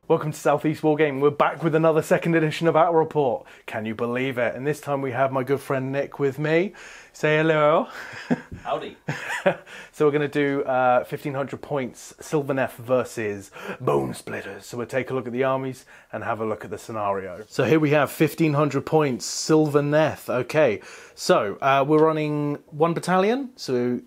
Welcome to Southeast Wargaming. We're back with another second edition of Battle Report. Can you believe it? And this time we have my good friend Nick with me. Say hello. Howdy. So we're going to do 1500 points Sylvaneth versus Bonesplitterz. So we'll take a look at the armies and have a look at the scenario. So here we have 1500 points Sylvaneth. Okay, so we're running one battalion. So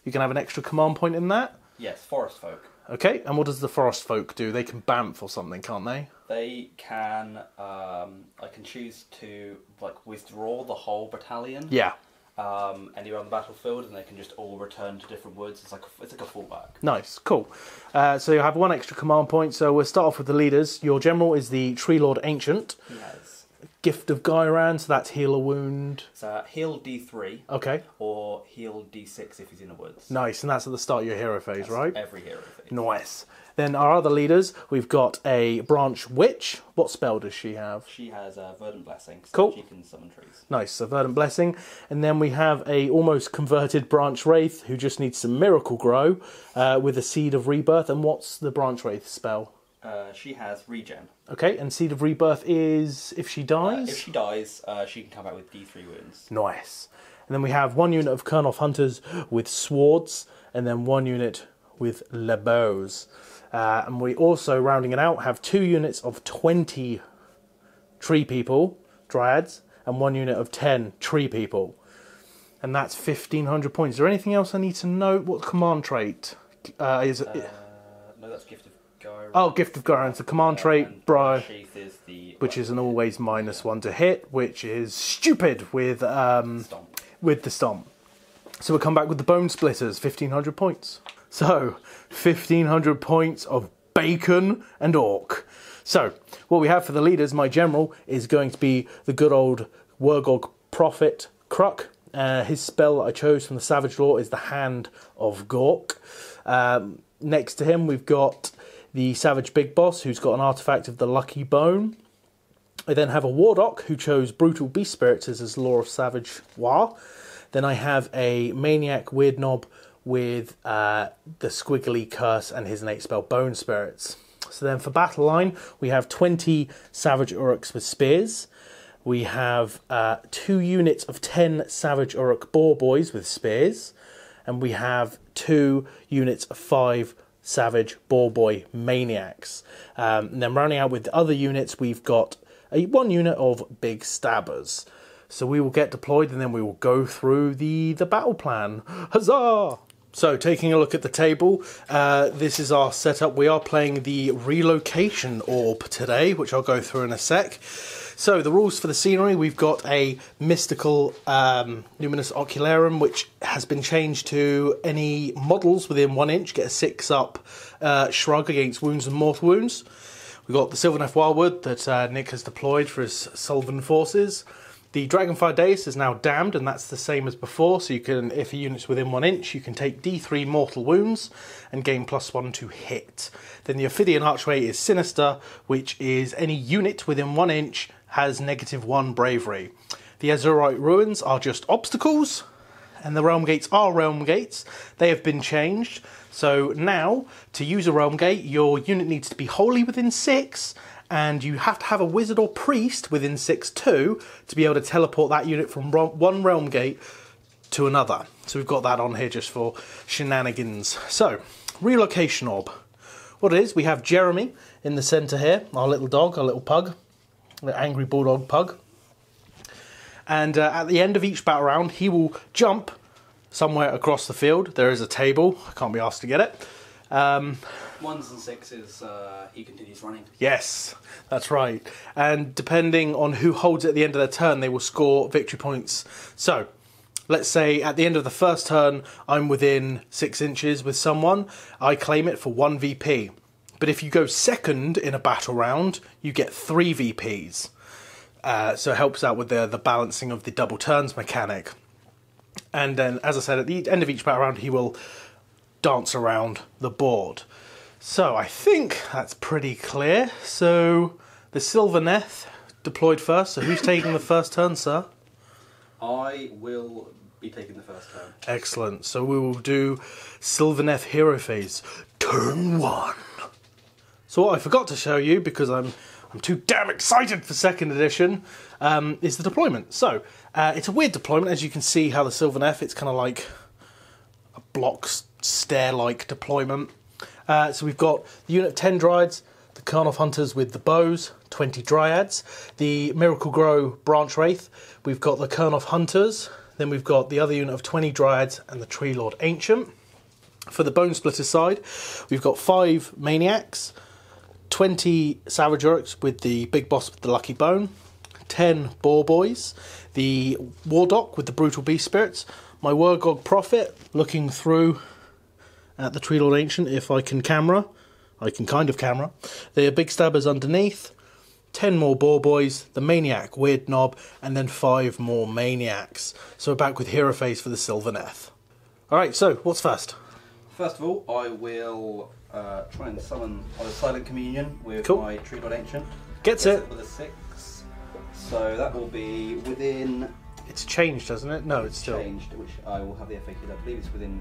you can have an extra command point in that. Yes, forest folk. Okay, and what does the forest folk do? They can bamf or something, can't they? They can, I can choose to withdraw the whole battalion. Yeah. Anywhere on the battlefield, and they can just all return to different woods. It's like a fallback. Nice, cool. So you have one extra command point. So we'll start off with the leaders. Your general is the Tree Lord Ancient. He has Gift of Gyran, so that's heal a wound. So heal D3. Okay. Or heal D6 if he's in the woods. Nice, and that's at the start of your hero phase, That's right? every hero phase. Nice. Then our other leaders, we've got a Branch Witch. What spell does she have? She has a Verdant Blessing, so Cool. she can summon trees. Nice, so Verdant Blessing. And then we have a almost converted Branch Wraith who just needs some Miracle Grow with a Seed of Rebirth. And what's the Branch Wraith spell? She has Regen. Okay, and Seed of Rebirth is if she dies? If she dies, she can come back with D3 wounds. Nice. And then we have one unit of Kurnoth Hunters with Swords, and then one unit with Lebos. And we also, rounding it out, have 2 units of 20 Tree People, Dryads, and 1 unit of 10 Tree People. And that's 1500 points. Is there anything else I need to note? What command trait is it? No, that's Gift of Gyran. Oh, Gift of Gyran. It's a command trait, bro. Sheath is the Which is an always -1 to hit, which is stupid with Stomp. with the Stomp. So we'll come back with the Bonesplitterz, 1500 points. So, 1500 points of Bacon and Orc. So, what we have for the leaders, my general, is going to be the good old Wurgog Prophet Kruk. His spell that I chose from the Savage Law is the Hand of Gork. Next to him, we've got the Savage Big Boss, who's got an artifact of the Lucky Bone. I then have a Warlock, who chose Brutal Beast Spirits as his Law of Savage War. Then I have a Maniac Weird Knob with the Squiggly Curse and his innate spell Bone Spirits. So then for battle line, we have 20 Savage Orruks with Spears. We have 2 units of 10 Savage Orruk Boar Boys with Spears. And we have 2 units of 5 Savage Boar Boy Maniacs. And then rounding out with the other units, we've got 1 unit of Big Stabbers. So we will get deployed and then we will go through the battle plan. Huzzah! So taking a look at the table, this is our setup. We are playing the Relocation Orb today, which I'll go through in a sec. So the rules for the scenery, we've got a mystical Luminous Ocularum, which has been changed to any models within 1 inch get a 6-up shrug against wounds and mortal wounds. We've got the Sylvaneth Wildwood that Nick has deployed for his Sylvan forces. The Dragonfire Dais is now damned, and that's the same as before, so you can, if a unit's within 1 inch, you can take D3 mortal wounds and gain +1 to hit. Then the Ophidian Archway is Sinister, which is any unit within 1 inch has -1 bravery. The Azurite Ruins are just obstacles, and the Realm Gates are Realm Gates. They have been changed, so now, to use a Realm Gate, your unit needs to be wholly within 6, and you have to have a Wizard or Priest within 6 too, to be able to teleport that unit from one Realm Gate to another. So we've got that on here just for shenanigans. So, Relocation Orb. What it is, we have Jeremy in the centre here, our little dog, our little pug, the angry bulldog pug. And at the end of each battle round, he will jump somewhere across the field. There is a table, I can't be asked to get it. 1s and 6s, he continues running. Yes, that's right. And depending on who holds it at the end of their turn, they will score victory points. So, let's say at the end of the first turn, I'm within 6 inches with someone, I claim it for 1 VP. But if you go second in a battle round, you get 3 VPs. So it helps out with the balancing of the double turns mechanic. And then, as I said, at the end of each battle round, he will dance around the board. So I think that's pretty clear. So the Sylvaneth deployed first. So who's taking the first turn, sir? I will be taking the first turn. Excellent. So we will do Sylvaneth hero phase. Turn 1. So what I forgot to show you, because I'm too damn excited for 2nd edition, is the deployment. So it's a weird deployment, as you can see how the Sylvaneth, it's kind of like a block stair-like deployment. So we've got the unit of 10 Dryads, the Karnoth Hunters with the bows, 20 Dryads, the Miracle Grow Branch Wraith, we've got the Karnoth Hunters, then we've got the other unit of 20 Dryads and the Tree Lord Ancient. For the Bonesplitterz side, we've got 5 Maniacs, 20 Savage Orruks with the big boss with the Lucky Bone, 10 Boar Boys, the Wardock with the Brutal Beast Spirits, my Wargog Prophet looking through at the Tree Lord Ancient if I can camera. I can kind of camera. The Big Stabbers underneath, 10 more Boar Boys, the Maniac Weird Knob, and then 5 more Maniacs. So we're back with Hero Phase for the Sylvaneth. Alright, so what's first? First of all, I will try and summon a Silent Communion with my Tree Lord Ancient. Gets it. With a 6. So that will be within... It's changed, hasn't it? No, it's still... changed, which I will have the FAQ. I believe it's within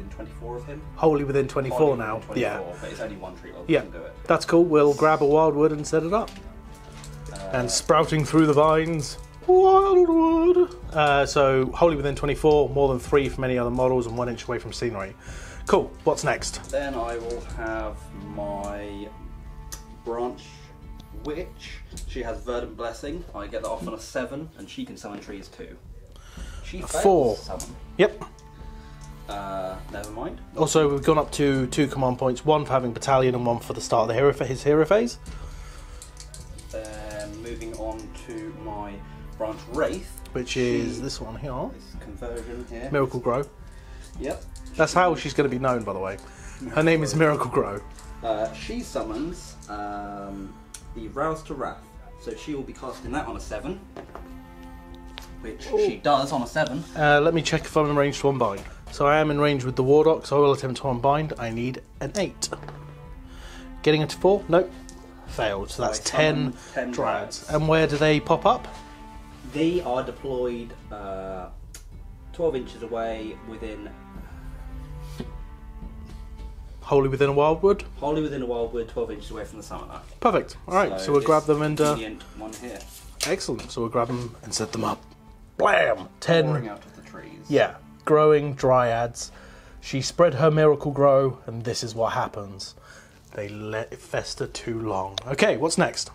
24 of him. Wholly within 24 Wholly now. within 24, yeah. But it's only one Tree Lord Yeah, that can do it. that's cool. We'll grab a Wildwood and set it up. And sprouting through the vines, Wildwood. So wholly within 24, more than 3 from any other models, and 1 inch away from scenery. Cool. What's next? Then I will have my Branch Witch. She has Verdant Blessing. I get that off on a 7, and she can summon trees too. She fails 4. Summon. Yep. Never mind. Also, we've gone up to 2 command points, 1 for having Battalion and 1 for the start of the his hero phase. Then moving on to my Branch Wraith, which is this one here. This conversion here. Miracle Grow. Yep. That's how she's going to be known, by the way. Her name is Miracle Grow. She summons the Rouse to Wrath. So she will be casting that on a 7. Which she does on a 7. Let me check if I'm in range to unbind. So I am in range with the Wardock, so I will attempt to unbind. I need an 8. Getting it to 4? Nope. Failed. So that's 10 Dryads. And where do they pop up? They are deployed 12 inches away within... Wholly within a Wildwood? Wholly within a Wildwood, 12 inches away from the summoner. Perfect. Alright, so we'll grab them and... one here. Excellent. So we'll grab them and set them up. Blam! 10... Pouring out of the trees. Yeah. Growing Dryads. She spread her Miracle Grow, and this is what happens. They let it fester too long. Okay, what's next?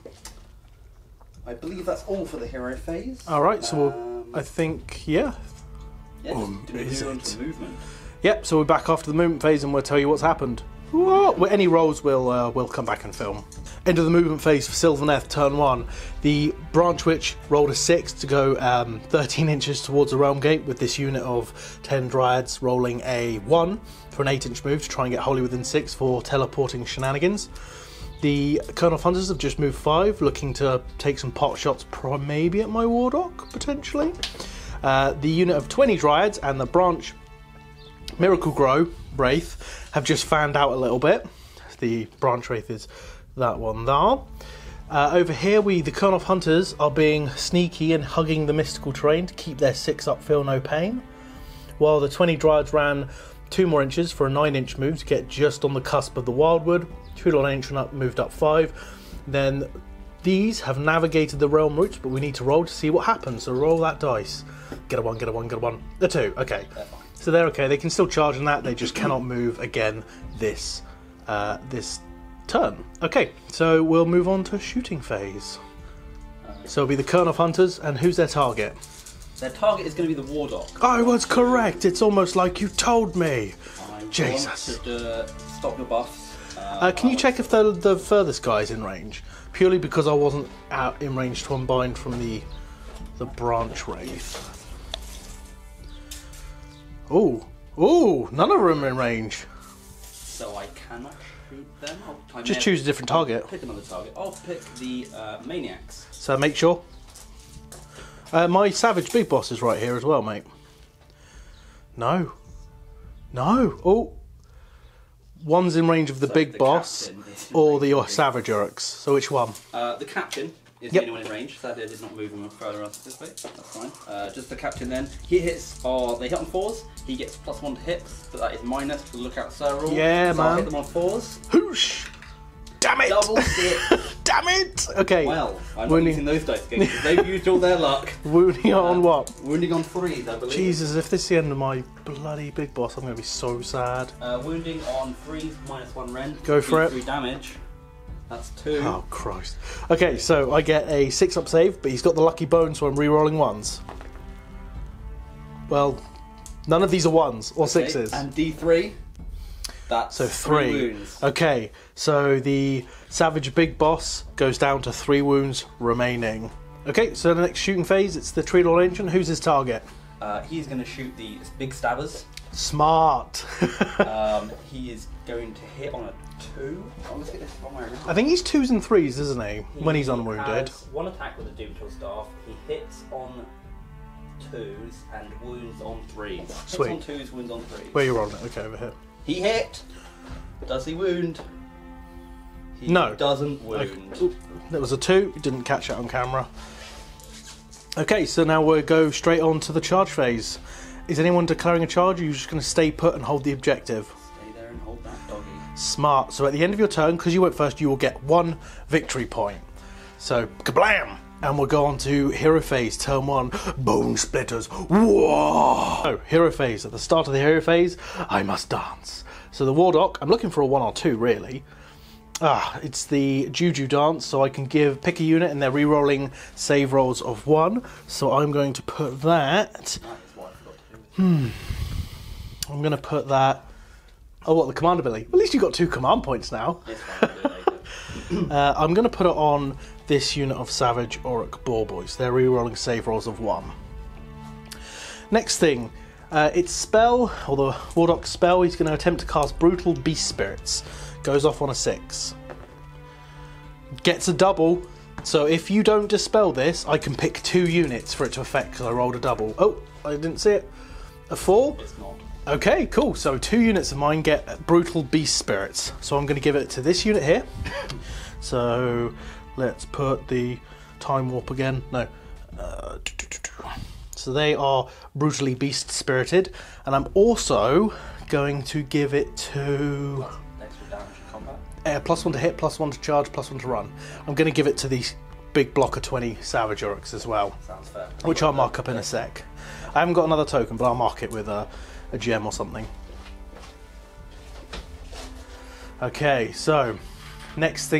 I believe that's all for the hero phase. Alright, so I think, yeah. Yeah, is it? Movement. Yep, so we're back after the movement phase and we'll tell you what's happened. Whoa. Any rolls we'll come back and film. End of the movement phase for Sylvaneth, turn 1. The Branch Witch rolled a 6 to go 13 inches towards the Realm Gate with this unit of 10 Dryads rolling a 1 for an 8-inch move to try and get wholly within 6 for teleporting shenanigans. The Karnoth Hunters have just moved 5, looking to take some pot shots maybe at my Wardock, potentially. The unit of 20 Dryads and the Branch Miracle Grow Wraith have just fanned out a little bit. The Branch Wraith is that one there. Over here, the Karnoth Hunters are being sneaky and hugging the mystical terrain to keep their 6 up, feel no pain. While the 20 Dryads ran 2 more inches for a 9-inch move to get just on the cusp of the Wildwood. Tree Lord Ancient moved up 5. Then these have navigated the realm routes, but we need to roll to see what happens. So roll that dice. Get a 1, get a 1, get a 1. A 2, okay. So they're okay. They can still charge on that. They just cannot move again this turn. Okay, so we'll move on to shooting phase. So it'll be the Karnoth Hunters, and who's their target? Their target is going to be the Wardock. I was correct. It's almost like you told me. Jesus. To stop your buffs. Can you check if the furthest guy is in range? Purely because I wasn't out in range to unbind from the Branch Wraith. Ooh, none of them are in range. So I cannot shoot them. Just choose a different target. I'll pick another target. I'll pick the Maniacs. So make sure. My Savage Big Boss is right here as well, mate. No. Oh. One's in range of the Big Boss or the Savage Orruks. So which one? The Captain is the only one in range. Sadly, I did not move him further up this way. That's fine. Just the Captain then. He hits, they hit on 4s. He gets +1 to hits, but that is minus to the Lookout Sir rule. Yeah, so man. I'll hit them on 4s. Whoosh! Damn it! Double 6. Damn it! Okay. Well, I'm not Wounding. using those dice again because they've used all their luck. Wounding on what? Wounding on 3s, I believe. Jesus, if this is the end of my bloody big boss, I'm going to be so sad. Wounding on 3s, -1 rend. Go for it. 3 damage. That's 2. Oh, Christ. Okay, so I get a 6-up save, but he's got the lucky bone, so I'm re-rolling 1s. Well, none of these are 1s or 6s. And D3. That's So 3. wounds. Okay, so the Savage Big Boss goes down to 3 wounds remaining. Okay, so the next shooting phase, it's the Tree Lord Ancient. Who's his target? He's going to shoot the big stabbers. Smart. He is going to hit on a 2. Oh, let's get this one way around. I think he's 2s and 3s, isn't he? When he's unwounded. Has 1 attack with a Doomtool Staff. He hits on 2s and wounds on 3s. Sweet. Hits on 2s, wounds on 3s. Where are you rolling it? Okay, over here. He hit. Does he wound? He No. doesn't wound. Okay. There was a 2, didn't catch it on camera. Okay, so now we'll go straight on to the charge phase. Is anyone declaring a charge, or are you just going to stay put and hold the objective? Stay there and hold that doggy. Smart. So at the end of your turn, because you went first, you will get 1 victory point. So, kablam! And we'll go on to Hero Phase, turn 1, Bonesplitterz. Whoa! So, Hero Phase. At the start of the Hero Phase, I must dance. So the Warlock, I'm looking for a 1 or 2, really. It's the Juju dance, so I can pick a unit and they're re-rolling save rolls of 1. So I'm going to put that... That is what I've got to do. I'm going to put that... Oh, what, the command ability? At least you've got 2 command points now. Yes, I'll do it later. I'm going to put it on this unit of Savage Orruk Boar Boys. They're re-rolling save rolls of 1. Next thing, its spell, or the Warlock spell, he's going to attempt to cast Brutal Beast Spirits. Goes off on a 6. Gets a double, so if you don't dispel this, I can pick 2 units for it to affect because I rolled a double. Oh, I didn't see it. A 4? It's not. Okay, cool. So 2 units of mine get Brutal Beast Spirits. So I'm going to give it to this unit here. So let's put the Time Warp again. No. So they are Brutally Beast Spirited. And I'm also going to give it to... Extra damage in combat. +1 to hit, +1 to charge, +1 to run. I'm going to give it to the big block of 20 Savage Orruks as well. Sounds fair. Which I'll mark up in a sec. I haven't got another token, but I'll mark it with a gem or something. Okay, so next,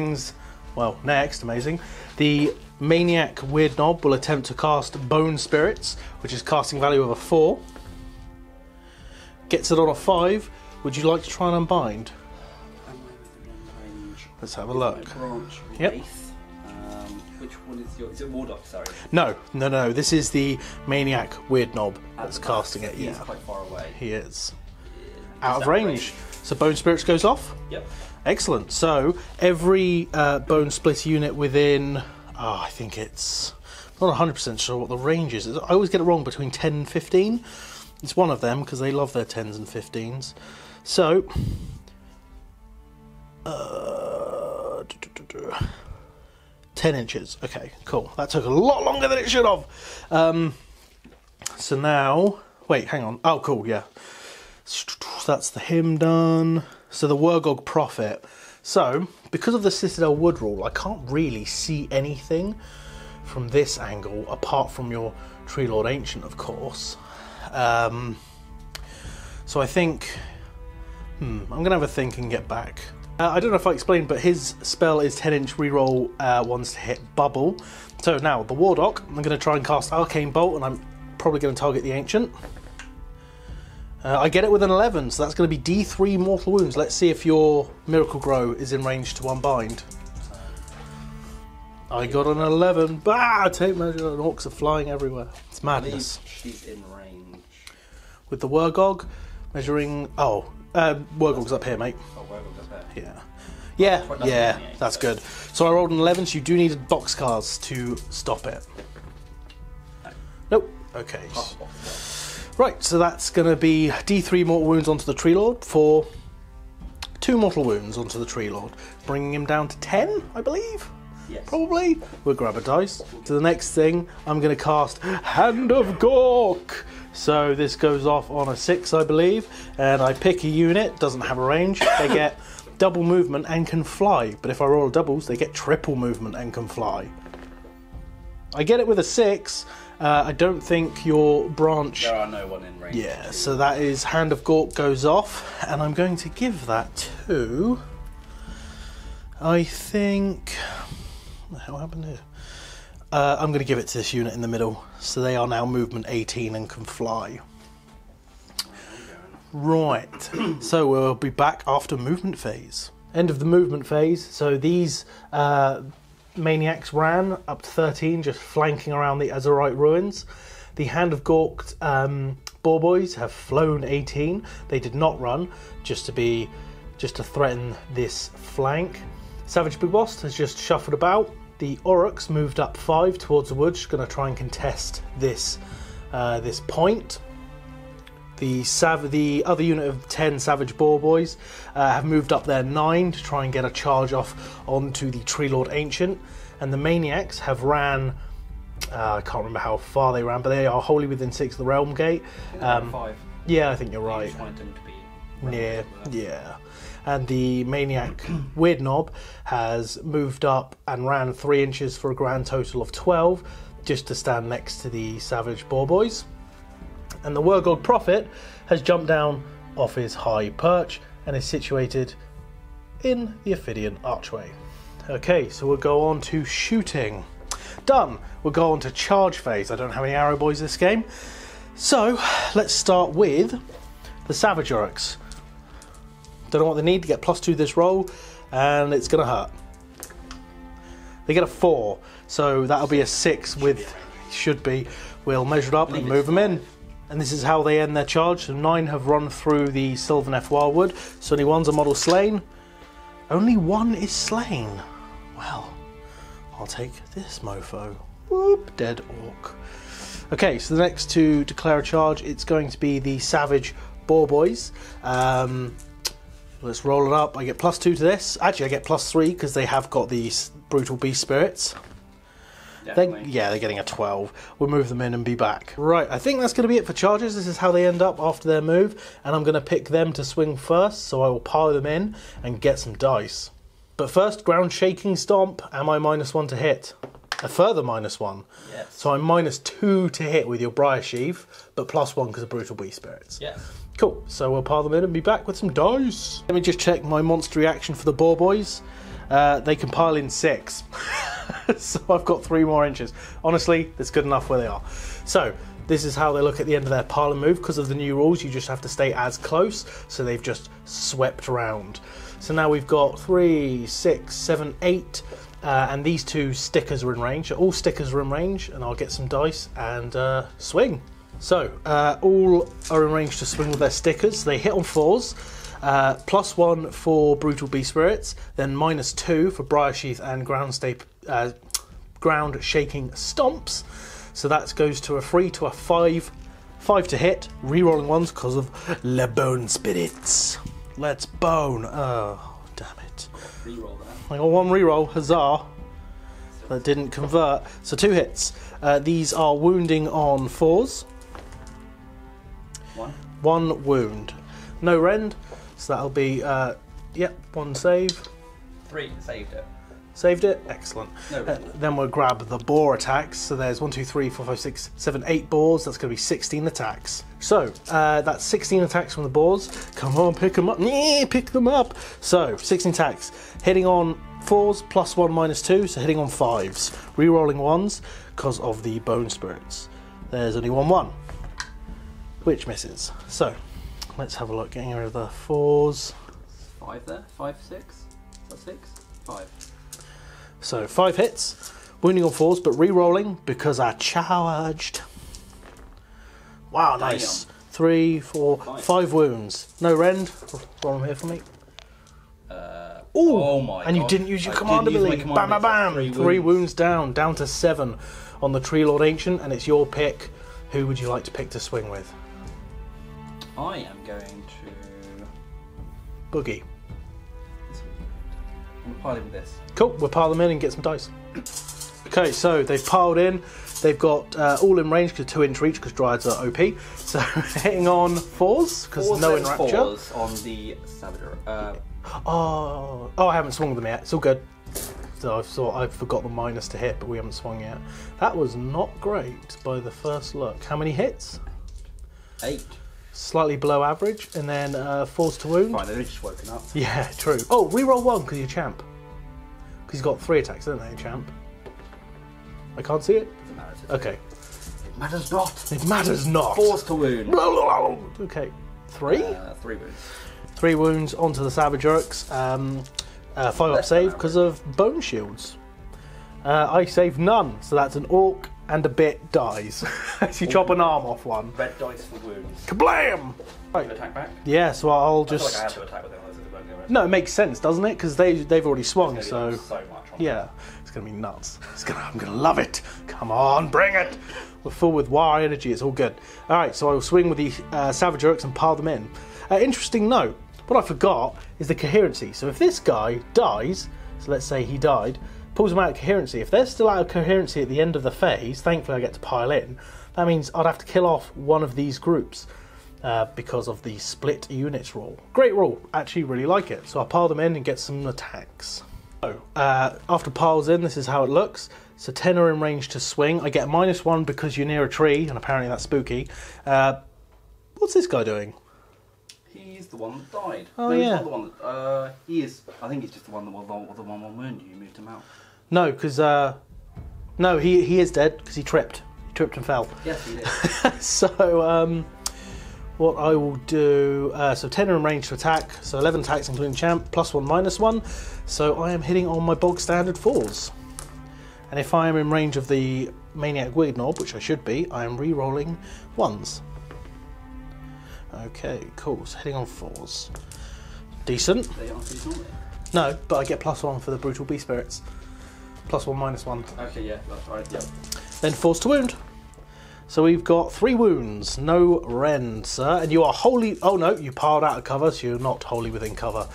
amazing. The Maniac Weird Knob will attempt to cast Bonesplitterz, which is casting value of a 4. Gets it on a 5. Would you like to try and unbind? Let's have a look. Branch Yep. Wraith. Which one is your... Is it Warlock, sorry? No. This is the Maniac Weird Knob that's casting it. He's Yeah, quite far away. he is. Out of range. So Bonesplitterz goes off? Yep. Excellent. So every Bone Split unit within... I think it's... I'm not 100% sure what the range is. I always get it wrong, between 10 and 15. It's one of them, because they love their 10s and 15s. So... 10 inches. Okay, cool. That took a lot longer than it should have. So now... Wait, hang on. Oh, cool, yeah. That's the him done. So the Wurgog Prophet. So, because of the Citadel Wood rule, I can't really see anything from this angle, apart from your Tree Lord Ancient, of course. So I think... I'm going to have a think and get back. I don't know if I explained, but his spell is 10-inch reroll ones to hit Bubble. So now, the Warlock, I'm going to try and cast Arcane Bolt, and I'm probably going to target the Ancient. I get it with an 11, so that's going to be D3 mortal wounds. Let's see if your Miracle Grow is in range to unbind. I got an 11. Bah! Tape measure, and orcs are flying everywhere. It's madness. She's in range. With the Wurgog, measuring... Oh, Wurgog's up here, mate. Oh, Wurgog's up there. Yeah. Yeah, that's good. So I rolled an 11, so you do need boxcars to stop it. Nope. Okay. Right, so that's going to be D3 mortal wounds onto the Tree Lord for 2 mortal wounds onto the Tree Lord, bringing him down to 10, I believe? Yes. Probably. We'll grab a dice. So the next thing, I'm going to cast Hand of Gork. So this goes off on a 6, I believe, and I pick a unit, doesn't have a range. They get double movement and can fly. But if I roll doubles, they get triple movement and can fly. I get it with a 6. I don't think your branch... There are no one in range. Yeah, so that is Hand of Gork goes off, and I'm going to give that to... I think... What the hell happened here? I'm going to give it to this unit in the middle. So they are now movement 18 and can fly. Right, so we'll be back after movement phase. End of the movement phase. So these maniacs ran up to 13, just flanking around the Azurite ruins. The Hand of Gork boar boys have flown 18. They did not run, just to threaten this flank. Savage Big Boss has just shuffled about. The Orruks moved up 5 towards the woods, going to try and contest this this point. The other unit of 10 Savage Boar Boys have moved up there 9 to try and get a charge off onto the Tree Lord Ancient. And the Maniacs have ran, I can't remember how far they ran, but they are wholly within 6 of the Realm Gate. 5. Yeah, I think you're right. I just wanted them to be Yeah. And the Maniac Weird Knob has moved up and ran 3 inches for a grand total of 12, just to stand next to the Savage Boar Boys. And the Wergog Prophet has jumped down off his high perch and is situated in the Ophidian Archway. Okay, so we'll go on to shooting. Done. We'll go on to charge phase. I don't have any arrow boys this game. So, let's start with the Savage Orruks. Don't know what they need to get +2 this roll, and it's going to hurt. They get a 4, so that'll be a 6 with... Should be. We'll measure it up and move them in. And this is how they end their charge. So 9 have run through the Sylvaneth Wildwood. So only 1's a model slain. Only 1 is slain. Well, I'll take this mofo. Whoop, dead orc. Okay, so the next to declare a charge, it's going to be the Savage Boar Boys. Let's roll it up. I get +2 to this. Actually, I get +3 because they have got these Brutal Beast Spirits. They're getting a 12. We'll move them in and be back. Right, I think that's going to be it for charges. This is how they end up after their move. And I'm going to pick them to swing first, so I will pile them in and get some dice. But first, ground shaking stomp. Am I -1 to hit? A further -1. Yes. So I'm -2 to hit with your Briar Sheath, but +1 because of Brutal Beast Spirits. Yes. Cool, so we'll pile them in and be back with some dice. Let me just check my monster reaction for the Boar Boys. They can pile in 6. So I've got 3 more inches. Honestly, that's good enough where they are. So this is how they look at the end of their pile and move. Because of the new rules, you just have to stay as close. So they've just swept around. So now we've got 3, 6, 7, 8. And these 2 stickers are in range. So all stickers are in range. And I'll get some dice and swing. So all are in range to swing with their stickers. They hit on 4s. +1 for Brutal Beast Spirits, then -2 for Briar Sheath and Ground Shaking Stomps. So that goes to a 3 to a 5. 5 to hit, re-rolling 1s because of Le Bonesplitterz. Let's bone. Oh, damn it. Reroll that. I got 1 re-roll, huzzah. That didn't convert. So 2 hits. These are wounding on 4s. 1 wound. No rend. So that'll be, 1 save. 3, saved it. Saved it? Excellent. No then we'll grab the boar attacks. So there's 1, 2, 3, 4, 5, 6, 7, 8 boars. That's going to be 16 attacks. So that's 16 attacks from the boars. Come on, pick them up. Yeah, pick them up. So 16 attacks. Hitting on 4s, +1, -2. So hitting on 5s. Rerolling 1s because of the Bonesplitterz. There's only 1, which misses. So let's have a look. Getting rid of the 4s. 5 there. 5, 6. Is that 6? 5. So 5 hits, wounding on 4s, but re-rolling because I charged. Wow, nice. 3, 4, 5 wounds. No rend. Roll them here for me. Oh my god. And you didn't use your commander ability. Bam, bam, bam. 3 wounds down to 7 on the Tree Lord Ancient, and it's your pick. Who would you like to pick to swing with? I am going to... Boogie. I'm going to pile in with this. Cool, we'll pile them in and get some dice. Okay, so they've piled in. They've got all in range because 2-inch reach because Dryads are OP. So hitting on 4s because no enrapture. 4s on the Savager. Oh, I haven't swung them yet. It's all good. So I forgot the minus to hit, but we haven't swung yet. That was not great by the first look. How many hits? 8. Slightly below average, and then 4s to wound. Fine, they've just woken up. Yeah, true. Oh, reroll 1 because you're champ. Because he's got 3 attacks, don't they, champ? I can't see it? Doesn't matter. Okay. It matters not. It matters not. 4s to wound. Okay. 3? 3 wounds. 3 wounds onto the Savage Orruks. 5 up save because of bone shields. I save none, so that's an orc and a bit dies. As you chop an arm off one. Red dice for wounds. Kablam! Right. Attack back? Yeah, so I'll I feel just... like I have to attack with them, otherwise it won't go rest. No, it makes sense, doesn't it? Because they've already swung, so... So much on Yeah, it's going to be nuts. I'm going to love it. Come on, bring it. We're full with war energy. It's all good. All right, so I will swing with the Savage Orruks and pile them in. Interesting note. What I forgot is the coherency. So if this guy dies, so let's say he died, pulls them out of coherency. If they're still out of coherency at the end of the phase, thankfully I get to pile in. That means I'd have to kill off one of these groups because of the split units rule. Great rule. Actually really like it. So I'll pile them in and get some attacks. So, after piles in, this is how it looks. So 10 are in range to swing. I get -1 because you're near a tree, and apparently that's spooky. What's this guy doing? He's the one that died. Oh, no, yeah. He's not the one that, he is. I think he's just the one that was the one wound you. You moved him out. No, because no, he is dead because he tripped. He tripped and fell. Yes, he did. So what I will do, so 10 are in range to attack. So 11 attacks including champ, +1, -1. So I am hitting on my bog standard 4s. And if I am in range of the Maniac Weird Knob, which I should be, I am re-rolling 1s. Okay, cool. So hitting on 4s. Decent. They aren't pretty normally. No, but I get +1 for the Brutal Beast Spirits. +1, -1. Okay, yeah, that's right. Yep. Then 4s to wound. So we've got 3 wounds. No rend, sir. And you are wholly... Oh, no, you piled out of cover, so you're not wholly within cover.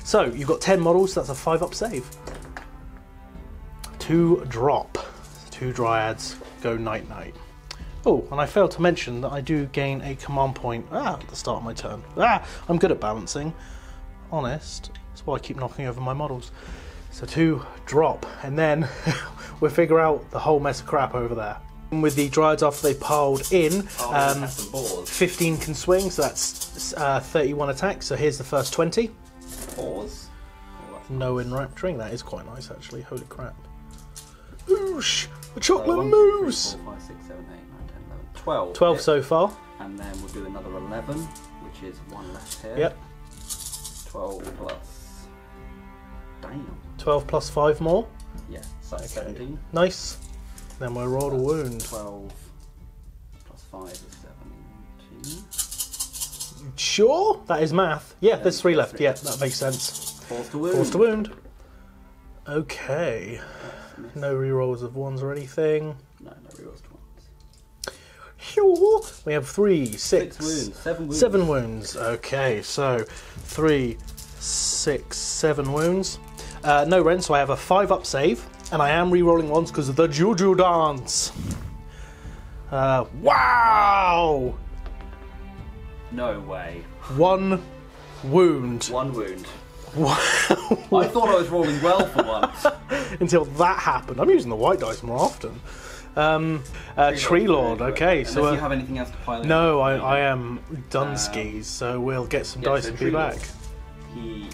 So you've got 10 models. So that's a 5-up save. 2 drop. 2 Dryads. Go night-night. Oh, and I failed to mention that I do gain a command point at the start of my turn. I'm good at balancing. Honest. That's why I keep knocking over my models. So 2 drop, and then we'll figure out the whole mess of crap over there. With the Dryads after they piled in, 15 can swing, so that's 31 attacks. So here's the first 20. 4s. No enrapturing. That is quite nice, actually. Holy crap. Oosh! A chocolate mousse! 1, 2, 3, 4, 5, 6, 7, 8, 9, 10, 11, 12. 12 so far. And then we'll do another 11, which is 1 left here. Yep. 12 plus. Damn. 12 plus 5 more. Yeah, so 17. Nice. Then we'll roll a wound. 12 plus 5 is 17. Sure? That is math. Yeah, there's 3 left. Yeah, that makes sense. 4s to wound. 4s to wound. Okay. No rerolls of 1s or anything. No rerolls to 1s. Sure. We have 3, 6, wounds. 7 wounds. 7 wounds. Okay, so 3, 6, 7 wounds. No rend, so I have a 5-up save, and I am re-rolling 1s because of the Juju dance. Wow! No way. 1 wound. 1 wound. Wow. I thought I was rolling well for once. Until that happened. I'm using the white dice more often. Tree Lord, okay. Unless So you have anything else to pile in. no, I am done skis, so we'll get some dice so and be Tree back. Lord, he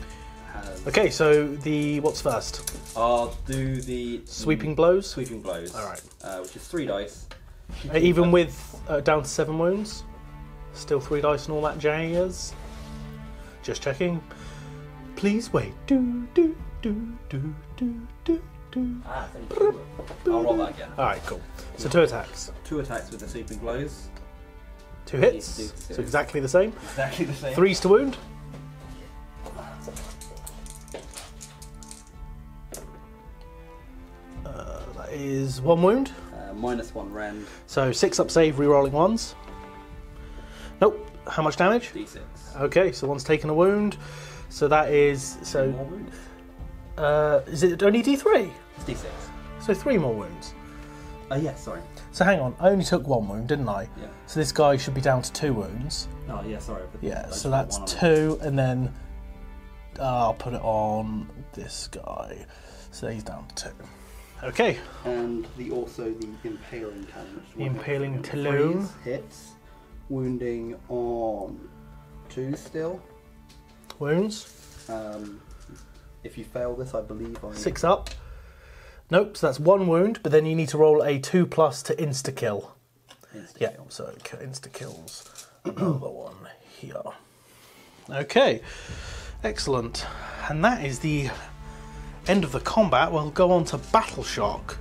has... Okay, so the what's first? I'll do the... Sweeping blows? Sweeping blows. Alright. Which is 3 dice. Even with down to 7 wounds? Still 3 dice and all that jazz? Just checking. Please wait. Do, do, do, do, do, do, do. I'll roll that again. Alright, cool. So 2 attacks. 2 attacks with the sweeping blows. 2 hits. So exactly the same. Exactly the same. 3s to wound. That is 1 wound. -1 rend. So 6-up save, re-rolling 1s. Nope. How much damage? D6. Okay, so 1's taken a wound. So that is... So More wounds. is it only D3? It's D6. So 3 more wounds. Yeah, sorry. So hang on, I only took 1 wound, didn't I? Yeah. So this guy should be down to 2 wounds. Oh, yeah, sorry. Yeah, so that's 2, and then I'll put it on this guy. So he's down to 2. Okay. And also the Impaling Talon. The Impaling Talon. Hits, wounding on 2 still. Wounds. If you fail this, I believe I... 6 up. Nope, so that's 1 wound, but then you need to roll a 2+ to insta-kill. Yeah, so insta-kills another one here. Okay, excellent. And that is the end of the combat. We'll go on to Battle Shock.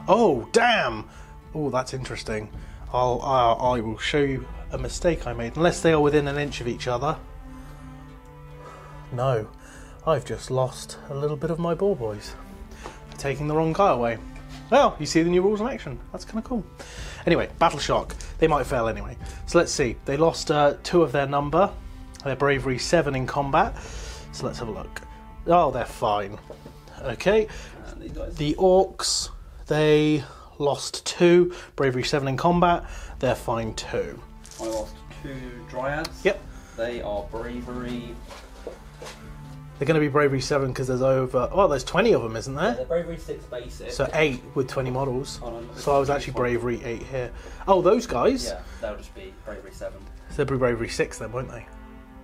Oh, damn! Oh, that's interesting. I will show you a mistake I made, unless they are within an inch of each other. No, I've just lost a little bit of my ball boys. Taking the wrong guy away. Well, you see the new rules in action. That's kind of cool. Anyway, Battle Shock. They might fail anyway. So let's see. They lost 2 of their number. Their bravery 7 in combat. So let's have a look. Oh, they're fine. Okay. The Orcs, they lost 2. Bravery 7 in combat. They're fine too. I lost 2 Dryads. Yep. They are bravery... They're going to be bravery 7 because there's over... Well, there's 20 of them, isn't there? Yeah, they're bravery 6 basic. So 8 with 20 models. Oh, no, so I was actually bravery 8 here. Oh, those guys? Yeah, they'll just be bravery 7. So they'll be bravery 6 then, won't they?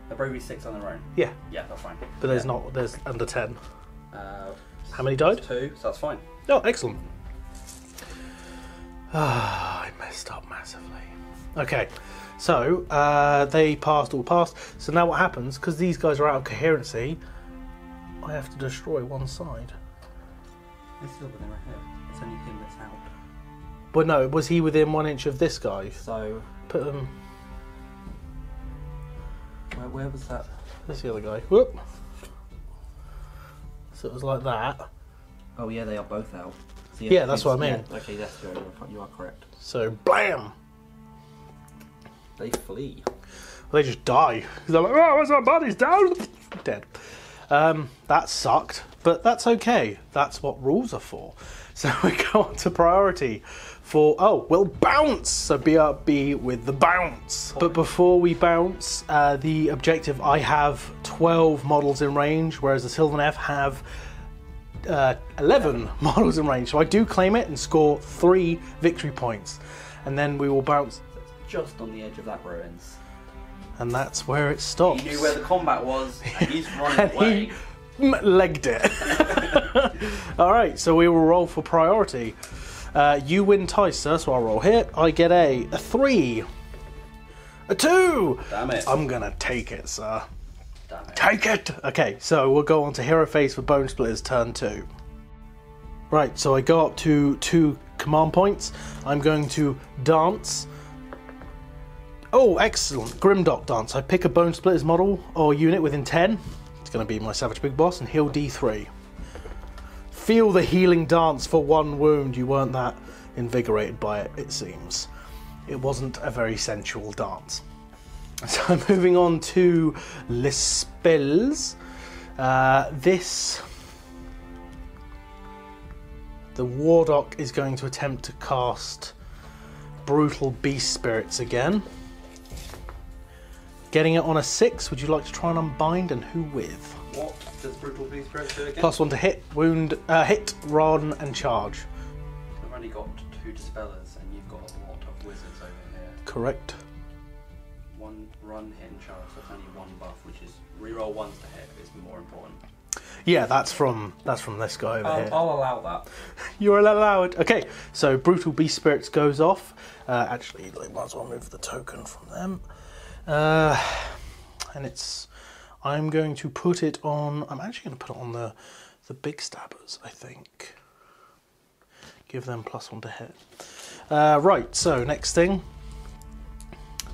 They're bravery 6 on their own. Yeah. Yeah, that's fine. But there's not... There's under 10. How many There's died? 2, so that's fine. Oh, excellent. Ah, I messed up massively. Okay, so they passed, all passed. So now what happens, because these guys are out of coherency, I have to destroy one side. It's still within right here. It's only him that's out. But no, was he within 1 inch of this guy? So... Put them... Where was that? This the other guy. Whoop. So it was like that. Oh yeah, they are both out. So yeah, that's what I mean. Yeah, okay, that's good. You are correct. So, blam! They flee. They just die. They're like, oh, my body's down! Dead. That sucked, but that's okay. That's what rules are for. So we go on to priority for, oh, we'll bounce! So BRB with the bounce. But before we bounce, the objective, I have 12 models in range, whereas the Sylvaneth have 11 models in range. So I do claim it and score 3 victory points. And then we will bounce. Just on the edge of that ruins. And that's where it stops. He knew where the combat was, and he's running away. He legged it. Alright, so we will roll for priority. You win twice, sir, so I'll roll here. I get a 3. A 2! Damn it. I'm gonna take it, sir. Damn it. Take it! Okay, so we'll go on to Hero Phase for Bonesplitterz turn 2. Right, so I go up to 2 command points. I'm going to dance. Oh, excellent. Grimdock dance. I pick a Bonesplitterz model or unit within 10. It's going to be my Savage Big Boss and heal D3. Feel the healing dance for 1 wound. You weren't that invigorated by it, it seems. It wasn't a very sensual dance. So I'm moving on to Les Spells. The Wardock is going to attempt to cast Brutal Beast Spirits again. Getting it on a 6, would you like to try and unbind, and who with? What does Brutal Beast Spirit do again? +1 to hit, wound, hit, run, and charge. I've only got 2 Dispellers, and you've got a lot of Wizards over here. Correct. 1 run, hit, and charge, so that's only 1 buff, which is reroll 1s to hit is more important. Yeah, that's from this guy over here. I'll allow that. You're allowed. Okay, so Brutal Beast Spirits goes off. Actually, I might as well move the token from them. And it's... I'm going to put it on... I'm actually going to put it on the big stabbers, I think. Give them +1 to hit. Right, so next thing.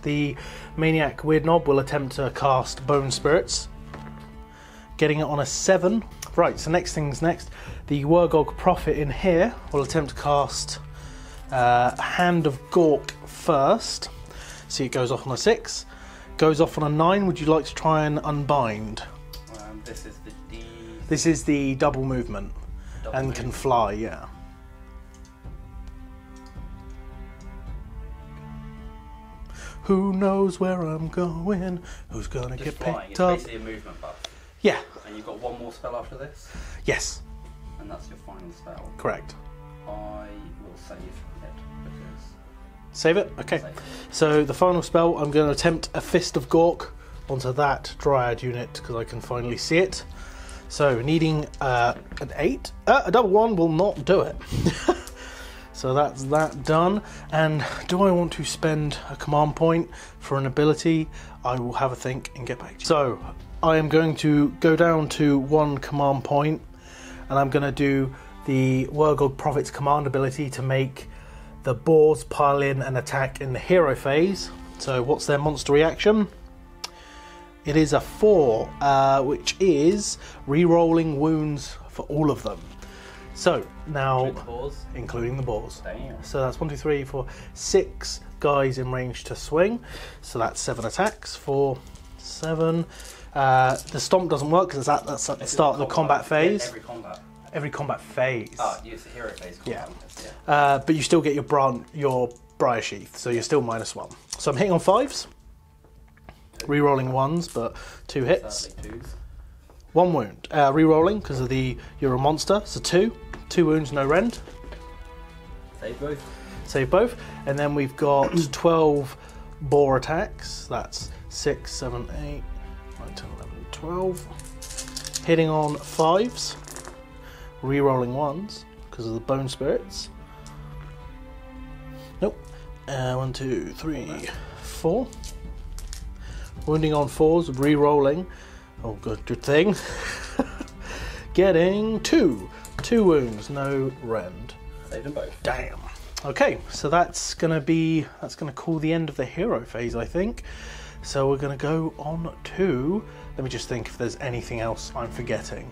The Maniac Weird Knob will attempt to cast Bone Spirits. Getting it on a 7. Right, so next thing's next. The Wurgog Prophet in here will attempt to cast Hand of Gork first. See, it goes off on a 6. Goes off on a 9. Would you like to try and unbind? This is the D... This is the double movement. Double and movement. can fly, yeah. Who knows where I'm going? Who's gonna get flying. picked up? It's basically a movement buff. Yeah. And you've got one more spell after this? Yes. And that's your final spell. Correct. I will save it because... Save it? Okay. Save it. So the final spell, I'm going to attempt a Fist of Gork onto that Dryad unit because I can finally see it. So needing an 8. A double 1 will not do it. So that's that done. And do I want to spend a command point for an ability? I will have a think and get back to you. So I am going to go down to 1 command point, and I'm going to do the Wurgog Prophet's command ability to make the boars pile in and attack in the hero phase. So what's their monster reaction? It is a 4, which is re-rolling wounds for all of them. So now, including the boars. Damn. So that's 1, 2, 3, 4, 6 guys in range to swing. So that's 7 attacks. 4, 7. The stomp doesn't work because that's at the start of the combat phase. Every combat. Every combat phase. Oh, use the hero phase combat. Yeah. But you still get your Briar Sheath, so you're still -1. So I'm hitting on 5s. Re-rolling 1s, but 2 hits. 1 wound. Re-rolling because of you're a monster, so 2. 2 wounds, no rend. Save both. Save both. And then we've got 12 boar attacks. That's 6, 7, 8, 9, 10, 11, 12. Hitting on 5s. Re-rolling 1s because of the Bonesplitterz. Nope. 1, 2, 3, 4. Wounding on 4s, re-rolling. Oh, good thing. Getting 2 wounds, no rend. Saved them both. Damn. Okay, so that's gonna call the end of the hero phase, I think. So we're gonna go on to. Let me just think if there's anything else I'm forgetting.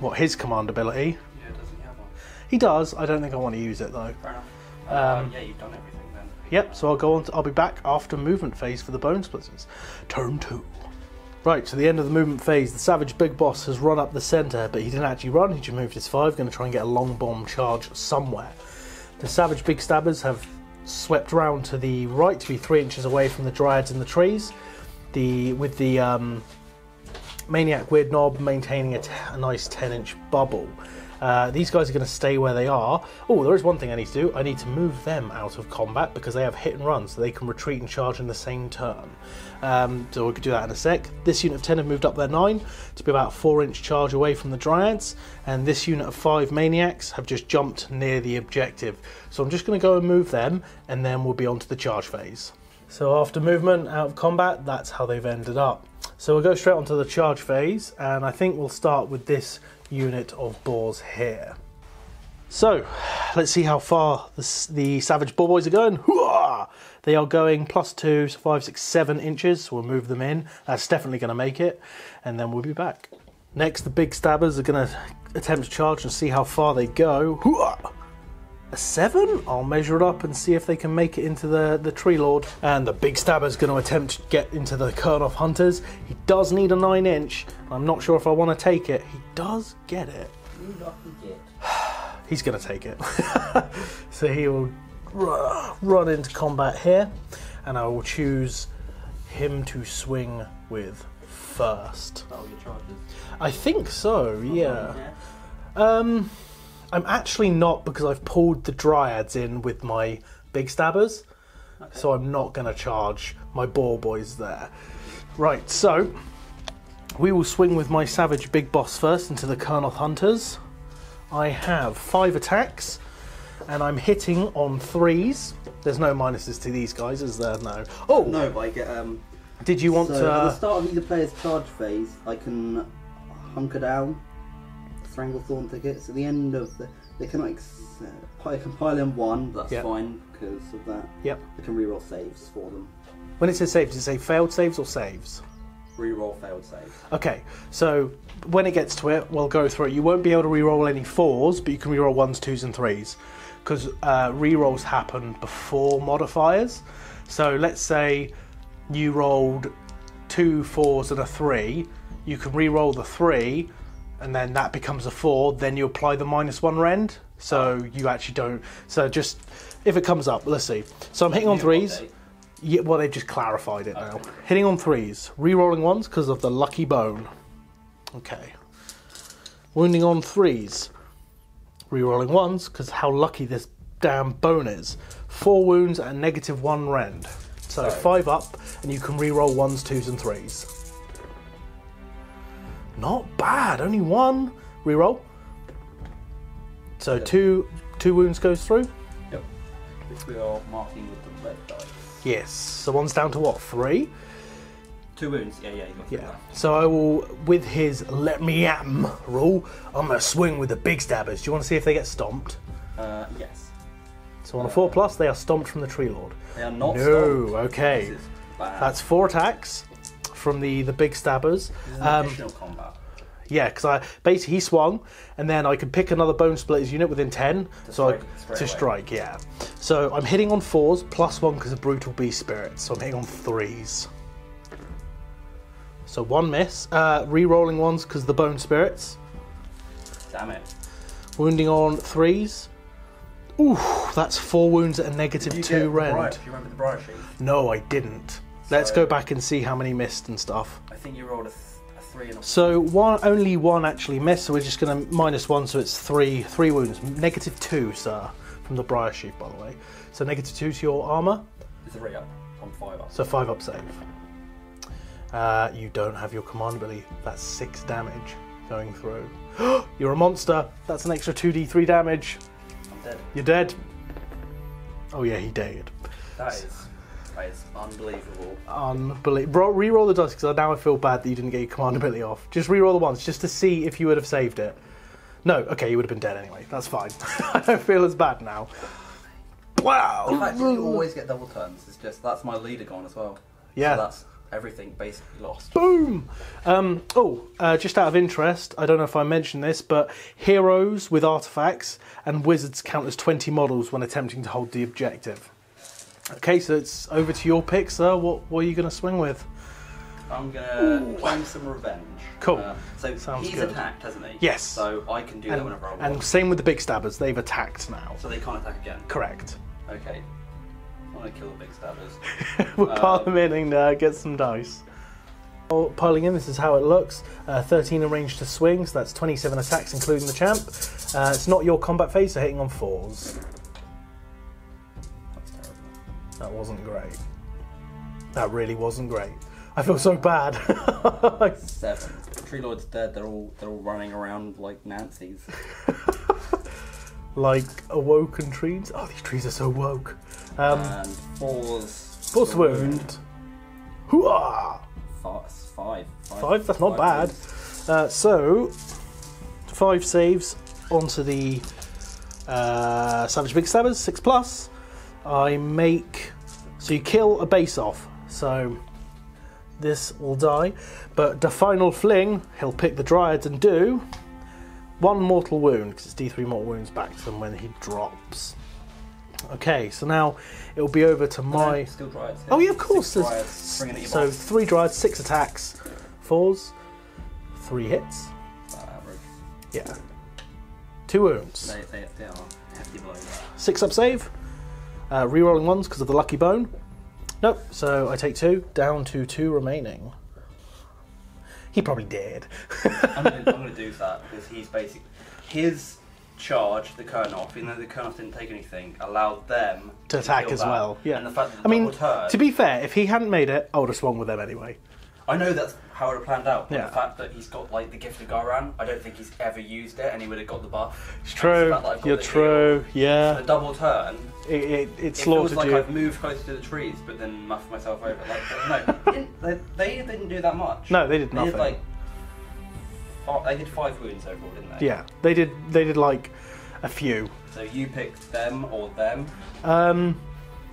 What, his command ability? Yeah, doesn't he have one? He does. I don't think I want to use it though. Fair enough. Yeah, you've done everything then. Yep, so I'll be back after movement phase for the Bonesplitterz. Turn 2. Right, to the end of the movement phase, the Savage Big Boss has run up the centre, but he didn't actually run, he just moved his 5, going to try and get a long bomb charge somewhere. The Savage Big Stabbers have swept round to the right to be 3 inches away from the Dryads in the trees, with the Maniac Weird Knob maintaining a nice 10-inch bubble. These guys are going to stay where they are. Oh, there is one thing I need to do. I need to move them out of combat because they have hit and run, so they can retreat and charge in the same turn. So we could do that in a sec. This unit of 10 have moved up their 9 to be about 4-inch charge away from the Dryads, and this unit of 5 Maniacs have just jumped near the objective. So I'm just going to go and move them, and then we'll be on to the charge phase. So after movement out of combat, that's how they've ended up. So we'll go straight onto the charge phase, and I think we'll start with this unit of boars here. So let's see how far the Savage Boar Boys are going. Hooah! They are going +2, so 5, 6, 7 inches. So we'll move them in. That's definitely going to make it, and then we'll be back. Next, the Big Stabbers are going to attempt to charge and see how far they go. Hooah! A 7? I'll measure it up and see if they can make it into the Tree Lord. And the Big Stabber's going to attempt to get into the Kurnoth Hunters. He does need a 9-inch. I'm not sure if I want to take it. He does get it. He's going to take it. So he will run into combat here, and I will choose him to swing with first. That'll your charges. I think so, yeah. I'm actually not, because I've pulled the Dryads in with my Big Stabbers, so I'm not going to charge my Boar Boys there. Right, so we will swing with my Savage Big Boss first into the Kurnoth Hunters. I have 5 attacks, and I'm hitting on 3s. There's no minuses to these guys, is there? No. Oh! No, but I get... Did you want so to... at the start of either player's charge phase, I can hunker down, Strangle Thorn tickets. At the end of they can I can pile in 1, that's fine because of that. Yep. I can reroll saves for them. When it says saves, does it say failed saves or saves? Reroll failed saves. Okay, so when it gets to it, we'll go through it. You won't be able to reroll any 4s, but you can reroll 1s, 2s, and 3s because rerolls happen before modifiers. So let's say you rolled 2 4s and a 3. You can reroll the 3. And then that becomes a 4, then you apply the -1 rend. So you actually don't. So just, if it comes up, let's see. So I'm hitting on 3s. Yeah, well, they've just clarified it now. Hitting on 3s. Rerolling 1s because of the lucky bone. Okay. Wounding on 3s. Rerolling 1s because how lucky this damn bone is. 4 wounds and -1 rend. So 5 up, and you can reroll 1s, 2s, and 3s. Not bad. Only 1 reroll. So 2 wounds goes through. Yep. Which we are marking with the red dice. Yes. So 1's down to what? 3. 2 wounds. Yeah, you got Yeah. So I will, with his let me at 'em rule, I'm gonna swing with the big stabbers. Do you want to see if they get stomped? Yes. So on a 4+, they are stomped from the Tree Lord. They are not No. stomped. Okay. This is bad. That's 4 attacks from the big stabbers. This is additional combat. Yeah, because basically he swung, and then I could pick another Bonesplitterz unit within 10 to strike. Yeah. So I'm hitting on 4s +1 because of Brutal Beast Spirit. So I'm hitting on 3s. So 1 miss. Re-rolling 1s because of the Bone Spirits. Damn it. Wounding on 3s. Ooh, that's 4 wounds at a -2 rend. Do you remember the Briar Sheath? No, I didn't. Let's go back and see how many missed and stuff. I think you rolled a 3 and a 4. So only 1 actually missed, so we're just going to -1, so it's 3 wounds. -2, sir, from the Briar Sheath, by the way. So -2 to your armour. It's a 3 up. I'm 5 up. So 5 up save. You don't have your command ability. That's 6 damage going through. You're a monster. That's an extra 2d3 damage. I'm dead. You're dead. Oh yeah, he died. That is unbelievable. Unbelievable. Reroll the dice because now I feel bad that you didn't get your command ability off. Just reroll the ones just to see if you would have saved it. No, okay, you would have been dead anyway. That's fine. I don't feel as bad now. Wow. The fact that you always get double turns is that's my leader gone as well. Yeah. So that's everything basically lost. Boom! Just out of interest, I don't know if I mentioned this, but heroes with artifacts and wizards count as 20 models when attempting to hold the objective. Okay, so it's over to your pick, sir. What are you going to swing with? I'm going to claim some revenge. Cool. So Sounds he's good. attacked, hasn't he? Yes. So I can do that whenever I want. And same with the big stabbers. They've attacked now. So they can't attack again? Correct. Okay. I want to kill the big stabbers. We'll pile them in and get some dice. Piling in, this is how it looks. 13 in range to swing, so that's 27 attacks, including the champ. It's not your combat phase, so hitting on 4s. That's terrible. That wasn't great. That really wasn't great. I feel so bad. 7. The Tree Lord's dead. They're all running around like Nancy's. Like awoken trees. Oh, these trees are so woke. And 4's. 4's wound. Hooah! 5. 5. That's not bad. So 5 saves onto the Savage Big Stabbers, 6+. I make. So you kill a base off. So this will die. But the final fling, he'll pick the Dryads and do 1 mortal wound, because it's D3 mortal wounds back to them when he drops. Okay, so now it'll be over to my. Still Dryads. Oh yeah, of course. So 3 Dryads, 6 attacks, 4s, 3 hits. Average. Yeah. 2 wounds. They are hefty blows. 6 up save. Rerolling 1s because of the lucky bone. Nope. So I take 2, down to 2 remaining. He probably did. I'm gonna do that because he's basically his charge, the Kernoff, even though the Kernoff didn't take anything, allowed them to attack kill as that. well. Yeah. And the fact that the turn, to be fair, if he hadn't made it, I would have swung with them anyway. I know that's how it would have planned out. But Yeah. the fact that he's got like the gift of Garan, I don't think he's ever used it, and he would have got the buff. It's true. The fact that I've got You're the true. heal, Yeah. the double turn. It It slaughtered feels like you. I've moved closer to the trees, but then muffed myself over. No, they didn't do that much. No, they did They nothing. did like they did 5 wounds overall, didn't they? Yeah, they did like a few. So you picked them or them.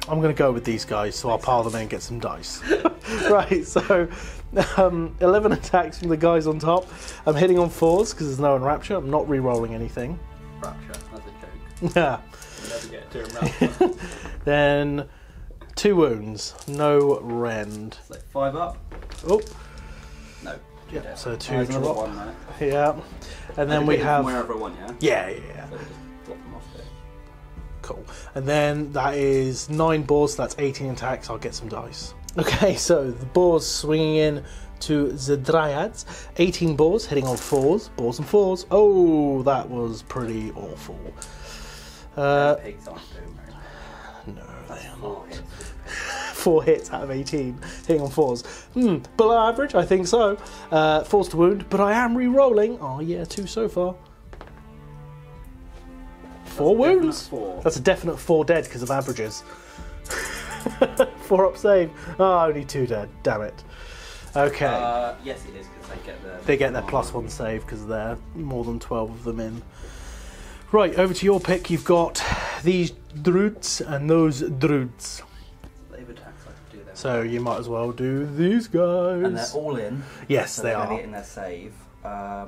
I'm going to go with these guys, so I'll pile them in and get some dice. Right, so 11 attacks from the guys on top. I'm hitting on 4s because there's no Enrapture. I'm not re-rolling anything. Rapture, that's a joke. Yeah. You never get to him. Then 2 wounds, no rend. It's like 5 up. Oh, No. yeah, so 2 There's another drop. 1 there. Yeah. And then we have. Wherever 1, yeah? Yeah. So just drop them off there. Cool. And then that is 9 boars, so that's 18 attacks. I'll get some dice. Okay, so the boars swinging in to the Dryads. 18 boars hitting on 4s. Boars and 4s. Oh, that was pretty awful. Pigs aren't doing very well. No, they are not. 4 hits out of 18 hitting on 4s. Below average, I think so. 4s to wound, but I am re-rolling. Oh yeah, 2 so far. 4 wounds? 4. That's a definite 4 dead because of averages. 4 up save. Oh, only 2 dead. Damn it. Okay. Yes, it is because they get their +1 save because there are more than 12 of them in. Right, over to your pick. You've got these druids and those druids. They've attacked, so I can do them. So you might as well do these guys. And they're all in. Yes, so they they're are. Getting their save. I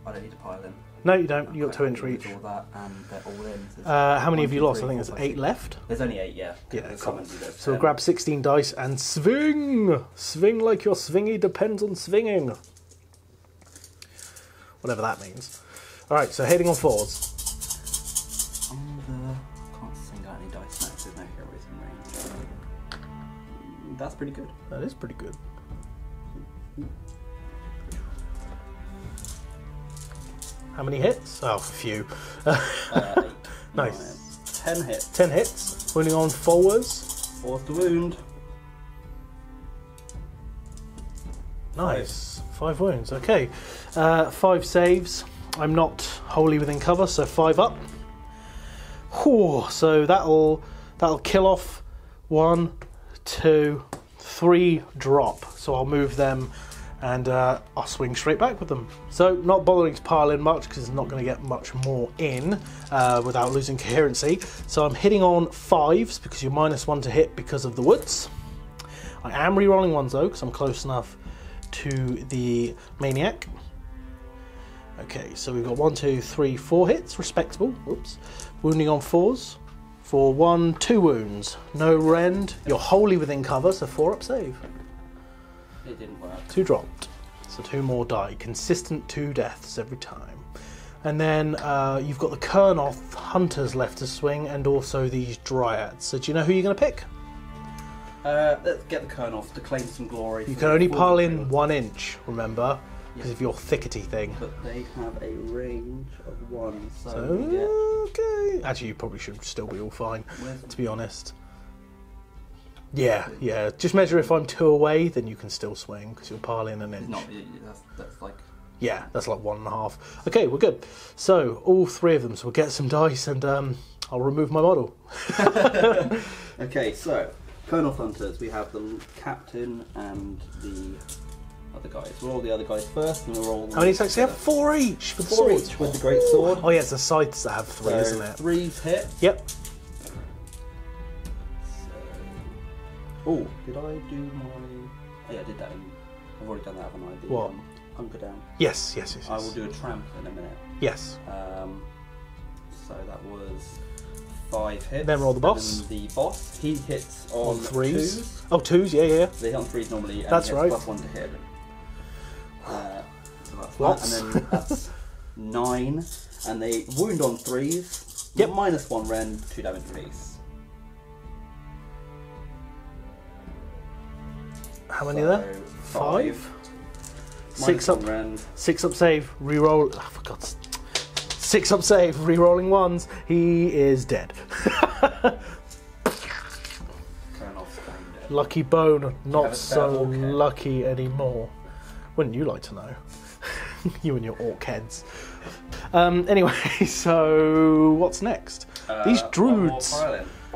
don't need to pile in. No, you don't. You got 2 inch reach. All that, and they're all in. So How many have you 1, 2, lost? 3, I think 4, there's 5, 8 left. There's only 8, yeah. Yeah, There's cool. someone who does So 10. grab 16 dice and swing. Swing like your swingy depends on swinging. Whatever that means. All right, so hitting on 4s. Can't sing out any dice now. There's no heroes in range. That's pretty good. That is pretty good. How many hits? Oh, a few. 8, Nice. 9, 10 hits. 10 hits. Wounding on 4s. 4th to wound. Nice. 5 wounds. Okay. 5 saves. I'm not wholly within cover, so 5 up. Whew, so that'll kill off 1, 2, 3 drop. So I'll move them and I'll swing straight back with them. So not bothering to pile in much because it's not going to get much more in without losing coherency. So I'm hitting on 5s because you're -1 to hit because of the woods. I am re-rolling 1s though because I'm close enough to the maniac. Okay, so we've got 1, 2, 3, 4 hits, respectable. Whoops. Wounding on 4s for 1, 2 wounds. No rend. You're wholly within cover, so 4 up save. It didn't work. 2 dropped, so 2 more die. Consistent 2 deaths every time. And then you've got the Kurnoth hunters left to swing, and also these dryads. So do you know who you're going to pick? Let's get the Kurnoth to claim some glory. You can only pile in 1 inch, remember, because of your thickety thing. But they have a range of 1, so, So, we get... okay. Actually, you probably should still be all fine, to be honest. Yeah. Just measure if I'm 2 away, then you can still swing, because you'll pile in an inch. Not, that's like... Yeah, that's like 1.5. Okay, we're good. So, all 3 of them. So we'll get some dice and I'll remove my model. Okay, so, Kurnoth Hunters, we have the captain and the other guys. We'll roll the other guys first, and we'll roll... How many attacks do you have? 4 each for the 4 swords. each with the great sword. Oh yeah, it's the scythes that have 3, isn't it? 3's hit. Yep. Oh, did I do my... Oh, yeah, I did that. I've already done that, haven't I? The, What? hunker down. Yes. I will do a tramp in a minute. Yes. So that was 5 hits. Then roll the boss. And the boss, he hits on 3s. 2s. Oh, 2s, yeah. They hit on 3s normally, and That's he gets right. +1 to hit. So that's Lots. that. And then that's 9. And they wound on 3s. Yep. -1 rend, 2 damage apiece. How many there? 5. 6 up. Rend. 6 up save. Reroll. Oh, for God's. 6 up save. Rerolling 1s. He is dead. Lucky bone. Not so lucky anymore. Wouldn't you like to know? You and your orc heads. Anyway, so what's next? These druids.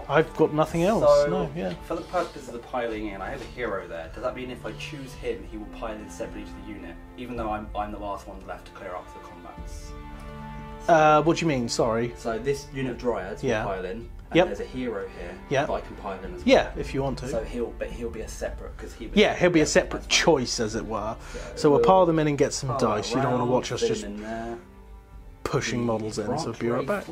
I've got nothing else. So, no, yeah. for the purpose of the piling in, I have a hero there. Does that mean if I choose him, he will pile in separately to the unit, even though I'm the last one left to clear up the combats? What do you mean? Sorry. So this unit of dryads will pile in, and there's a hero here that I can pile in as well. Yeah, if you want to. So he'll be a separate because he. He'll be a separate choice, as it were. So we'll pile them in and get some dice. You don't want to watch us just pushing models in. So we'll be right back.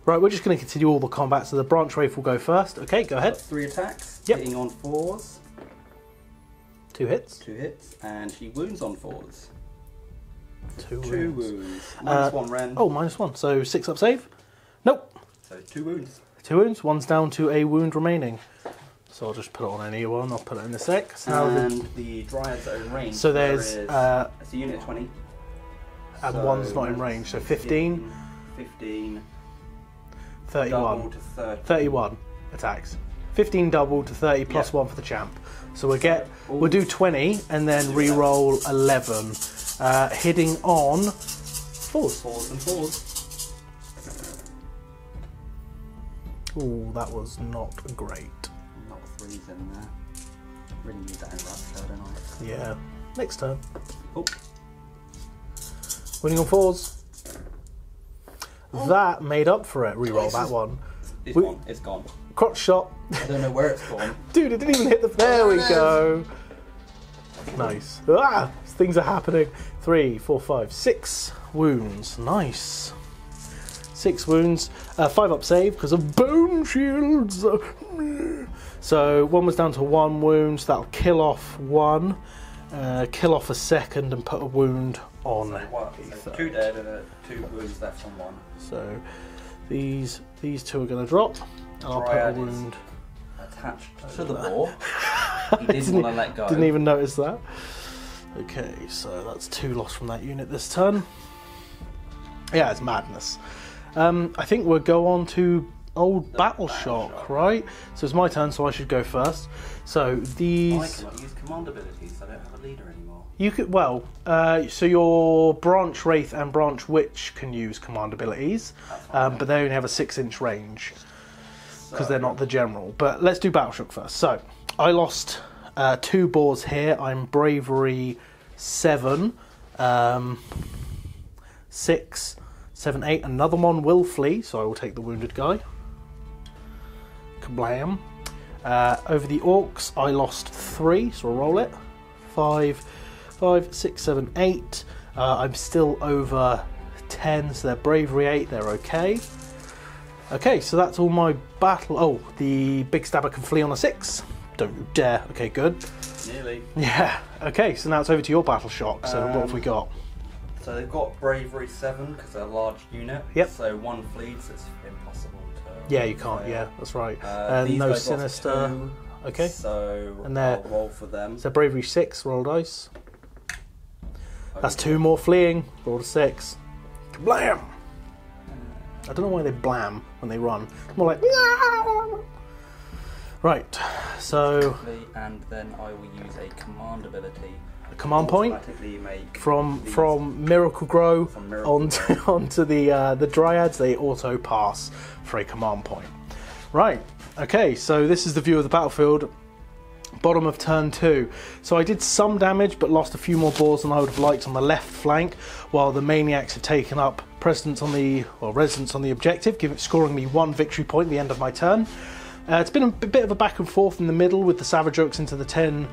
Right, we're just going to continue all the combat. So the branch wraith will go first. Okay, go ahead. 3 attacks. Yep. Hitting on 4s. 2 hits. 2 hits, and she wounds on 4s. 2 2 wounds. wounds. -1 rend. Oh, -1. So 6 up save. Nope. So 2 wounds. 2 wounds. One's down to a wound remaining. So I'll just put it on any one. I'll put it in a sec. So and the Dryads are in range. So there's... it's a unit of 20. And so one's not in range. So 15. 15. 31. Double to 30. 31 attacks. 15 double to 30 plus 1 for the champ. So we'll do 20 and then re-roll 11. Hitting on 4s. 4s and 4s. Ooh, that was not great. Not 3s in there. Really need that in Rapture, don't I? Yeah. Next turn. Oh. Winning on 4s. That made up for it. Re-roll that one. It's gone. It's gone. Crotch shot. I don't know where it's gone. Dude, it didn't even hit the... There we go. Nice. Ah! Things are happening. 3, 4, 5, 6 wounds. Nice. 6 wounds. 5 up save because of bone shields. So 1 was down to 1 wound. So that'll kill off 1. Kill off a second and put a wound on. So 2 dead and 2 wounds left on 1. So these 2 are going to drop. And I'll put a wound attached to the boar. He didn't want to let go. Didn't even notice that. Okay, so that's 2 lost from that unit this turn. Yeah, it's madness. I think we'll go on to old Battle Shock, right? So it's my turn, so I should go first. So these... I cannot use command abilities, so I don't have a leader anymore. You could, well, so your Branch Wraith and Branch Witch can use command abilities, but they only have a 6-inch range because they're not the general. But let's do Battle Shock first. So I lost 2 boars here. I'm Bravery 7, 6, 7, 8. Another one will flee, so I will take the wounded guy. Kablam. Over the Orcs, I lost 3, so I'll roll it. 5, 6, 7, 8. I'm still over 10, so they're Bravery 8, they're okay. Okay, so that's all my battle. Oh, the Big Stabber can flee on a 6. Don't you dare. Okay, good. Nearly. Yeah. Okay, so now it's over to your Battle Shock. So what have we got? So they've got Bravery 7 because they're a large unit. Yep. So 1 flees, it's impossible to... Yeah, you can't. Yeah, that's right. These no guys Sinister. 2, Okay. So and I'll roll for them. So Bravery 6, roll dice. That's 2 more fleeing. Roll a 6. Blam! I don't know why they blam when they run. It's more like... Right, so... And then I will use a command ability. A command point? Make from Miracle Grow Grow. onto the Dryads, they auto pass for a command point. Right, okay, so this is the view of the battlefield. Bottom of turn 2. So I did some damage but lost a few more boars than I would have liked on the left flank, while the Maniacs have taken up residence on the objective, scoring me 1 victory point at the end of my turn. It's been a bit of a back and forth in the middle with the Savage Oaks into the 10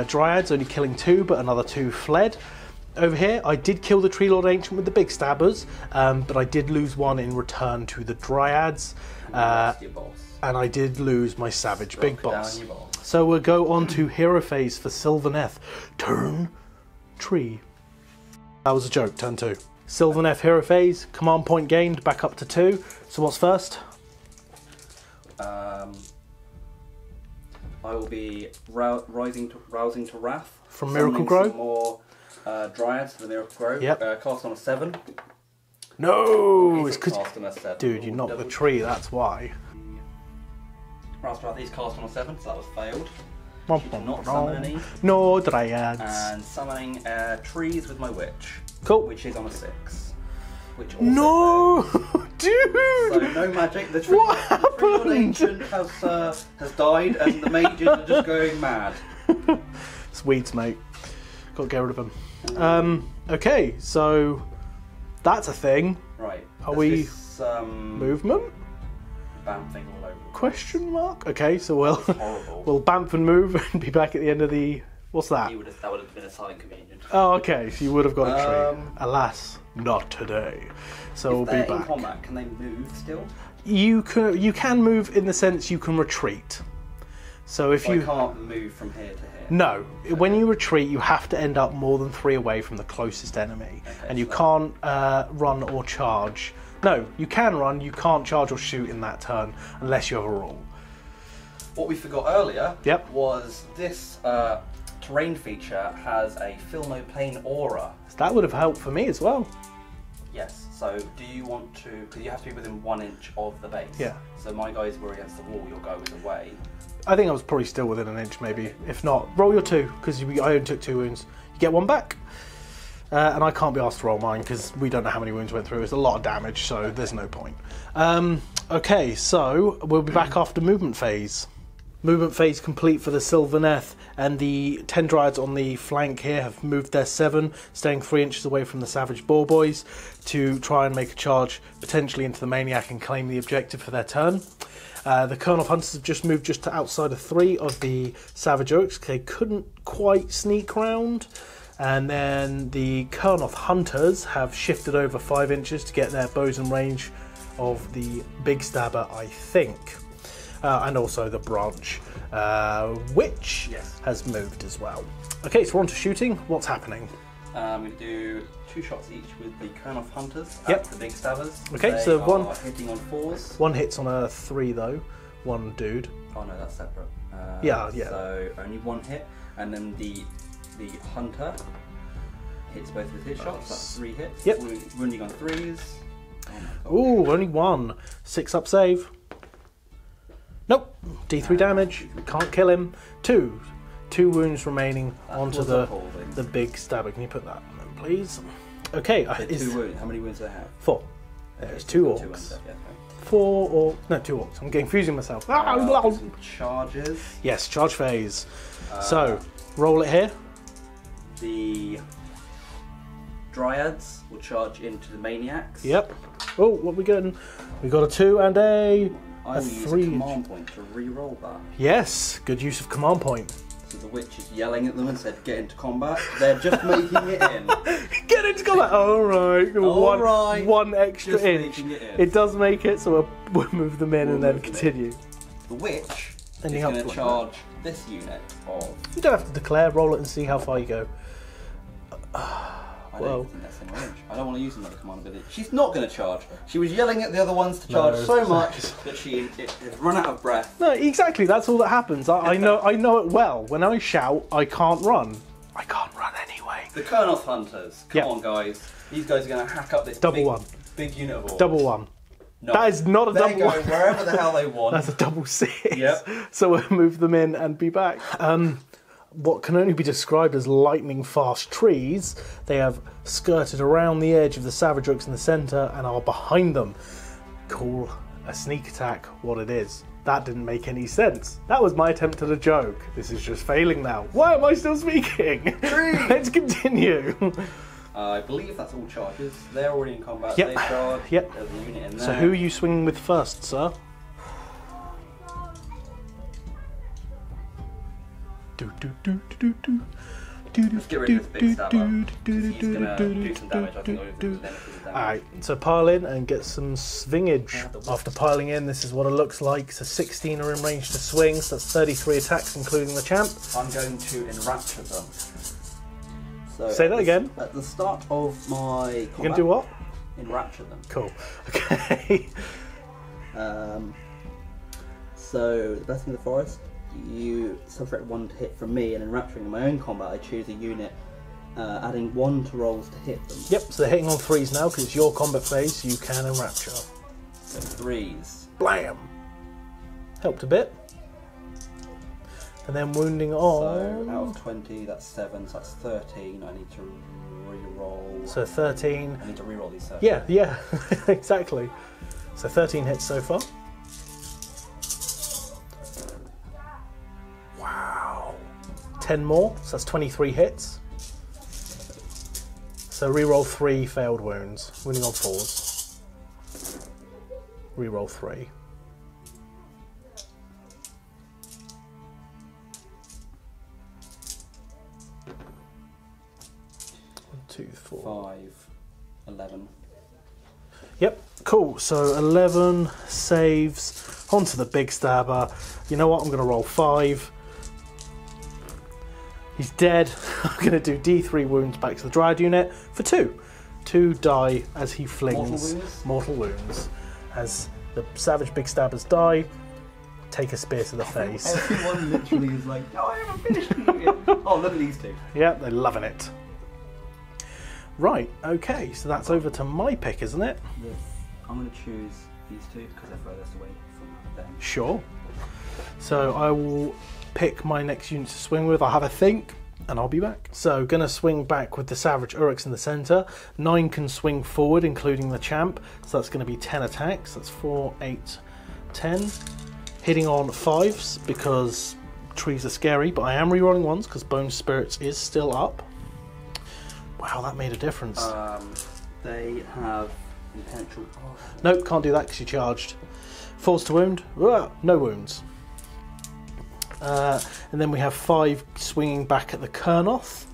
Dryads, only killing 2, but another 2 fled. Over here, I did kill the Tree Lord Ancient with the Big Stabbers, but I did lose 1 in return to the Dryads. And I did lose my Savage Big Boss. So we'll go on to Hero Phase for Sylvaneth. Turn 3. That was a joke, turn 2. Sylvaneth Hero Phase, command point gained, back up to 2. So what's first? I will be rousing to wrath from Miracle Grow. Some more Dryads for the Miracle Grow. Yep. Cast on a 7. No, it's because cast on a 7. Dude, you knocked the tree. That's why. Rouse to Wrath is cast on a 7, so that was failed. Not summon any. No Dryads. And summoning trees with my witch. Cool. Which is on a 6. Which also no, dude. So no magic. The tree, what happened? The Tree Lord Ancient has died, and the mages are just going mad. It's weeds, mate. Got to get rid of them. Okay, so that's a thing. Right. Are we movement? Bamfing all over. Question mark. Okay, so we'll bamf and move and be back at the end of the. What's that? That would have been a silent communion. Oh, okay. So you would have got a tree. Alas, not today. So we'll be back. In combat, can they move still? You can move in the sense you can retreat. So if you can't move from here to here. No, when you retreat, you have to end up more than 3 away from the closest enemy, and you can't run or charge No, you can run, you can't charge or shoot in that turn unless you have a rule. What we forgot earlier Yep. was this terrain feature has a fill no plane aura. So that would have helped for me as well. Yes, so do you want to, because you have to be within 1 inch of the base. Yeah. So my guys were against the wall, your guy was away. I think I was probably still within an inch maybe. If not, roll your 2, because I only took 2 wounds. You get 1 back. And I can't be asked to roll mine because we don't know how many wounds went through. It's a lot of damage, so there's no point. Okay, so we'll be back after movement phase. Movement phase complete for the Sylvaneth, and the 10 Dryads on the flank here have moved their 7, staying 3 inches away from the Savage Boar Boys to try and make a charge potentially into the Maniac and claim the objective for their turn. The Colonel Hunters have just moved just to outside of 3 of the Savage Orruks. They couldn't quite sneak round. And then the Kernoth Hunters have shifted over 5 inches to get their bows in range of the Big Stabber, I think. And also the Branch Witch has moved as well. Okay, so we're on to shooting. What's happening? We're going to do 2 shots each with the Kernoth Hunters at the Big Stabbers. Okay, they so are hitting on 4s. 1 hits on a 3 though. 1 dude. Oh no, that's separate. Yeah. So only 1 hit, and then the Hunter hits both with his shots. That's 3 hits. Yep. Wounding on 3s. Oh my god. Ooh, only 1. 6 up save. Nope. D3 damage. Can't kill him. 2 wounds remaining onto the Big Stabber. Can you put that on them, please? Okay. 2 wounds. How many wounds do they have? 4. There's 2 orcs. 4 or no, 2 orcs. I'm getting confusing myself. Some charges. Yes, charge phase. So roll it here. The Dryads will charge into the Maniacs. Yep. Oh, what are we getting? We got a 2 and a I will use 3. a command point to re-roll that. Yes, good use of command point. So the witch is yelling at them and said, "Get into combat." They're just making it in. Get into combat. All right. One extra Just inch. making it in. It does make it, so we'll move them in and then continue. The witch is Ending going up to like charge this unit of. You don't have to declare. Roll it and see how far you go. I don't think that's an orange. I don't want to use another command ability. She's not going to charge. She was yelling at the other ones to charge so much that she has run out of breath. No, exactly. That's all that happens. I know it well. When I shout, I can't run. I can't run anyway. The Kernoth Hunters. Come on, guys. These guys are going to hack up this big unit of orcs. Double 1. No. That is not a double 1. They go wherever the hell they want. That's a double 6. Yep. So we'll move them in and be back. What can only be described as lightning fast trees, they have skirted around the edge of the Savage Orruks in the centre and are behind them. Call a sneak attack what it is. That didn't make any sense. That was my attempt at a joke. This is just failing now. Why am I still speaking? Let's continue. I believe that's all charges. They're already in combat. Yep. They charge. Yep. There's a unit in there. So who are you swinging with first, sir? Let's get rid of this big stabber. He's gonna do some damage. I think I'll do some damage. Alright, so pile in and get some swingage. After piling in, this is what it looks like. So 16 are in range to swing, so that's 33 attacks, including the champ. I'm going to enrapture them. So say that again. At the start of my combat, You're going to do what? enrapture them. Cool. Okay. So the Blessing of the Forest, you subtract 1 to hit from me, and enrapturing in my own combat, I choose a unit, adding 1 to rolls to hit them. Yep, so they're hitting on 3s now because it's your combat phase, so you can enrapture. So 3s. Blam! Helped a bit. And then wounding on. So out of 20, that's 7, so that's 13. I need to re-roll. So 13. I need to re-roll these 13. Yeah, exactly. So 13 hits so far. Wow. 10 more, so that's 23 hits. So re-roll 3 failed wounds. Wounding on 4s. Re-roll 3. 2, 4. 5, 11. Yep, cool. So 11 saves onto the Big Stabber. You know what? I'm going to roll 5. He's dead. I'm going to do D3 wounds back to the Dryad unit for 2. 2 die as he flings Mortal wounds? mortal wounds. As the savage big stabbers die, take a spear to the face. Everyone literally is like, no, I haven't finished eating. Oh, look at these two. Yeah, they're loving it. Right, okay, so that's over to my pick, isn't it? Yes. I'm going to choose these two because they're furthest away from them. Sure. So I will pick my next unit to swing with. I'll have a think, and I'll be back. So, gonna swing back with the Savage Orruks in the centre. 9 can swing forward, including the champ. So that's gonna be 10 attacks. That's 4, 8, 10. Hitting on 5s because trees are scary, but I am rerolling 1s because Bonesplitterz is still up. Wow, that made a difference. They have impenetrable. Oh. Nope, can't do that because you charged. Force to wound. No wounds. And then we have 5 swinging back at the Kurnoth,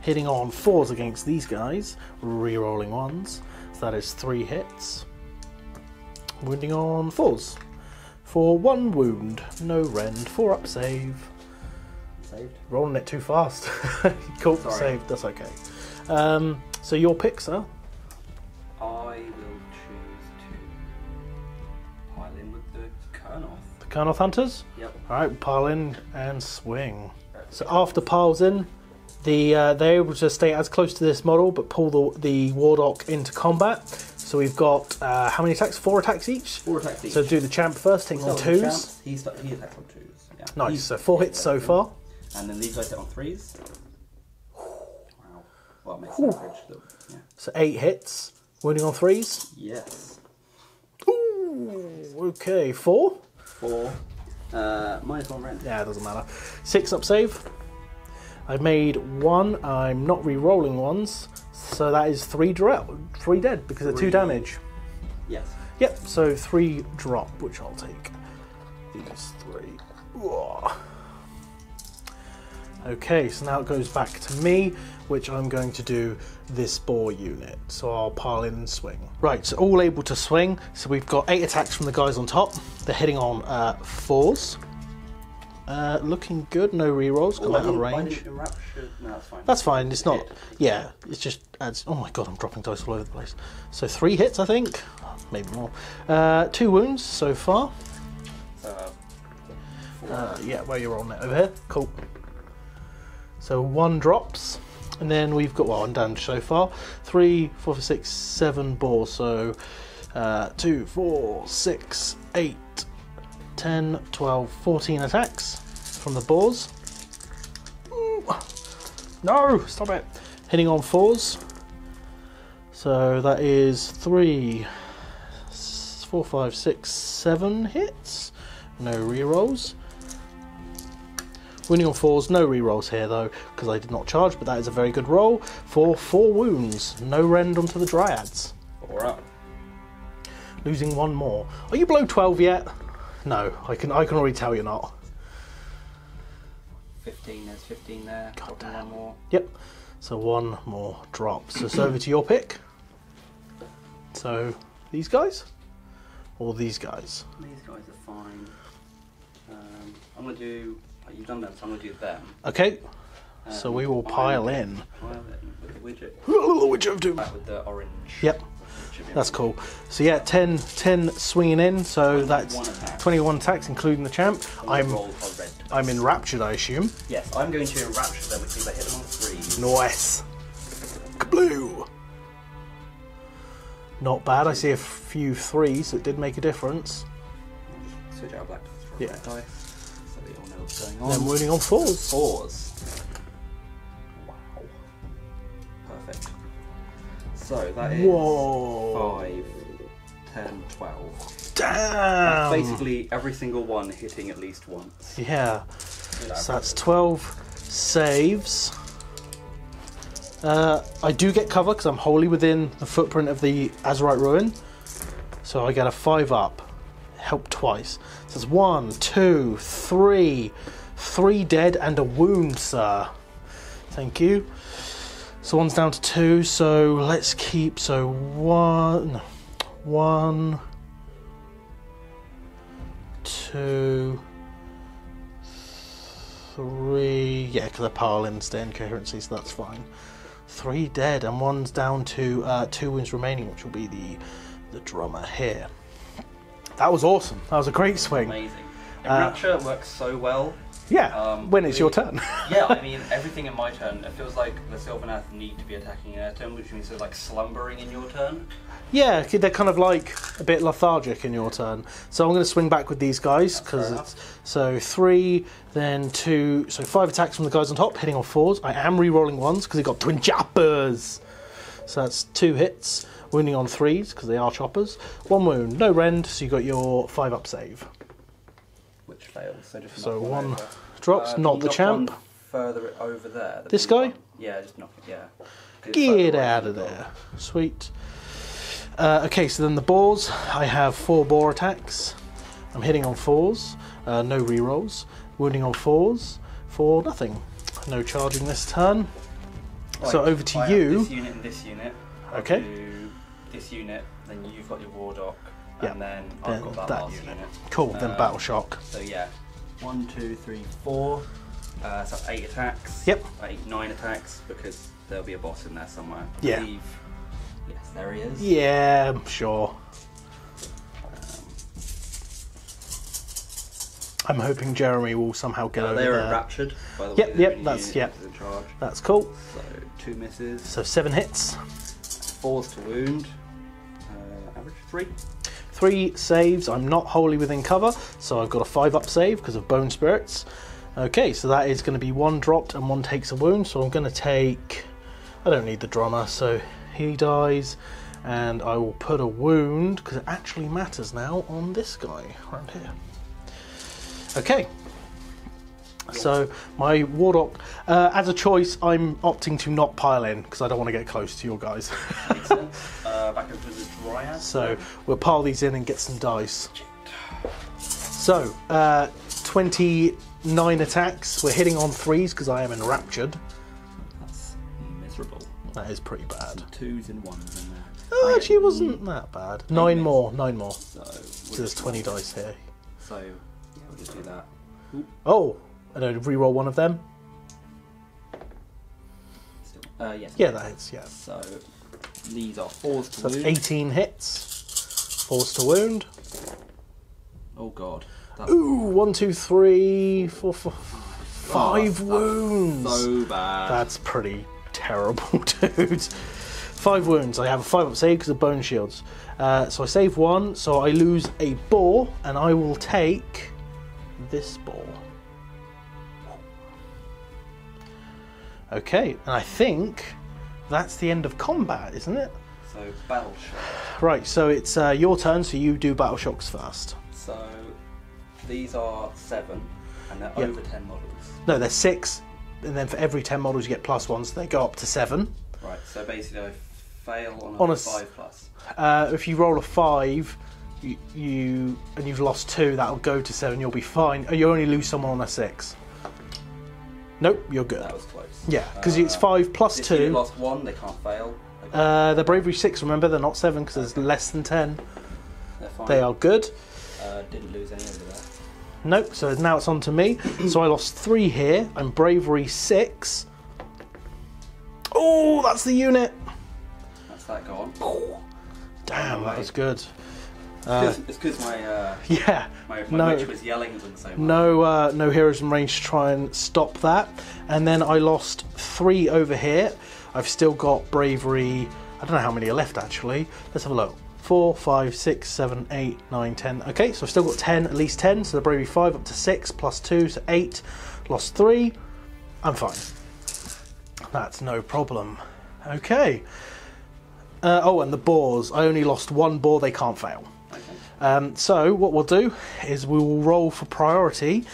hitting on 4s against these guys, re-rolling 1s, so that is 3 hits. Wounding on 4s for 1 wound, no rend, 4 up save. Saved. Rolling it too fast. Cool, saved, that's okay. So your pick, sir? I will choose to pile in with the Kurnoth. Kurnoth Hunters? Yep. Alright, pile in and swing. So after piles in, they're able to stay as close to this model but pull the Warlock into combat. So we've got, how many attacks? 4 attacks each? 4 attacks each. So do the champ first, hitting on 2s. He attacks on 2s. Yeah. Nice, so 4 hits so far. And then these guys hit on 3s. Wow. Well, it makes average. Yeah. So 8 hits, wounding on 3s. Yes. Ooh, okay, 4. 4. Minus 1 rend. Yeah, it doesn't matter. 6 up save. I've made 1. I'm not re-rolling 1s, so that is 3 dead because they're 2 damage. Yes. Yep. So 3 drop, which I'll take. These 3. Whoa. Okay, so now it goes back to me, which I'm going to do this boar unit. So I'll pile in and swing. Right, so all able to swing. So we've got 8 attacks from the guys on top. They're hitting on 4s. Looking good, no rerolls, come out of range. No, that's fine. That's fine, it's not, yeah, it just adds, oh my god, I'm dropping dice all over the place. So 3 hits, I think, maybe more. 2 wounds so far. Yeah, where you're on it, over here, cool. So 1 drops, and then we've got, well, 1 damage so far. 3, 4, 5, 6, 7 boars, so 2, 4, 6, 8, 10, 12, 14 attacks from the boars. Ooh. No, stop it. Hitting on 4s. So that is 3, 4, 5, 6, 7 hits. No rerolls. Winning on 4s, no rerolls here though, because I did not charge, but that is a very good roll for 4 wounds. No rend onto the Dryads. 4 up. Losing 1 more. Are you below 12 yet? No, I can already tell you're not. 15, there's 15 there. God Dropping damn. 1 more. Yep. So 1 more drop. So it's over to your pick. So these guys? Or these guys? These guys are fine. I'm going to do... You've done them, so I'm going to do them. Okay. So we will pile in. Pile in with the widget. Widget of Doom. With the orange. Yep. That's cool. So yeah, 10 swinging in, so that's 21 attacks, including the champ. I'm enraptured, I assume. Yes, I'm going to enrapture them, which means I hit them on 3. Nice. Kabloo. Not bad. I see a few 3s, so it did make a difference. Switch out black dice for dice, so they all know what's going on. Then wounding on 4s. 4s. Wow. Perfect. So that is 5, 10, 12. Damn! That's basically every single one hitting at least once. Yeah. So that's 12 saves. I do get cover because I'm wholly within the footprint of the Azurite Ruin. So I get a 5 up. Help twice. So it's 1, 2, 3. 3 dead and a wound, sir. Thank you. So 1's down to 2, so let's keep, so 1, 2, 3, yeah, because I pile in stay in coherency, so that's fine. 3 dead, and one's down to 2 wounds remaining, which will be the drummer here. That was awesome. That was a great swing. Amazing. Rapture works so well. Yeah, when it's your turn. Yeah, I mean, everything in my turn, it feels like the Sylvaneth need to be attacking in their turn, which means they're like slumbering in your turn. Yeah, they're kind of like a bit lethargic in your turn. So I'm going to swing back with these guys, because it's... So 3, then 2, so 5 attacks from the guys on top, hitting on 4s. I am re-rolling 1s, because they've got twin choppers. So that's 2 hits, wounding on 3s, because they are choppers. 1 wound, no rend, so you got your 5-up save. Which fails, so just So knock 1 drops, not the champ. One further over there. This guy? One. Yeah, just knock it, yeah. Get out of there. Sweet. Okay, so then the boars. I have 4 boar attacks. I'm hitting on 4s. No rerolls. Wounding on 4s. For nothing. No charging this turn. Right, so over to I you. Have this unit and this unit. Okay. I'll do this unit, then you've got your war dock, Yeah. and then I've got that last unit. Cool, then battle shock. So yeah, 1, 2, 3, 4. So 8 attacks. Yep. 8, 9 attacks, because there'll be a boss in there somewhere. I Yeah. believe. Yes, there he is. Yeah, sure. I'm hoping Jeremy will somehow get over they're there. enraptured, by the Yep, way. yep, that's in charge. That's cool. So 2 misses. So 7 hits. 4s to wound. Average 3. 3 saves. I'm not wholly within cover, so I've got a 5-up save because of Bonesplitterz. Okay, so that is going to be 1 dropped and 1 takes a wound. So I'm going to take... I don't need the drummer, so he dies. And I will put a wound, because it actually matters now, on this guy around here. Okay. So my Warlock, as a choice, I'm opting to not pile in, because I don't want to get close to your guys. Makes sense. Back over to the Dryad. So we'll pile these in and get some dice. So, 29 attacks. We're hitting on 3s because I am enraptured. That's miserable. That is pretty bad. 2s and 1s in there. Oh, actually, it wasn't that bad. 9 more, 9 more. So there's 20 dice here. So, yeah, we'll just do that. Ooh. Oh, and I re-roll one of them. Yes. Yeah, that hits, yeah. So, these are 4s to So that's wound. 18 hits. 4s to wound. Oh god. Ooh, 1, 2, 3, 4, 5 wounds. So bad. That's pretty terrible, dude. 5 wounds. I have a 5-up save because of bone shields. So I save 1, so I lose a boar, and I will take this boar. Okay, and I think that's the end of combat, isn't it? So, battle shock. Right, so it's your turn, so you do battle shocks first. So, these are 7, and they're over 10 models. No, they're 6, and then for every 10 models you get +1, so they go up to 7. Right, so basically I fail On on a a 5 plus. If you roll a 5, and you've lost 2, that'll go to 7. You'll be fine. You only lose someone on a 6. Nope, you're good. That was close. Yeah, because it's 5 plus If 2. you lost 1, they can't fail. They're bravery 6. Remember, they're not 7 because there's less than 10. They're fine. They are good. Didn't lose any over there. Nope. So now it's on to me. So I lost 3 here. I'm bravery 6. Oh, that's the unit. That's that gone. Damn, that was good. It's because my Yeah. my witch was yelling at them so much. No heroes in range to try and stop that. And then I lost 3 over here. I've still got bravery. I don't know how many are left actually. Let's have a look. 4, 5, 6, 7, 8, 9, 10. Okay, so I've still got 10, at least 10. So the bravery 5 up to 6 plus 2, so 8. Lost 3. I'm fine. That's no problem. Okay. Oh, and the boars. I only lost 1 boar. They can't fail. Okay. So what we'll do is we will roll for priority.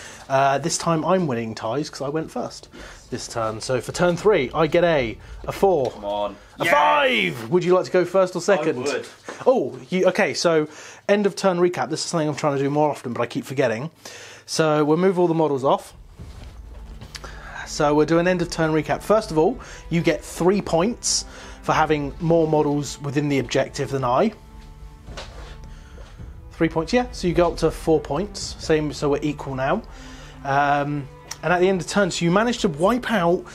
This time I'm winning ties because I went first this turn. So for turn 3, I get a 4, Come on. a 5. Would you like to go first or second? I would. Oh, okay. So end of turn recap. This is something I'm trying to do more often, but I keep forgetting. So we'll move all the models off. So we'll do an end of turn recap. First of all, you get 3 points for having more models within the objective than I. 3 points, yeah. So you go up to 4 points. Same, so we're equal now. And at the end of turn, so you manage to wipe out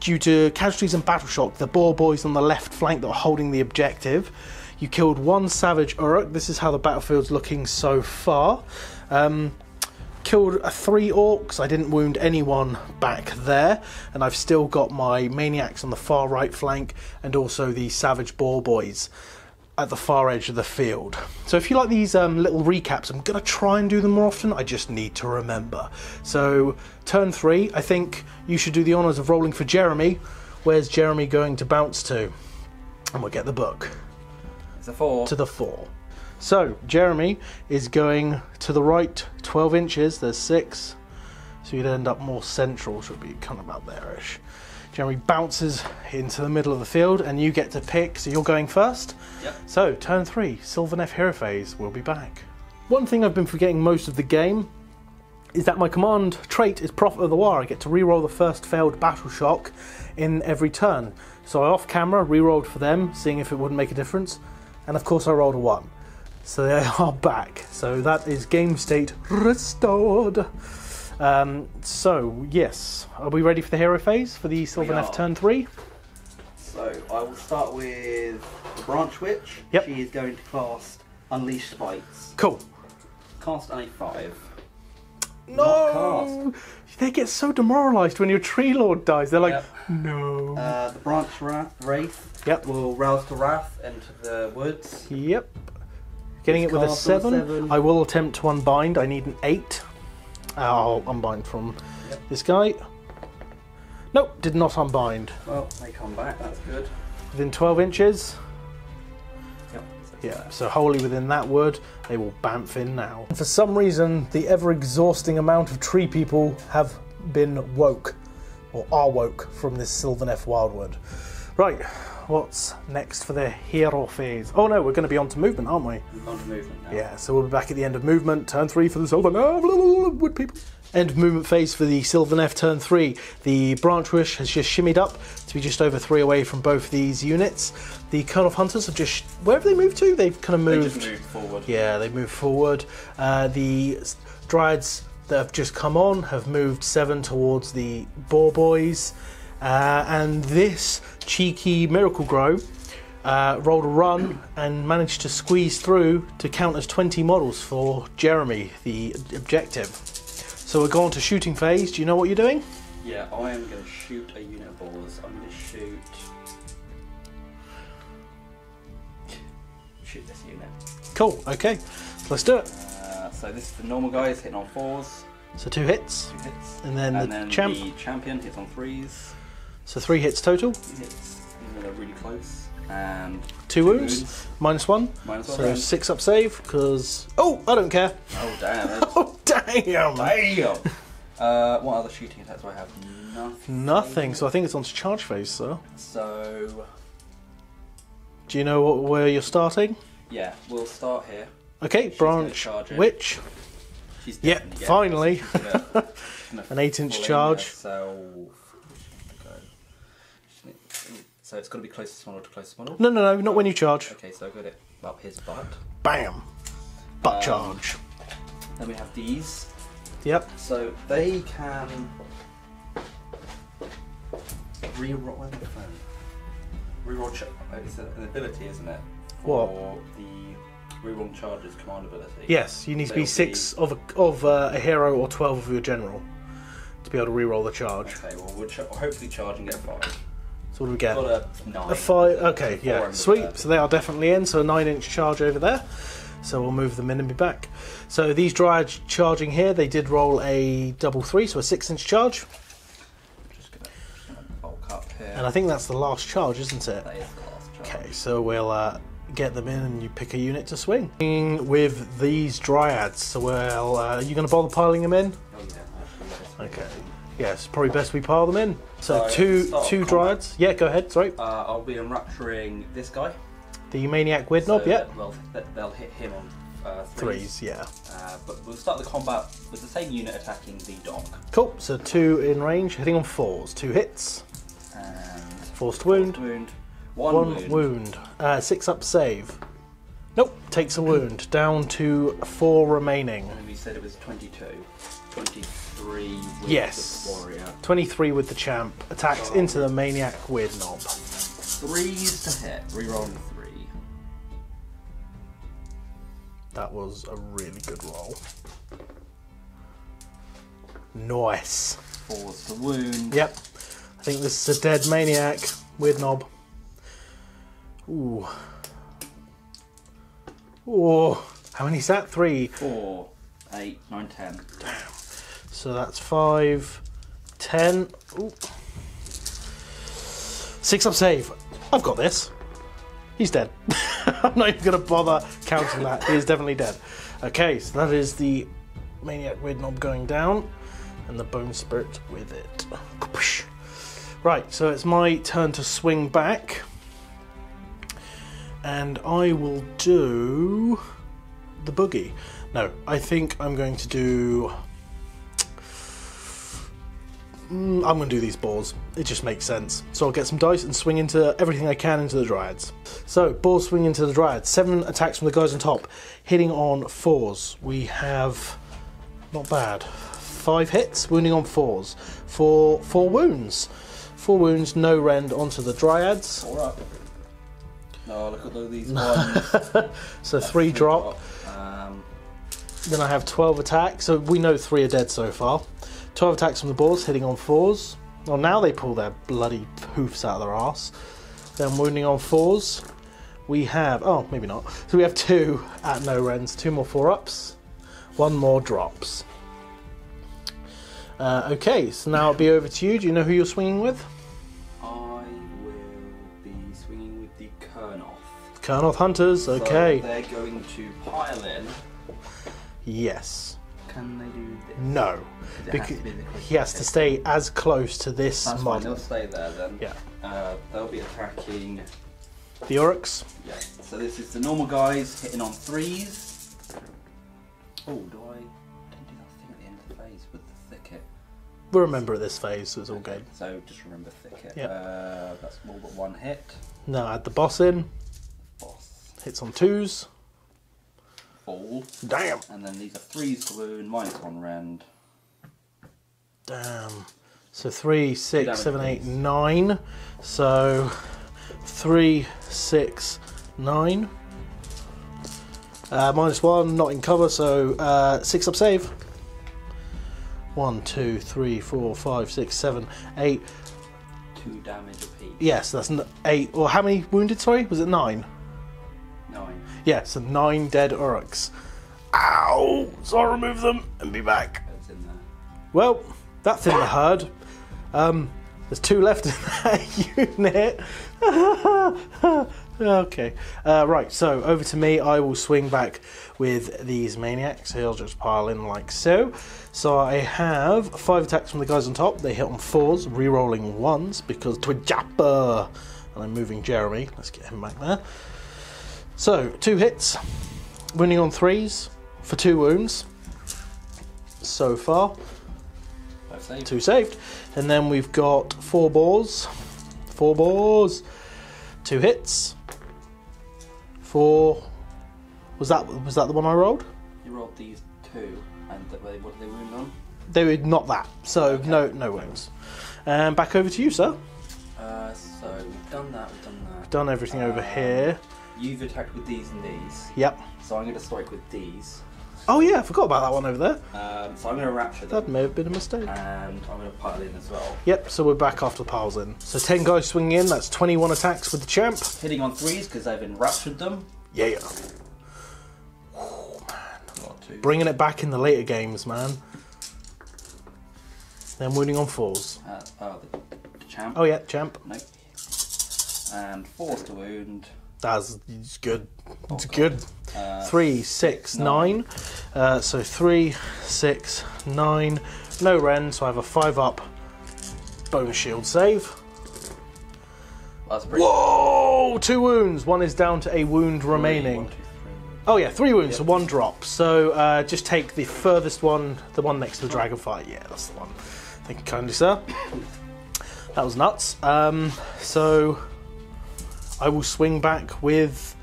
due to casualties and battle shock, the boar boys on the left flank that were holding the objective. You killed 1 savage Urruk. This is how the battlefield's looking so far. Killed 3 orcs. I didn't wound anyone back there, and I've still got my maniacs on the far right flank and also the savage boar boys at the far edge of the field. So if you like these little recaps, I'm going to try and do them more often. I just need to remember. So turn 3, I think you should do the honours of rolling for Jeremy. Where's Jeremy going to bounce to? And we'll get the book. It's a 4. To the 4. So Jeremy is going to the right 12 inches. There's 6. So you'd end up more central. Should be kind of about there-ish. Jeremy bounces into the middle of the field and you get to pick. So you're going first. Yep. So turn 3, Sylvaneth hero phase. We'll be back. One thing I've been forgetting most of the game is that my command trait is Prophet of the War. I get to reroll the first failed battle shock in every turn. So I off camera rerolled for them, seeing if it wouldn't make a difference. And of course I rolled a 1. So they are back. So that is game state restored. So yes, are we ready for the hero phase for the Sylvaneth turn 3? So I will start with the Branch Witch. Yep. She is going to cast Unleash Spikes. Cool. Cast an A5. No! They get so demoralised when your Tree Lord dies. They're like, Yep. no. The Branch Wraith will rouse to Wrath into the woods. Yep. Getting it with a Cast on 7. I will attempt to unbind. I need an 8. I'll unbind from this guy. Nope, did not unbind. Well, they come back, that's good. Within 12 inches. Yep. Yeah, so wholly within that wood, they will bamf in now. For some reason, the ever-exhausting amount of tree people have been woke, or are woke, from this Sylvaneth wildwood. Right, what's next for the hero phase? Oh no, we're going to be on to movement, aren't we? We're on to movement now. Yeah, so we'll be back at the end of movement, turn 3 for the Sylvaneth wood people. End of movement phase for the Sylvaneth turn 3. The Branch Wish has just shimmied up to be just over 3 away from both these units. The Colonel Hunters have just, where have they moved to? They've kind of moved. They just moved forward. Yeah, they moved forward. The Dryads that have just come on have moved 7 towards the Boar Boys. And this cheeky Miracle Grow rolled a run and managed to squeeze through to count as 20 models for Jeremy, the objective. So we're going to shooting phase. Do you know what you're doing? Yeah, I am going to shoot a unit of boars. I'm going to shoot this unit. Cool, okay. So let's do it. So this is the normal guys hitting on 4s. So 2 hits. 2 hits. And then the champion hits on 3s. So 3 hits total. 2 hits, even though they're really close. And 2 wounds. -1. -1. So 6 up save, because... Oh, I don't care. Oh, damn. Oh, damn. Damn. What other shooting attacks do I have? Nothing. Nothing. So I think it's on to charge phase, sir. So... Do you know where you're starting? Yeah, we'll start here. Okay, Branch Witch. She's Yeah, finally. An 8-inch charge. So it's got to be closest model to closest model? No, not when you charge. Okay, so I got it up his butt. Bam! Butt charge. Then we have these. Yep. So they can reroll. Reroll. It's an ability, isn't it? What? For the reroll charges command ability. Yes, you need to be 6 of a hero or 12 of your general to be able to reroll the charge. Okay, well we'll hopefully charge and get 5. So what do we get? Got a 9. A 5. Okay, yeah, 4 sweet. So they are definitely in. So a 9-inch charge over there. So we'll move them in and be back. So these Dryads charging here, they did roll a double 3, so a 6-inch charge. Just gonna bulk up here. And I think that's the last charge, isn't it? That is the last charge. Okay, so we'll get them in and you pick a unit to swing. With these Dryads, so are you going to bother piling them in? Oh yeah, actually. Okay. Yes, probably best we pile them in. So So, two Dryads. Yeah, go ahead, sorry. I'll be unrupturing this guy. The Maniac Widnob, So, yep. Well, they'll hit him on 3s, yeah. but we'll start the combat with the same unit attacking the dog. Cool, so 2 in range, hitting on 4s. 2 hits. And Forced wound. One wound. 6 up save. Nope, takes a wound. Down to 4 remaining. And we said it was 22. 23. 23 with Yes. the warrior. 23 with the champ. Attacks into the maniac weird knob. 3s to hit. Rerolling 3. That was a really good roll. Nice. 4s to wound. Yep. I think this is a dead maniac. Weird knob. Ooh. Ooh. How many's that? 3. 4, 8, 9, 10. Damn. So that's 5, 10. Ooh. 6 up save. I've got this. He's dead. I'm not even going to bother counting that. He is definitely dead. Okay, so that is the maniac weird knob going down, and the bone spirit with it. Right, so it's my turn to swing back, and I will do the boogie. No, I think I'm going to do... I'm going to do these balls. It just makes sense. So I'll get some dice and swing into everything I can into the dryads. So, balls swing into the dryads. 7 attacks from the guys on top, hitting on 4s. We have, not bad, 5 hits, wounding on 4s. For 4 wounds. 4 wounds, no rend onto the dryads. 4 up. Oh, look at all these ones. So 3 drop. Then I have 12 attacks. So we know 3 are dead so far. 12 attacks from the balls, hitting on 4s. Well, now they pull their bloody hoofs out of their arse. Then wounding on 4s. We have, oh, maybe not. So we have 2 at no rends, 2 more 4-ups, 1 more drops. Okay, so now it'll be over to you. Do you know who you're swinging with? I will be swinging with the Kernoth. Kernoth Hunters, okay. So they're going to pile in. Yes. Can they do this? No. Because he has to stay as close to this That's model. fine, they'll stay there then. Yeah. They'll be attacking... The Orruks? Yeah. So this is the normal guys hitting on 3s. Oh, do I didn't do that thing at the end of the phase with the thicket. We'll remember at this phase, so it's all good. So just remember thicket. Yep. That's all but 1 hit. Now add the boss in. Boss. Hits on 2s. Fall. Damn. And then these are 3s to wound, -1 rend. Damn. So 3, 6, damage, 7, 8, please. 9. So 3, 6, 9. -1, not in cover, so 6 up save. 1, 2, 3, 4, 5, 6, 7, 8. 2 damage apiece. Yes, that's 8. Or how many wounded, sorry? Was it 9? 9. Yeah, so 9 dead Orruks. Ow! So I'll remove them and be back. It's in there. Well, that's in the herd. There's 2 left in that unit. Okay. Right, so over to me. I will swing back with these maniacs. He'll just pile in like so. So I have 5 attacks from the guys on top. They hit on 4s, re-rolling 1s because Twidjapper. And I'm moving Jeremy. Let's get him back there. So, 2 hits. Wounding on 3s for 2 wounds. So far. 2 saved. And then we've got 4 balls. 4 balls. 2 hits. 4. Was that the one I rolled? You rolled these 2, and what did they wound on? They were not that. So Okay. no wounds. And back over to you, sir. So we've done that. Done everything over here. You've attacked with these and these. Yep. So I'm going to strike with these. Oh yeah, I forgot about that one over there. So I'm going to rapture them. That may have been a mistake. And I'm going to pile in as well. Yep, so we're back after the piles in. So 10 guys swinging in, that's 21 attacks with the champ. Hitting on 3s because I've enraptured them. Yeah. Bringing it back in the later games, man. Then wounding on 4s. The champ. Oh yeah, champ. Nope. And 4s to wound. That's good. It's good. 3, 6, 9. So 3, 6, 9. No rend, so I have a 5 up bone shield save. That's pretty. Whoa! 2 wounds. 1 is down to a wound remaining. 1, 2, 3. Oh yeah, 3 wounds, Yep. so 1 drop. So just take the furthest one, the one next to the dragonfly. Yeah, that's the one. Thank you kindly, sir. That was nuts. So I will swing back with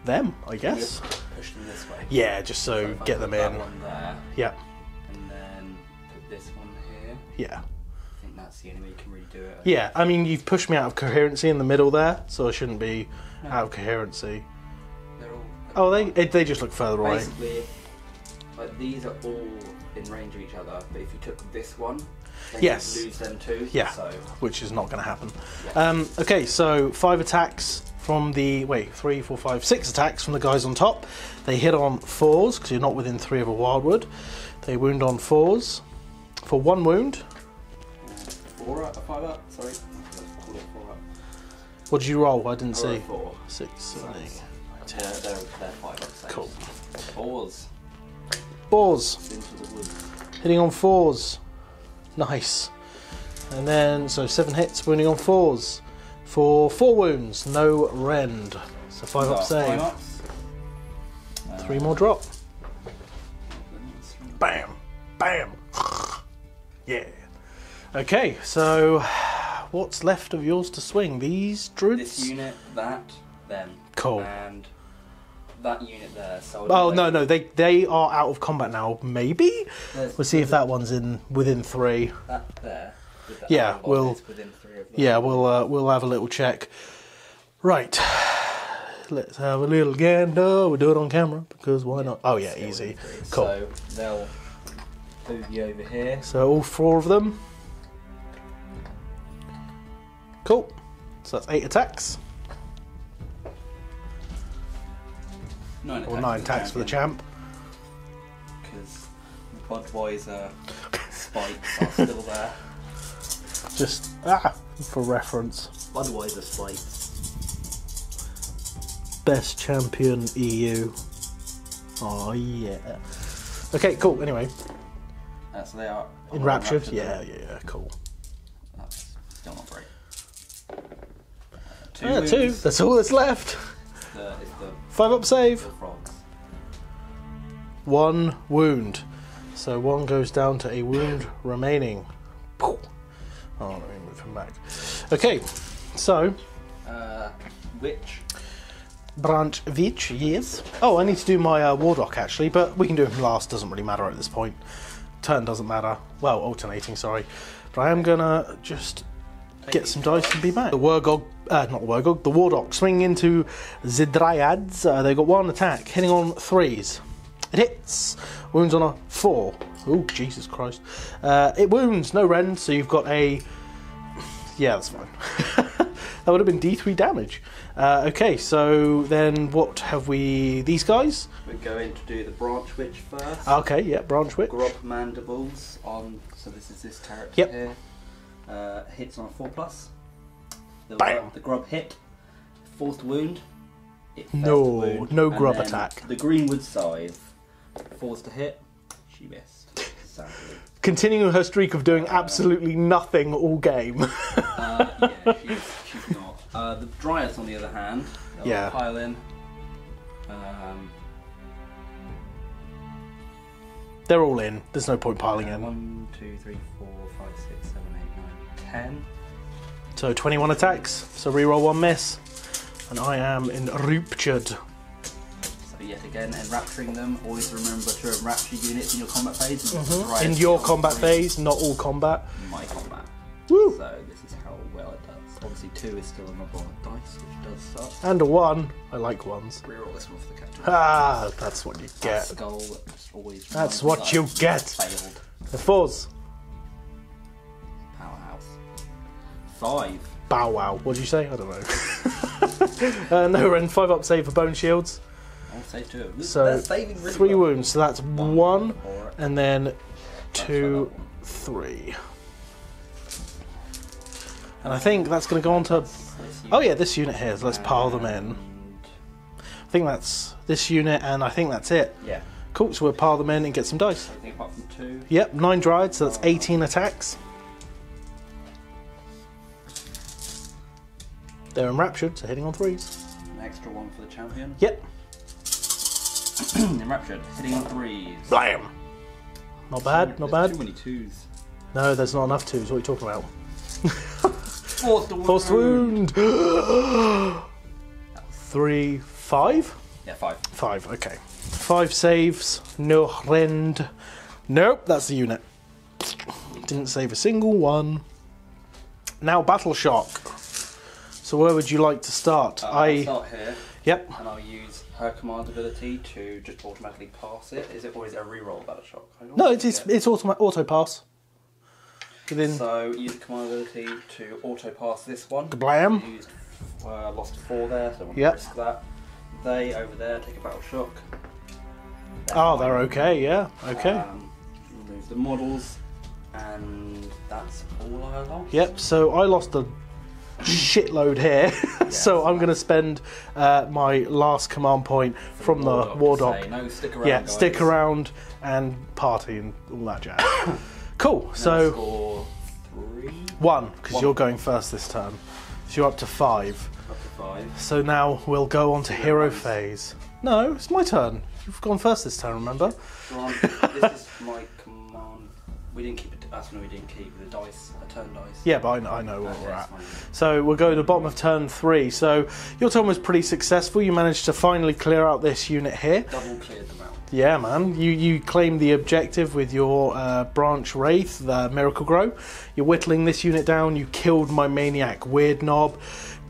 them, I guess. Push them this way. Yeah, just so if I get put them that in. one there, Yeah. and then put this one Yeah. I think that's the only way you can really do it. Yeah, I mean, you've pushed me out of coherency in the middle there, so I shouldn't be out of coherency. They're all... Oh, they just look further away. Basically, like, these are all in range of each other, but if you took this one, then Yes. you'd lose them too. Yeah, So, which is not going to happen. Yeah. Okay, so 5 attacks from the... Wait, 3, 4, 5, 6 attacks from the guys on top. They hit on 4s, because you're not within 3 of a wildwood. They wound on 4s for 1 wound. 4 up, 5 up, sorry. I'll call it 4 up. What did you roll? I didn't see. 4. 6, 7, 8, 10. They're 5 up saves. Cool. 4s. 4s. Into the woods. Hitting on 4s. Nice. And then, so 7 hits, wounding on 4s. For 4 wounds, no rend. So 5 up save. 5 ups. 3 more drop. Bam! Bam! Yeah. Okay, so what's left of yours to swing? These druids? This unit, that, them. Cool. And that unit there. So Oh, no, they are out of combat now, maybe? We'll see if that one's within 3. That there. With the Yeah, arrow bolt we'll... is within 3 of them. Yeah, we'll have a little check. Right. Let's have a little gander. We'll do it on camera, because why not? Oh, yeah, Still easy. within 3. Cool. So they'll move you over here. So all 4 of them. Cool. So that's 8 attacks. 9 attacks. Or 9 attacks for the champ. Because Budweiser spikes are still there. Just, for reference. Budweiser spikes. Best champion EU. Oh, yeah. Okay, cool. Anyway. So they are... Enraptured? Yeah, cool. That's still not great. 2. wounds. That's all that's left. It's the 5 up save. frogs. 1 wound. So 1 goes down to a wound remaining. Oh, let me move him back. Okay, so... Witch. Branch Vich, yes. Oh, I need to do my Wardock actually, but we can do him last, doesn't really matter at this point. Turn doesn't matter. Well, alternating, sorry. But I am gonna just get some dice and be back. The Wargog, not the Wargog, the Wardock swinging into the Dryads. They got 1 attack, hitting on 3s. It hits. Wounds on a 4. Oh, Jesus Christ. It wounds, no rend, so you've got a... Yeah, that's fine. That would have been D3 damage. Okay, so then what have we... These guys? We're going to do the Branch Witch first. Okay, yeah, Branch Witch. Grob Mandibles on... So this is this character Yep. here. Hits on a 4+. Bam. The Grob hit. Forced wound. It No, failed to wound, no and grub then attack. The Greenwood Scythe. Forced to hit. She missed. Sadly. Continuing her streak of doing absolutely nothing all game. Yeah, she's not. The Dryads, on the other hand, they'll Yeah. pile in. They're all in. There's no point piling in. 1, 2, 3, 4, 5, 6, 7, 8, 9, 10. So 21 attacks. So reroll 1 miss. And I am enraptured. So yet again, enrapturing them. Always remember to enrapture units in your combat phase. And In your combat phase, not all combat. My combat. Woo! So this is how well it does. Obviously 2 is still a number on the dice, which does suck. And a 1. I like 1s. Reroll this one for the captain. Ah, that's what you That get. skull that just always That's reminds what me you that get. Failed. The 4s. Powerhouse. 5. Bow wow. What'd you say? I don't know. No rend. 5 up save for bone shields. I'll say 2. So They're saving really 3 well. wounds. So that's 1 Or- and then That's 2, 3. And I think that's going to go on to... Oh yeah, this unit here. So let's pile them in. I think that's this unit, and I think that's it. Yeah. Cool, so we'll pile them in and get some dice. Everything apart from 2. Yep, 9 Dryads, so that's 18 attacks. They're enraptured, so hitting on 3s. An extra 1 for the champion. Yep. Enraptured. Hitting on 3s. Blam! Not bad, not There's bad. Too many 2s. No, there's not enough 2s. What are you talking about? Forced wound. Forced wound! 3, 5? Yeah, 5. 5, okay. 5 saves, no rend. Nope, that's the unit. Didn't save a single one. Now Battle Shock. So where would you like to start? I'll start here. Yep. And I'll use her command ability to just automatically pass it. Or is it a reroll Battle Shock? No, it's auto pass. So use the command ability to auto pass this one. Blam. Used, lost 4 there, so I want to Yep. risk that. They over there take a Battle Shock. They're okay, yeah, okay. Remove the models, and that's all I lost. Yep, so I lost a shitload here, so I'm going to spend my last command point from the War Doc. No, stick around, guys. Stick around and party and all that jazz. Cool, so score 3? 1, because you're going first this turn. So you're up to 5. Up to 5. So now we'll go on to hero phase. No, it's my turn. You've gone first this turn, remember? Grant, this is my command. We didn't keep it. We didn't keep the dice, a turn dice. Yeah, but I know where we're at. Fine. So we'll go to the bottom of turn 3. So your turn was pretty successful. You managed to finally clear out this unit here. Double cleared them out. Yeah, man. You claimed the objective with your branch wraith, the Miracle Grow. You're whittling this unit down. You killed my maniac weird knob.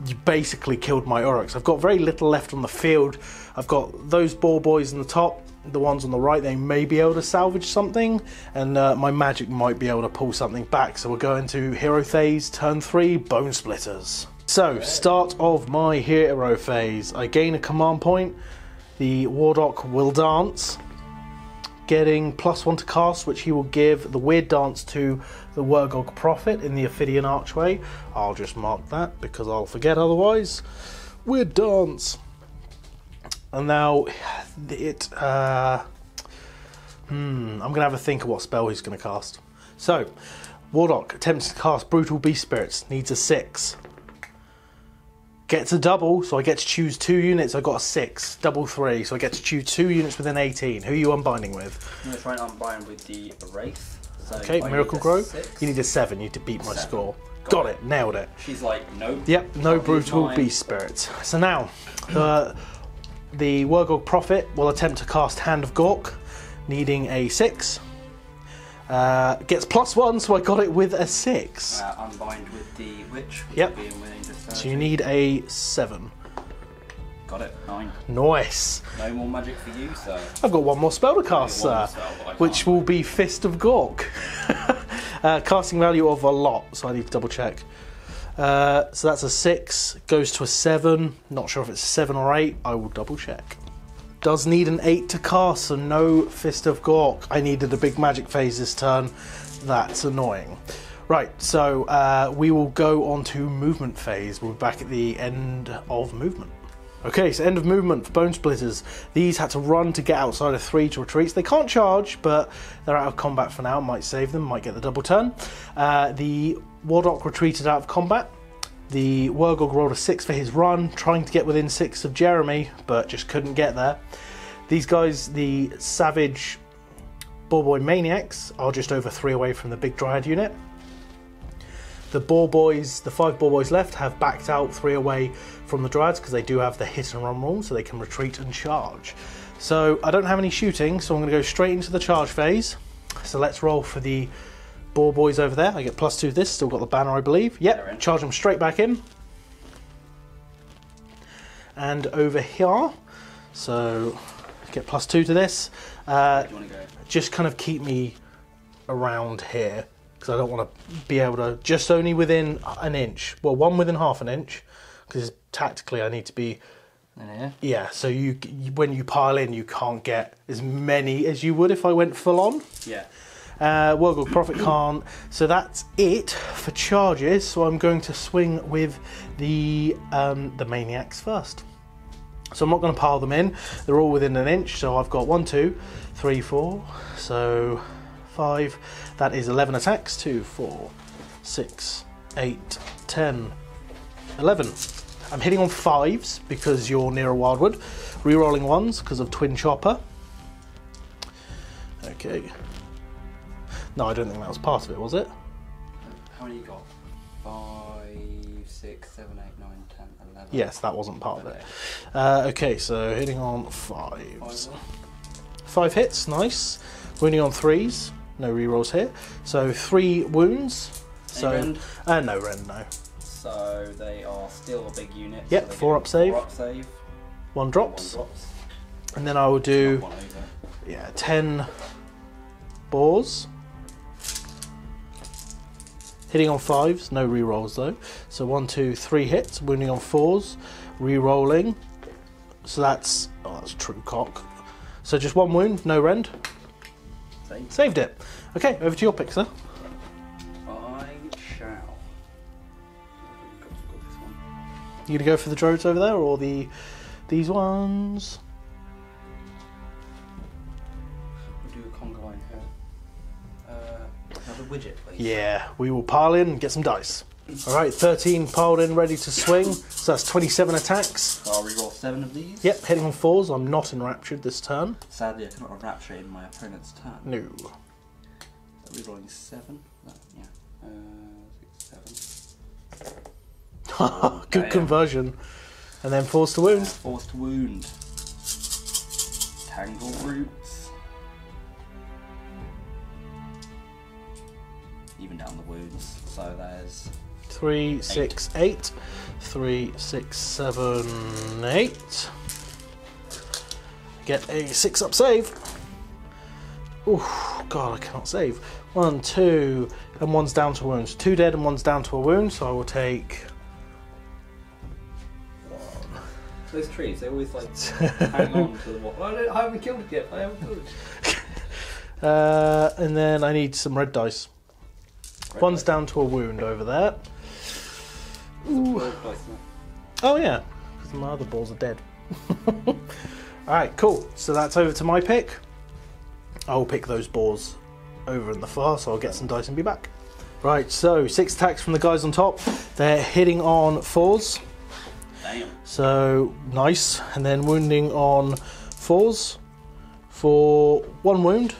You basically killed my Orruks. I've got very little left on the field. I've got those ball boys in the top. The ones on the right, they may be able to salvage something, and my magic might be able to pull something back. So we'll go into hero phase, turn 3, Bonesplitterz. So, start of my hero phase. I gain a command point. The Wardock will dance, getting +1 to cast, which he will give the weird dance to the Wurgog Prophet in the Ophidian Archway. I'll just mark that because I'll forget otherwise. Weird dance. And now I'm going to have a think of what spell he's going to cast. So, Wardock attempts to cast Brutal Beast Spirits, needs a 6. Gets a double, so I get to choose 2 units. I got a 6, double 3, so I get to choose 2 units within 18. Who are you unbinding with? I'm going to try and unbind with the Wraith. So okay, Miracle Grow. You need a 7, you need to beat my 7. score. Got it, nailed it. She's like, nope. Yep, no Brutal Beast Spirits. So now, the Wurgog Prophet will attempt to cast Hand of Gork, needing a 6. Gets +1, so I got it with a 6. Unbind with the Witch, which yep. will be in winning dexterity. So you need a 7. Got it, 9. Nice. No more magic for you, sir. I've got one more spell to cast, sir, which will be Fist of Gork. Casting value of a lot, so I need to double check. So that's a 6, goes to a 7. Not sure if it's a 7 or 8. I will double check. Does need an 8 to cast, so no Fist of Gork. I needed a big magic phase this turn. That's annoying. Right, so we will go on to movement phase. We'll be back at the end of movement. Okay, so end of movement for Bonesplitterz. These had to run to get outside of 3 to retreat. So they can't charge, but they're out of combat for now. Might save them, might get the double turn. The Wardock retreated out of combat. The Wurgog rolled a 6 for his run, trying to get within 6 of Jeremy, but just couldn't get there. These guys, the Savage Ballboy Maniacs, are just over 3 away from the big Dryad unit. The Ball Boys, the 5 Ball Boys left, have backed out 3 away from the Dryads because they do have the hit and run rule, so they can retreat and charge. So I don't have any shooting, so I'm going to go straight into the charge phase. So let's roll for the Ball Boys over there. I get +2 to this, still got the banner, I believe. Yep, charge them straight back in. And over here, so get +2 to this. Where do you want to go? Just kind of keep me around here, because I don't want to be able to, just only within an inch. Well, one within half an inch, because tactically I need to be in here. Yeah, so you when you pile in, you can't get as many as you would if I went full on. Yeah. Wurgog Prophet can't. So that's it for charges. So I'm going to swing with the Maniacs first. So I'm not going to pile them in. They're all within an inch. So I've got 1, 2, 3, 4. So 5. That is 11 attacks. 2, 4, 6, 8, 10, 11. I'm hitting on 5s because you're near a wildwood. Rerolling 1s because of Twin Chopper. Okay. No, I don't think that was part of it, was it? How many you got? 5, 6, 7, 8, 9, 10, 11. Yes, that wasn't part of it. Okay, so hitting on 5s. 5 hits, nice. Wounding on 3s. No rerolls here. So 3 wounds. So rend? no rend, no. So they are still a big unit. Yep, so 4 up save. 4 up save. 1 drops. 1 drops. And then I will do Not 1 over. 10 boars. Hitting on 5s, no rerolls though. So 1, 2, 3 hits, wounding on 4s, rerolling. So that's true cock. So just 1 wound, no rend. Saved it. Okay, over to your pick, sir. I shall. You gonna go for the droids over there or these ones? We'll do a conga line here. Another widget, please. Yeah, we will pile in and get some dice. Alright, 13 piled in, ready to swing. So that's 27 attacks. I'll reroll 7 of these. Yep, hitting on 4s. I'm not enraptured this turn. Sadly, I cannot enrapture in my opponent's turn. No. So rerolling 7. Yeah. 6, 7. Good Damn. conversion. And then force to wound. Force to wound. Tangle roots. Even down the wounds. So there's 3, 6, 8. 3, 6, 7, 8. Get a 6 up save. Ooh, God, I cannot save. 1, 2, and 1's down to wounds. 2 dead and 1's down to a wound, so I will take 1. those trees. They always like hang on to the wall. I haven't killed it yet. I haven't killed it. And then I need some red dice. One's down to a wound over there. Ooh. Oh yeah, because my other balls are dead. Alright, cool. So that's over to my pick. I'll pick those balls over in the far, so I'll get some dice and be back. Right, so 6 attacks from the guys on top. They're hitting on 4s. Damn. So nice. And then wounding on 4s for 1 wound.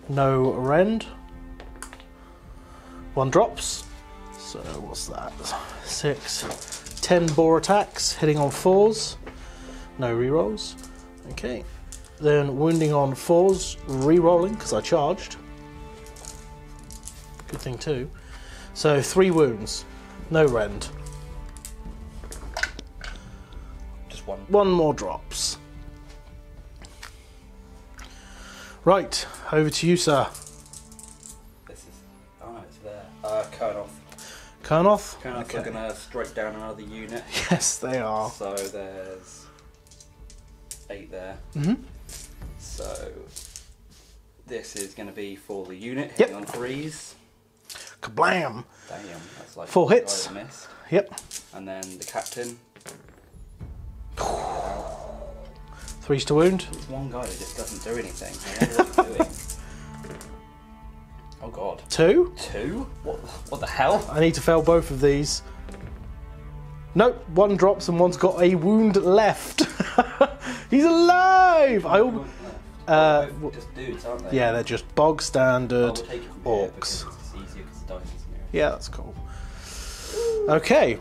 No rend. 1 drops. So what's that? 6, 10 boar attacks, hitting on 4s. No rerolls. Okay. Then wounding on 4s, re-rolling because I charged. Good thing too. So 3 wounds, no rend. Just 1. 1 more drops. Right, over to you, sir. This is. Oh, it's there. Kernoth. Kernoth? Kernoth Okay. are going to strike down another unit. Yes, they are. So there's 8 there. Mm-hmm. So this is going to be for the unit Yep. hitting on 3s. Kablam! Damn, that's like 4 the guy hits. that missed. Yep. And then the captain. 3's to wound. There's one guy that just doesn't do anything. I wonder what he's doing. Oh god. 2. 2? What the hell? I need to fail both of these. Nope, 1 drops and 1's got a wound left. He's alive! Just dudes, aren't they? Yeah, they're just bog standard We'll take it from here because orcs. it's easier because the dice is near. Yeah, that's cool. Okay,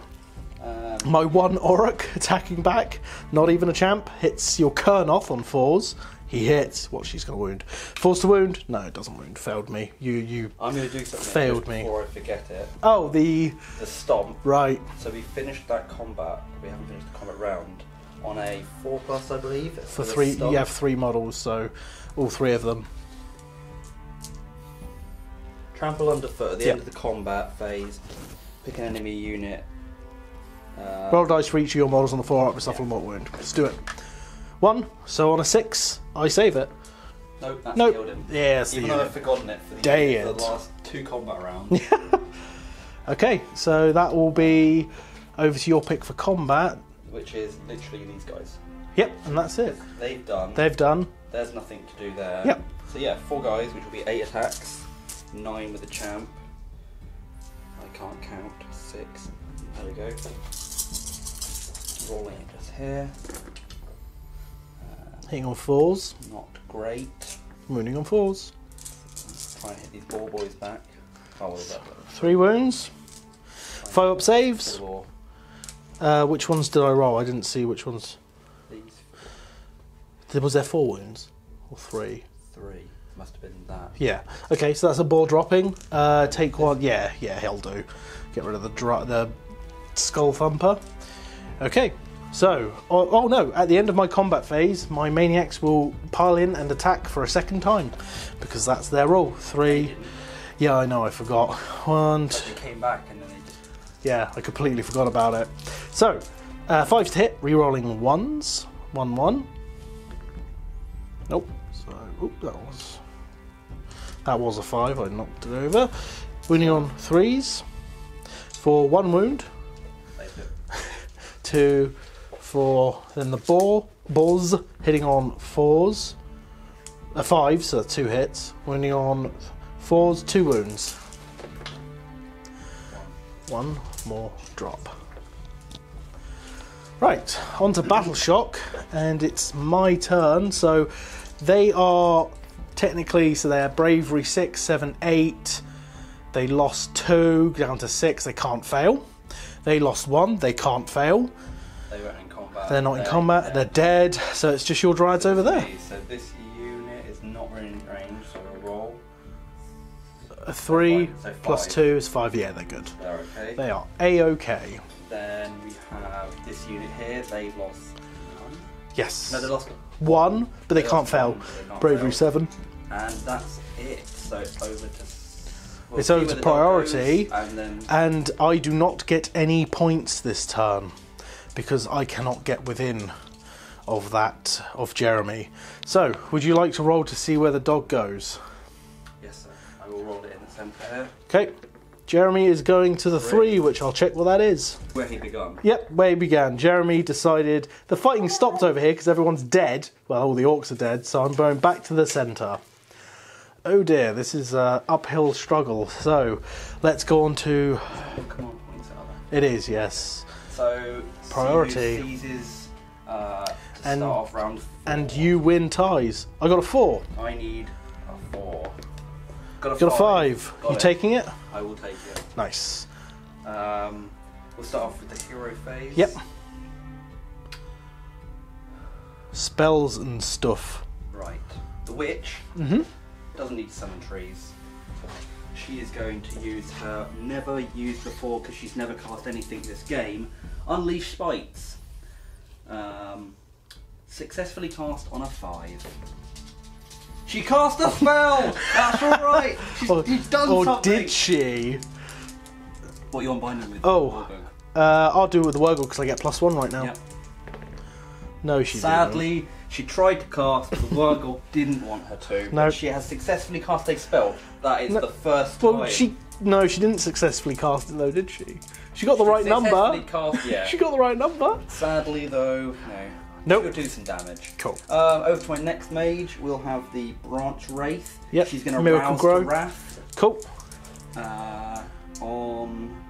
my 1 Orruk attacking back, not even a champ, hits your Kernoth on 4s. He hits. What? She's going to wound. Force to wound? No, it doesn't wound. Failed me. You. I'm going to do something failed just me. before I forget it. Oh, the stomp. right. So we finished that combat. We haven't finished the combat round on a 4+, I believe. For the 3, stomp. you have 3 models, so all 3 of them. Trample underfoot at the Yep. end of the combat phase. Pick an enemy unit. Roll dice for each of your models on the 4 up with suffer mortal wound. Let's do it. 1. So on a 6, I save it. Nope, that's Nope. killed him. Yeah, it's the Even though unit. I've forgotten it for the, Dang unit for it. the last 2 combat rounds. Okay, so that will be over to your pick for combat. Which is literally these guys. Yep, and that's it. They've done. They've done. There's nothing to do there. Yep. So yeah, 4 guys, which will be 8 attacks, 9 with the champ. I can't count. 6. There we go. Rolling it just here. Hitting on 4s. Not great. Wounding on 4s. Let's try and hit these ball boys back. Oh, what is that? 3 wounds. 5 up saves. Or Which ones did I roll? I didn't see which ones. these Was there 4 wounds? Or 3? 3. Must have been that. Yeah. Okay, so that's a ball dropping. Take one. Yeah, he'll do. Get rid of the skull thumper. Okay. So, oh no, at the end of my combat phase, my maniacs will pile in and attack for a second time, because that's their rule. 3. Yeah, I know, I forgot. 1. But they came back and then they just... Yeah, I completely forgot about it. So, 5 to hit, re-rolling 1s. 1, 1. Nope. So, that was a 5, I knocked it over. Wounding on 3s. For 1 wound. 2... For then the balls hitting on 4s, 5, so 2 hits. Wounding on 4s, 2 wounds. 1 more drop. Right, on to Battle Shock, and it's my turn. So they are technically, so they're Bravery 6, 7, 8. They lost 2 down to 6. They can't fail. They lost 1. They can't fail. They weren't in combat. They're not in combat. They're dead. So it's just your Dryads over there. So this unit is not in range, so we'll roll. A 3 so plus 2 is 5. Yeah, they're good. They're okay. They are A-OK. Then we have this unit here. They lost 1. Yes. No, they lost 1, but they can't fail. Bravery 7. And that's it. So it's over to... We'll it's over see to where the dog priority, goes, and I do not get any points this turn because I cannot get within of that of Jeremy. So, would you like to roll to see where the dog goes? Yes, sir. I will roll it in the centre here. Okay. Jeremy is going to the 3, which I'll check what that is. Where he began. Yep, where he began. Jeremy decided the fighting stopped over here because everyone's dead. Well, all the orcs are dead, so I'm going back to the centre. Oh dear, this is an uphill struggle. So, let's go on to... Come on, points are there? It is, yes. So, priority. Seizes to start off round 4. And you win ties. I got a 4. I need a 4. Got a 5. Got You it. taking it? I will take it. Nice. We'll start off with the hero phase. Yep. Spells and stuff. Right. The witch doesn't need to summon trees. She is going to use her never used before because she's never cast anything this game. Unleash Spikes. Successfully cast on a 5. She cast a spell! That's alright! She's done or something! Did she? What are you unbinding with? Oh, I'll do it with the Wurgle because I get +1 right now. Yep. No, she Sadly, didn't. she tried to cast, but the Wurgle didn't want her to. No. But she has successfully cast a spell. That is the first Well, time. she didn't successfully cast it though, did she? She got the right number. Cast, yeah. She got the right number. Sadly, though, no. Nope. She'll do some damage. Cool. Over to my next mage, we'll have the Branch Wraith. Yep. She's going to Miracle rouse Grow. to Wrath. Cool. On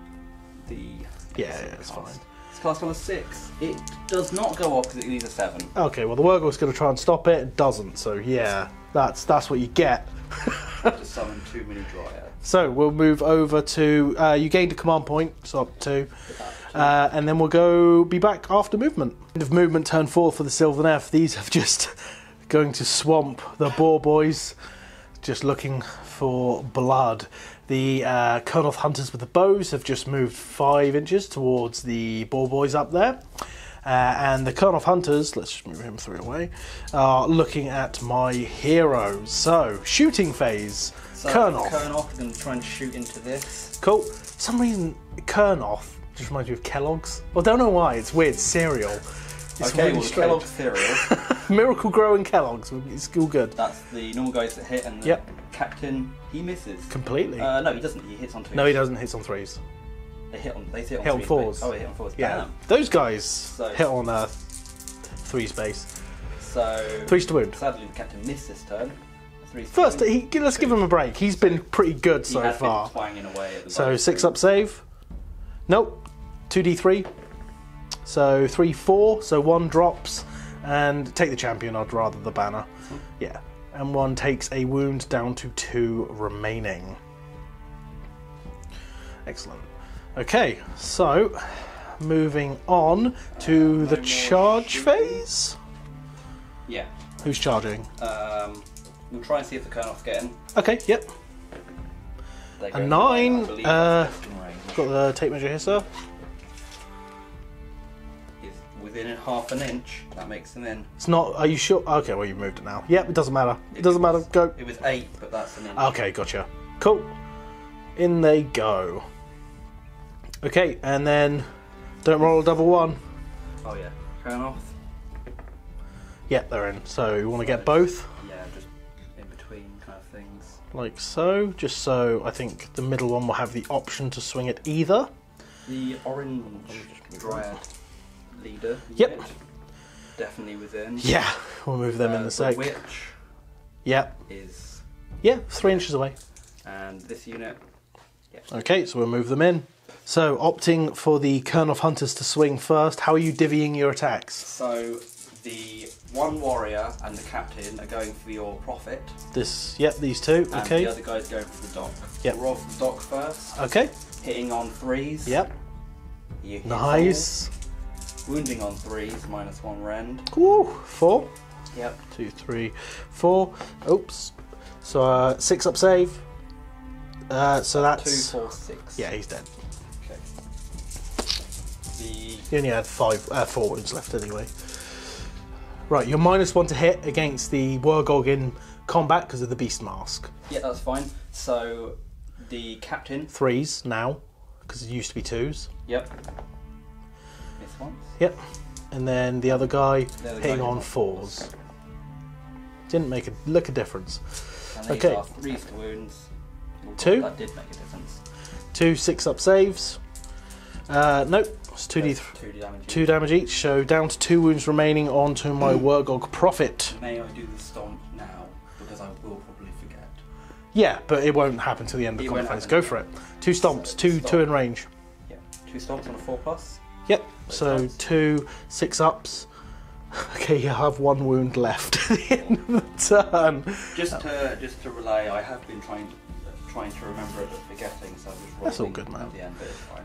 the... Yeah, it's fine. It's cast on a 6. It does not go off because it needs a 7. Okay, well the Wurgle's going to try and stop it. It doesn't, so yeah, that's what you get. Just summon too many Dryads. So we'll move over to you gained a command point, so up 2, and then we'll be back after movement. End of movement, turn 4 for the Sylvaneth. These have just going to swamp the boar boys, just looking for blood. The Kurnoth hunters with the bows have just moved 5 inches towards the boar boys up there. And the Kurnoth hunters, let's just move him 3 away, are looking at my heroes. So, shooting phase. So Kurnoth is going to try and shoot into this. Cool. For some reason, Kurnoth just reminds me of Kellogg's. Well, I don't know why, it's weird. Cereal. It's Okay, really well, strange. Kellogg's cereal. Miracle Grow and Kellogg's. It's all good. That's the normal guys that hit, and the captain, he misses. Completely. No, he doesn't. He hits on 2s. No, he doesn't. Hits on 3s. They hit on 4s. 4s. Oh, they hit on 4s. Yeah. Damn. Those guys hit on 3 space. So 3s to wound. Sadly, the captain missed this turn. 3s First, to wound. let's give him a break. He's been pretty good so has far. been twanging away at the So bow 6 up save. Nope. 2d3. So 3, 4. So 1 drops. And take the champion, I'd rather the banner. Yeah. And 1 takes a wound down to 2 remaining. Excellent. Okay, so moving on to the charge phase. Yeah. Who's charging? We'll try and see if the Kernoth's getting. Okay, yep. A 9. Got the tape measure here, sir. Is within half an inch. That makes him in. It's not. Are you sure? Okay, well you moved it now. Yep, it doesn't matter. It doesn't matter. Go. It was 8, but that's an inch. Okay, gotcha. Cool. In they go. Okay, and then don't roll a double 1. Oh yeah, Kernoth. Yep, they're in. So you want to get both? Yeah, just in between kind of things. Like so. Just so I think the middle one will have the option to swing at either. The orange dryad leader. Yep. Unit, definitely within. Yeah, we'll move them in the sec. The witch. Yep. Is. Yeah, 3 inches away. And this unit. Yep. Okay, so we'll move them in. So opting for the Kernoth hunters to swing first. How are you divvying your attacks? So the one warrior and the captain are going for your prophet. Yep, these two. And Okay. the other guy's going for the dock. Yep. We'll roll for the dock first. Okay. Hitting on 3s. Yep. You hit Nice. all. Wounding on 3s, -1 rend. Woo. 4. Yep. 2, 3, 4. Oops. So 6 up save. So that's 2, 4, 6. Yeah, he's dead. Okay. The He only had 4 wounds left anyway. Right, you're -1 to hit against the Wargog in combat because of the beast mask. yeah, that's fine. So the captain. 3s now because it used to be 2s. Yep. This one. Yep. And then the other guy The other hitting guy on hit 4s. Didn't make a lick of difference. And these Okay. are 3s to wounds. Oh, 2. That did make a difference. 2 6-up saves. Nope. It's 2d3. 2 damage. 2 damage each, so down to 2 wounds remaining onto my Wargog Prophet. May I do the stomp now? Because I will probably forget. Yeah, but it won't happen till the end of It the won't combat phase. happen. Go for it. 2 stomps, So, 2 stomp. in range. Yeah. 2 stomps on a 4+. Yep, so Both 2 6-ups. Okay, you have 1 wound left at the end of the turn. Just to relay, I have been trying to remember it but forgetting, so I'm just rolling. That's all good, man. At the end, but it's fine.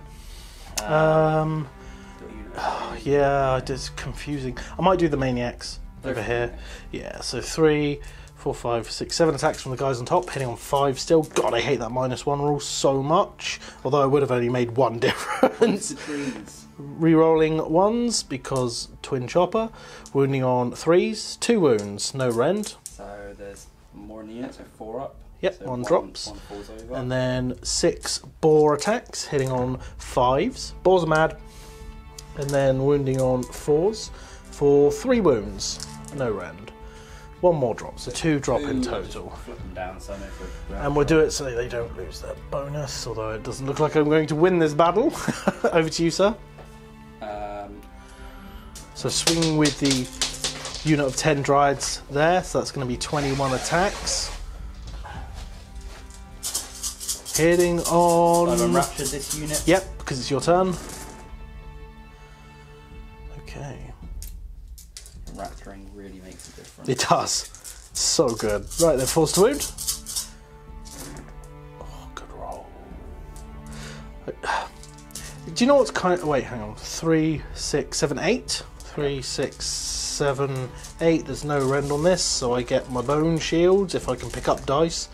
Yeah, it's confusing. I might do the maniacs over here. Yeah, so 3, 4, 5, 6, 7 attacks from the guys on top, hitting on 5 still. God, I hate that -1 rule so much. Although I would have only made 1 difference. Rerolling 1s because twin chopper. Wounding on 3s, 2 wounds, no rend. So there's more in the unit, so 4 up. Yep, So 1 drops. 1 falls over. And then 6 boar attacks, hitting on 5s. Boars are mad. And then wounding on 4s for 3 wounds, no rend. 1 more drop, so 2 drop in total. Flip them down, so no flip. And we'll do it so they don't lose their bonus, although it doesn't look like I'm going to win this battle. Over to you, sir. So swinging with the unit of 10 Dryads there, so that's going to be 21 attacks. Hitting on... I've enraptured this unit. Yep, because it's your turn. Okay. Rapturing really makes a difference. It does. So good. Right, they're forced to wound. Oh, good roll. Do you know what's kind of... Wait, hang on. 3, 6, 7, 8. 3, 6, 7, 8. There's no rend on this, so I get my bone shields if I can pick up dice.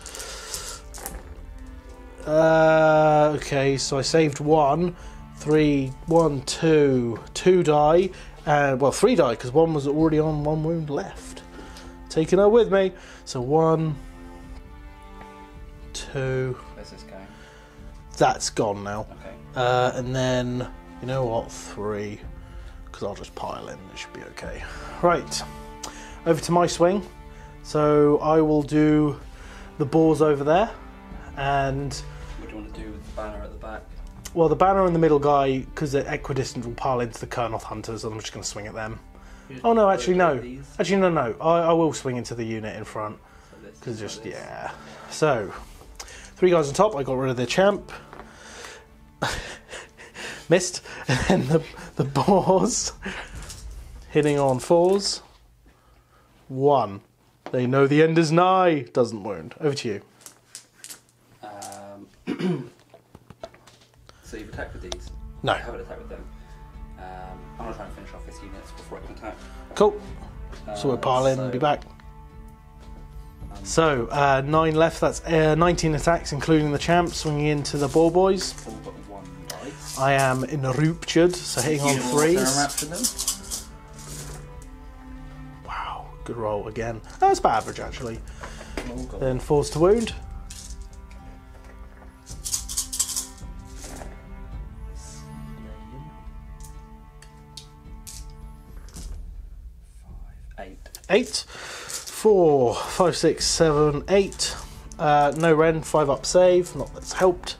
Okay, so I saved 1. 3, 1, 2. 2 die. Well, 3 die, because 1 was already on 1 wound left. Taking her with me. So 1, 2. Where's this going? That's gone now. Okay. And then, you know what, 3. Because I'll just pile in, it should be okay. Right, over to my swing. So I will do the boars over there. And, What do you want to do with the banner at the back? well, the banner and the middle guy, because they're equidistant, will pile into the Kernoth hunters, and I'm just going to swing at them. Oh no, actually no. Actually no. I will swing into the unit in front. Because just, yeah. So, 3 guys on top, I got rid of their champ. Missed. And then the boars. Hitting on 4s. 1. They know the end is nigh. Doesn't wound. Over to you. So you've attacked with these? No. I haven't attacked with them. I'm going to try and finish off this unit before I can attack. Cool. So we'll pile in and be back. I'm So 9 left. That's 19 attacks, including the champ, swinging into the ball boys. All but 1 dice. I am enraptured, so hitting on You also 3s. enrapture them. Wow, good roll again. That's about average actually. Oh, God. Then 4s to wound. 8. 4, 5, 6, 7, 8. No Ren, 5 up save. Not that's helped.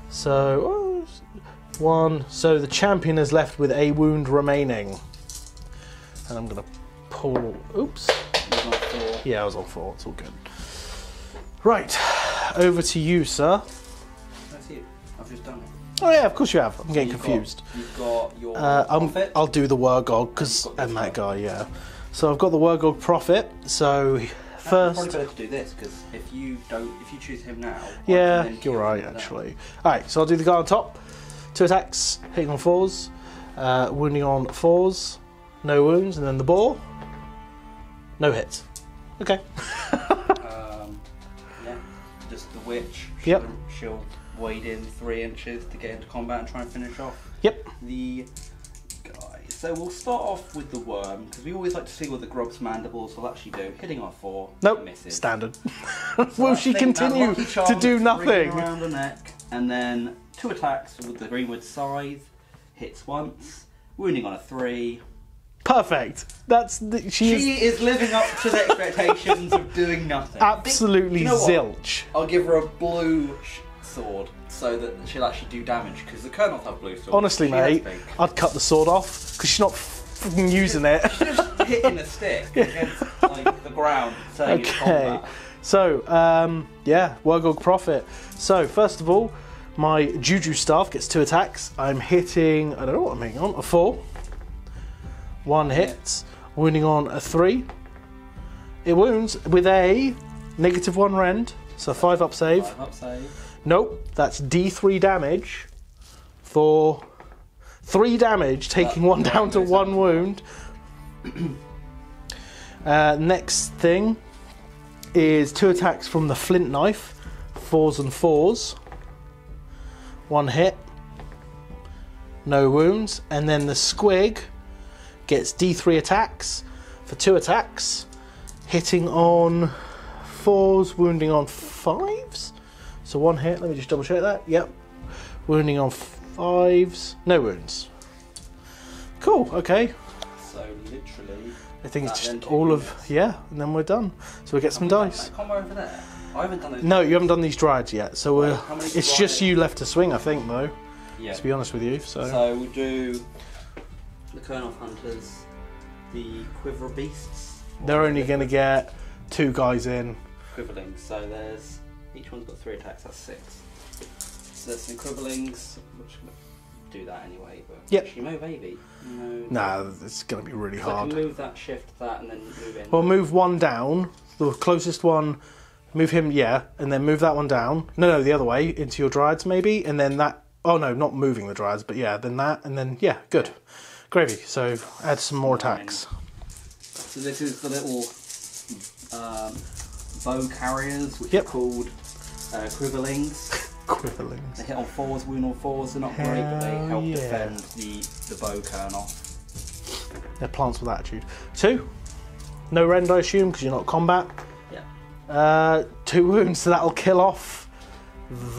So 1. So the champion is left with a wound remaining. And I'm gonna pull. Oops. Yeah, I was on 4. It's all good. Right, over to you, sir. That's you. I've just done it. Oh yeah, of course you have. I'm getting confused. You've got your profit. I'll do the Wargog and that guy. Yeah. So I've got the Wargog Prophet. So first, probably better to do this because if you choose him now, yeah, you're right actually. All right, so I'll do the guy on top. 2 attacks, hitting on 4s, wounding on 4s, no wounds, and then the ball, no hits. Okay. Yeah, just the witch. Yep. She'll wade in 3 inches to get into combat and try and finish off Yep. the guy. So we'll start off with the worm because we always like to see what the grub's mandibles will actually do. Hitting on 4, Nope. misses. Standard. So Will that she thing, that continue lucky charm to do that's nothing? ringing around the neck, and then 2 attacks with the greenwood scythe. Hits once, wounding on a 3. Perfect. That's the, She is is living up to the expectations of doing nothing. absolutely You know what? zilch. I'll give her a blue sword so that she'll actually do damage because the Colonels have blue swords. Honestly, She has mate, pink. I'd cut the sword off because she's not fucking using it. She's just hitting a stick against like, the ground, turning into Okay. combat. So, yeah, Wargog Prophet. So, first of all, my Juju staff gets 2 attacks. I'm hitting, I don't know what I'm hitting on, a 4. 1 hit, wounding on a 3. It wounds with a -1 rend, so 5 up save. 5 up save. Nope, that's D3 damage for 3 damage, taking 1 down to 1 wound. Next thing is 2 attacks from the flint knife, 4s and 4s. 1 hit, no wounds, and then the squig gets D3 attacks for 2 attacks, hitting on 4s, wounding on 5s. So 1 hit, let me just double check that. Yep, wounding on 5s, no wounds. Cool, okay. So literally, I think it's that then just 2 all of, units. yeah, and then we're done. So we get some dice. Come over there. I haven't done those. No, you haven't done these dryads yet, so we're, How many it's just dryads? you left to swing, I think, though, Yeah. to be honest with you. So So we'll do the Colonel Hunters, the Quiver Beasts. they're only going to get 2 guys in. Quiverlings. So there's each one's got 3 attacks. That's 6. So there's some Quiverlings, which do that anyway. But Yep. actually, no, maybe. No. Nah, it's going to be really So I hard. can move that, shift that, and then move in. Well, move 1 down, the closest one, move him, yeah, and then move that one down. No, the other way, into your dryads maybe, and then that, oh no, not moving the dryads, but yeah, then that, and then, yeah, good. Gravy, so add some more attacks. So this is the little bow carriers, which Yep. are called Quiverlings. Quiverlings. They hit on 4s, wound on 4s. They're not great, but they Hell help yeah. defend the bow colonel. They're plants with attitude. 2, no rend I assume, because you're not combat. Yeah. 2 wounds, so that'll kill off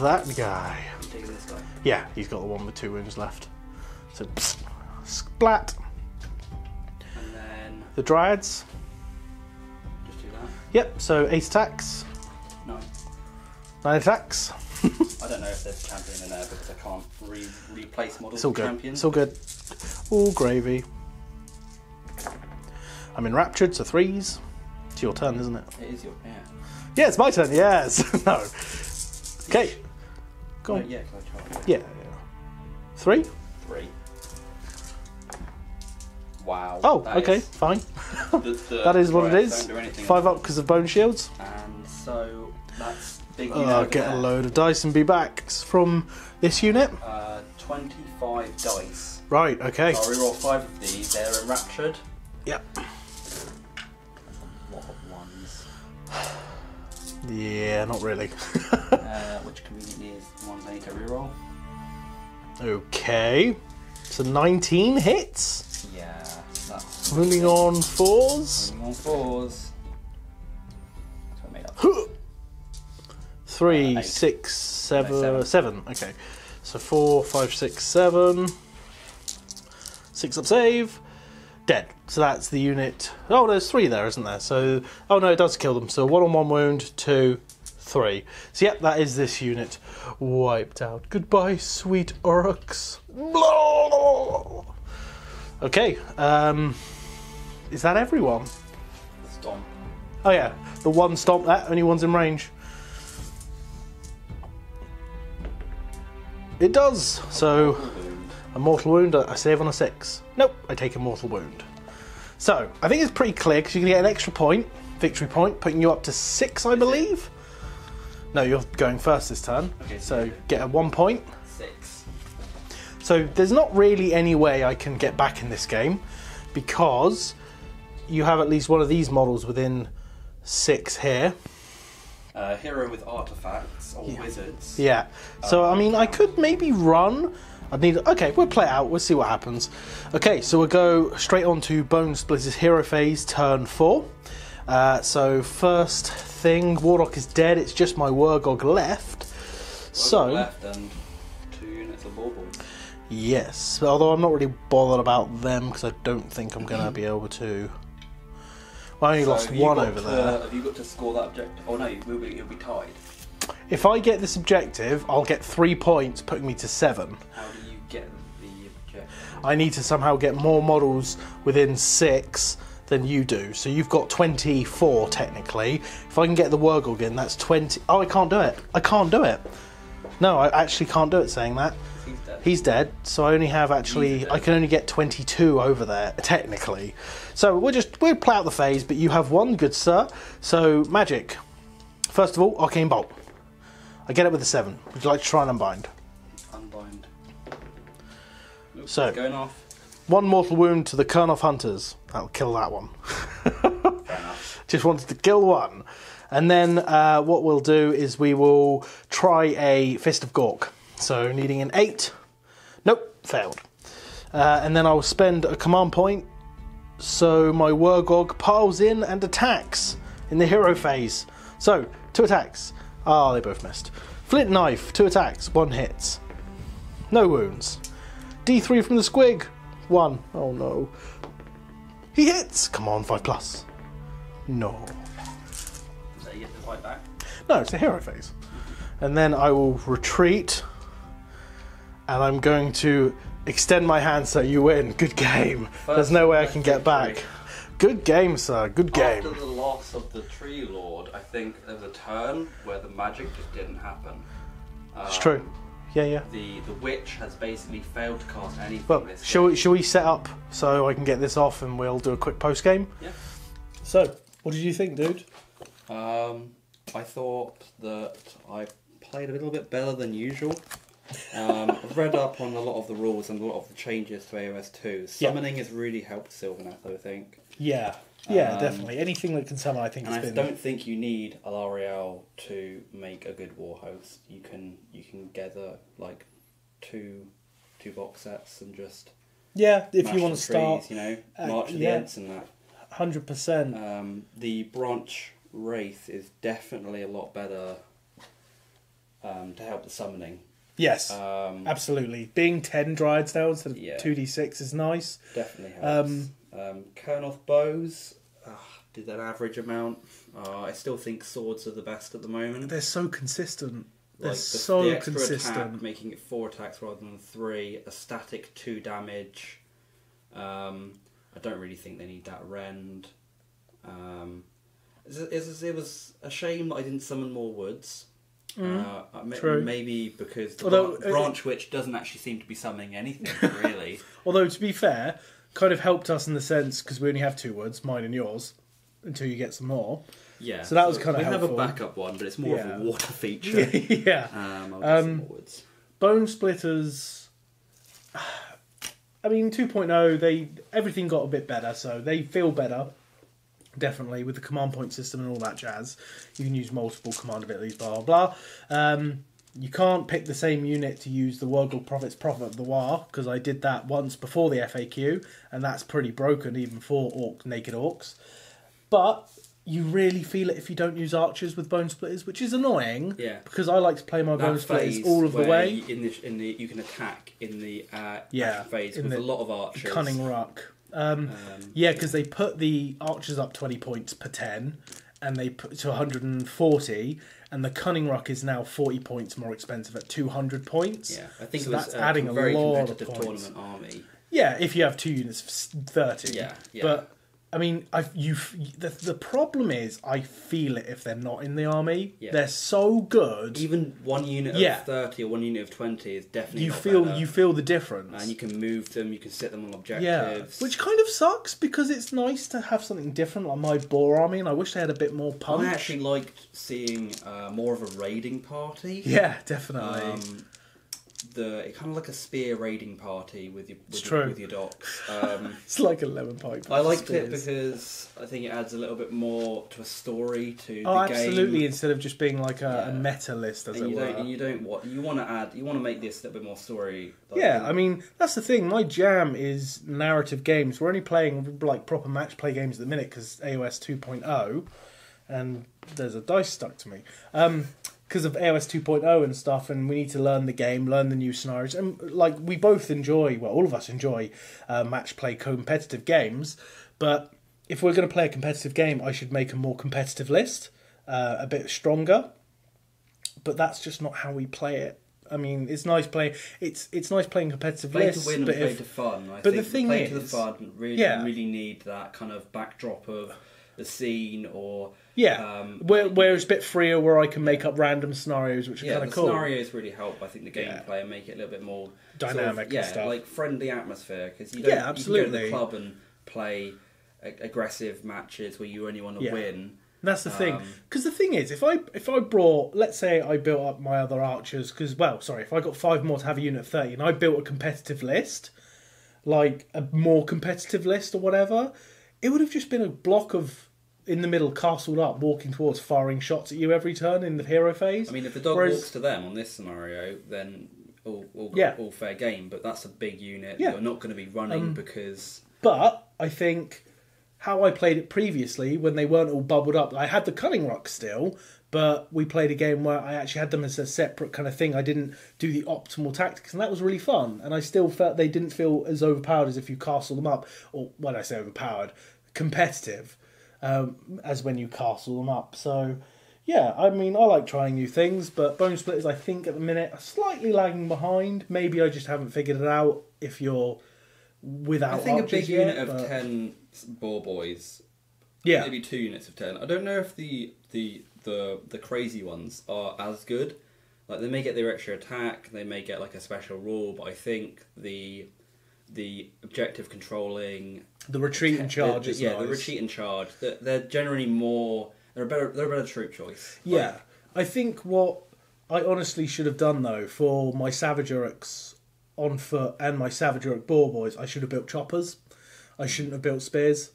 that guy. I'm taking this guy. Yeah, he's got the one with 2 wounds left. So, psst, splat. And then The dryads. just do that. Yep, so 8 attacks, No. 9 attacks. I don't know if there's a champion in there because I can't replace models It's all with good. champions. It's all good. All gravy. I'm enraptured, so 3s. It's your turn, isn't it? It is your Yeah, it's my turn, yes. No. Okay. Go No, on. yeah, can I charge? Yeah. 3? 3. Wow. Oh, that okay, is- fine. the That is what it dryads is. don't do anything 5 up because of bone shields. And so that's big. I'll get a load of dice and be back from this unit. 25 dice. Right, okay. So I'll reroll 5 of these. They're enraptured. Yep. A lot of ones. Yeah, not really. Which conveniently is the ones I need to reroll. Okay. So 19 hits. Yeah, that's... Moving on 4s. Moving on 4s. That's what I made up. 3, 8. 6, 7, No, 7. Okay. So 4, 5, 6, 7. 6 up save. Dead. So that's the unit. Oh, there's 3 there, isn't there? So, oh no, it does kill them. So 1 on 1 wound, 2, 3. So yep, that is this unit wiped out. Goodbye, sweet Orruks. Okay. Is that everyone? Stomp. Oh yeah, the one stomp. That only one's in range. It does. So a mortal wound. I save on a 6. Nope, I take a mortal wound. So I think it's pretty clear because you can get an extra point, victory point, putting you up to 6, I believe. No, you're going first this turn. Okay, so get a 1 point. 6. So there's not really any way I can get back in this game because you have at least one of these models within 6 here. Hero with artifacts or wizards. Yeah. So I mean, I could maybe run. I'd need. Okay, we'll play it out. We'll see what happens. Okay, so we'll go straight on to Bonesplitterz hero phase, turn 4. So first thing, Warlock is dead. It's just my Wargog left. Left and 2 units of baubles. Yes, although I'm not really bothered about them because I don't think I'm going to be able to. Well, I only lost 1 over there. Have you got to score that objective? Oh no, you'll be tied. If I get this objective, I'll get 3 points, putting me to 7. How do you get the objective? I need to somehow get more models within 6 than you do. So you've got 24 technically. If I can get the Wargog in, that's 20. Oh, I can't do it. I can't do it. No, I actually can't do it saying that. He's dead. He's dead, so I only have actually, I can only get 22 over there, technically. So we'll play out the phase, but you have 1, good sir. So, magic. First of all, Arcane Bolt. I get it with a 7. Would you like to try and unbind? Unbind. Oops, So, it's going off. 1 mortal wound to the Kurnoth Hunters. That'll kill that one. Fair enough. Just wanted to kill 1. And then what we'll do is we will try a Fist of Gork. So needing an 8. Nope, failed. And then I will spend a command point so my Wargog piles in and attacks in the hero phase. So, 2 attacks. Ah, they both missed. Flint Knife, 2 attacks, 1 hits. No wounds. D3 from the Squig, 1. Oh no. He hits! Come on, 5+. No. So you get the fight back. No, it's a hero phase. And then I will retreat. And I'm going to extend my hand so you win. Good game. There's no way I can get back. Good game, sir. Good game. After the loss of the Tree Lord, I think there was a turn where the magic just didn't happen. It's true. Yeah. The witch has basically failed to cast anything. Well, this shall we set up so I can get this off and we'll do a quick post game? Yeah. So, what did you think, dude? I thought that I played a little bit better than usual. I've read up on a lot of the rules and a lot of the changes to AOS 2. Summoning has really helped Sylvaneth, I think. Yeah, definitely. Anything that can summon, I think, and has been. don't think you need Alariel to make a good war host. You can gather like two box sets and just if you want to trees, start, march the Ents and that. 100%. The branch wraith is definitely a lot better to help the summoning. Yes, absolutely. Being 10 Dryads now instead of 2d6 is nice. Definitely helps. Kurnoth bows did that average amount. I still think swords are the best at the moment. They're so consistent. They're Like so the extra consistent. attack, making it 4 attacks rather than 3. A static 2 damage. I don't really think they need that rend. It was a shame that I didn't summon more woods. True. Maybe because the branch witch doesn't actually seem to be summoning anything, really. Although, to be fair, kind of helped us in the sense, because we only have 2 woods, mine and yours, until you get some more. Yeah. So that was kind of helpful. We have a backup one, but it's more of a water feature. Yeah. I'll get some more woods. Bonesplitterz, I mean, 2.0, everything got a bit better, so they feel better. definitely, with the command point system and all that jazz. You can use multiple command abilities, blah, blah, blah. You can't pick the same unit to use the Wurgle Prophet's Prophet of the War, because I did that once before the FAQ, and that's pretty broken even for naked orcs. But you really feel it if you don't use archers with Bonesplitterz, which is annoying. Yeah. Because I like to play my Bonesplitterz all of the way. You can attack in the action phase with a lot of archers. Cunning Ruck. Yeah, because they put the archers up 20 points per 10, and they put to 140, and the Cunning Ruck is now 40 points more expensive at 200 points. Yeah, I think so it was that's adding a very lot of competitive points. tournament army. Yeah, if you have 2 units of 30. Yeah. But I mean, the problem is I feel it if they're not in the army. Yeah. They're so good. Even one unit of 30 or one unit of 20 is definitely you feel the difference. And you can move them, you can sit them on objectives. Yeah, which kind of sucks because it's nice to have something different like my boar army, and I wish they had a bit more punch. I actually liked seeing more of a raiding party. Yeah, definitely. Kind of like a spear raiding party with your docks. It's like a lemon pipe. I liked it because I think it adds a little bit more to a story to the game. Absolutely! Instead of just being like a meta list, as it were. And you want to make this a bit more story. I mean that's the thing. My jam is narrative games. We're only playing like proper match play games at the minute because AOS 2.0, and there's a dice stuck to me. Because of AOS 2.0 and stuff, and we need to learn the game, learn the new scenarios, and like we both enjoy, well, all of us enjoy match play competitive games. But if we're going to play a competitive game, I should make a more competitive list, a bit stronger. But that's just not how we play it. I mean, it's nice playing. It's nice playing competitive lists. Play to win and play to fun. But the thing play is, to the fun really need that kind of backdrop of the scene or. Yeah, where it's a bit freer, where I can make up random scenarios, which are kind of cool. Scenarios really help, I think, the gameplay and make it a little bit more dynamic and stuff. like friendly atmosphere, because you can go to the club and play aggressive matches where you only want to win. That's the thing, because the thing is, if I brought, let's say I built up my other archers, if I got 5 more to have a unit of 30, and I built a competitive list, like a more competitive list or whatever, it would have just been a block of in the middle, castled up, walking towards, firing shots at you every turn in the hero phase. I mean, if the dog walks to them on this scenario, then all fair game. But that's a big unit. You're not going to be running because. But I think how I played it previously, when they weren't all bubbled up, I had the Cunning Ruck still, but we played a game where I actually had them as a separate kind of thing. I didn't do the optimal tactics, and that was really fun. And I still felt they didn't feel as overpowered as if you castle them up, or when I say overpowered, competitive. As when you castle them up. So, yeah, I mean, I like trying new things, but Bonesplitterz, I think, at the minute, are slightly lagging behind. Maybe I just haven't figured it out if you're without I think archers a big yet, unit of 10 boar boys, yeah, maybe 2 units of 10. I don't know if the crazy ones are as good. Like, they may get their extra attack, they may get, like, a special rule, but I think the objective controlling, the retreat and charge, the retreat and charge. They're generally more. They're a better troop choice. Yeah, I think what I honestly should have done though for my Savage Orruks on foot and my Savage Orruk boar boys, I should have built choppers. I shouldn't have built spears.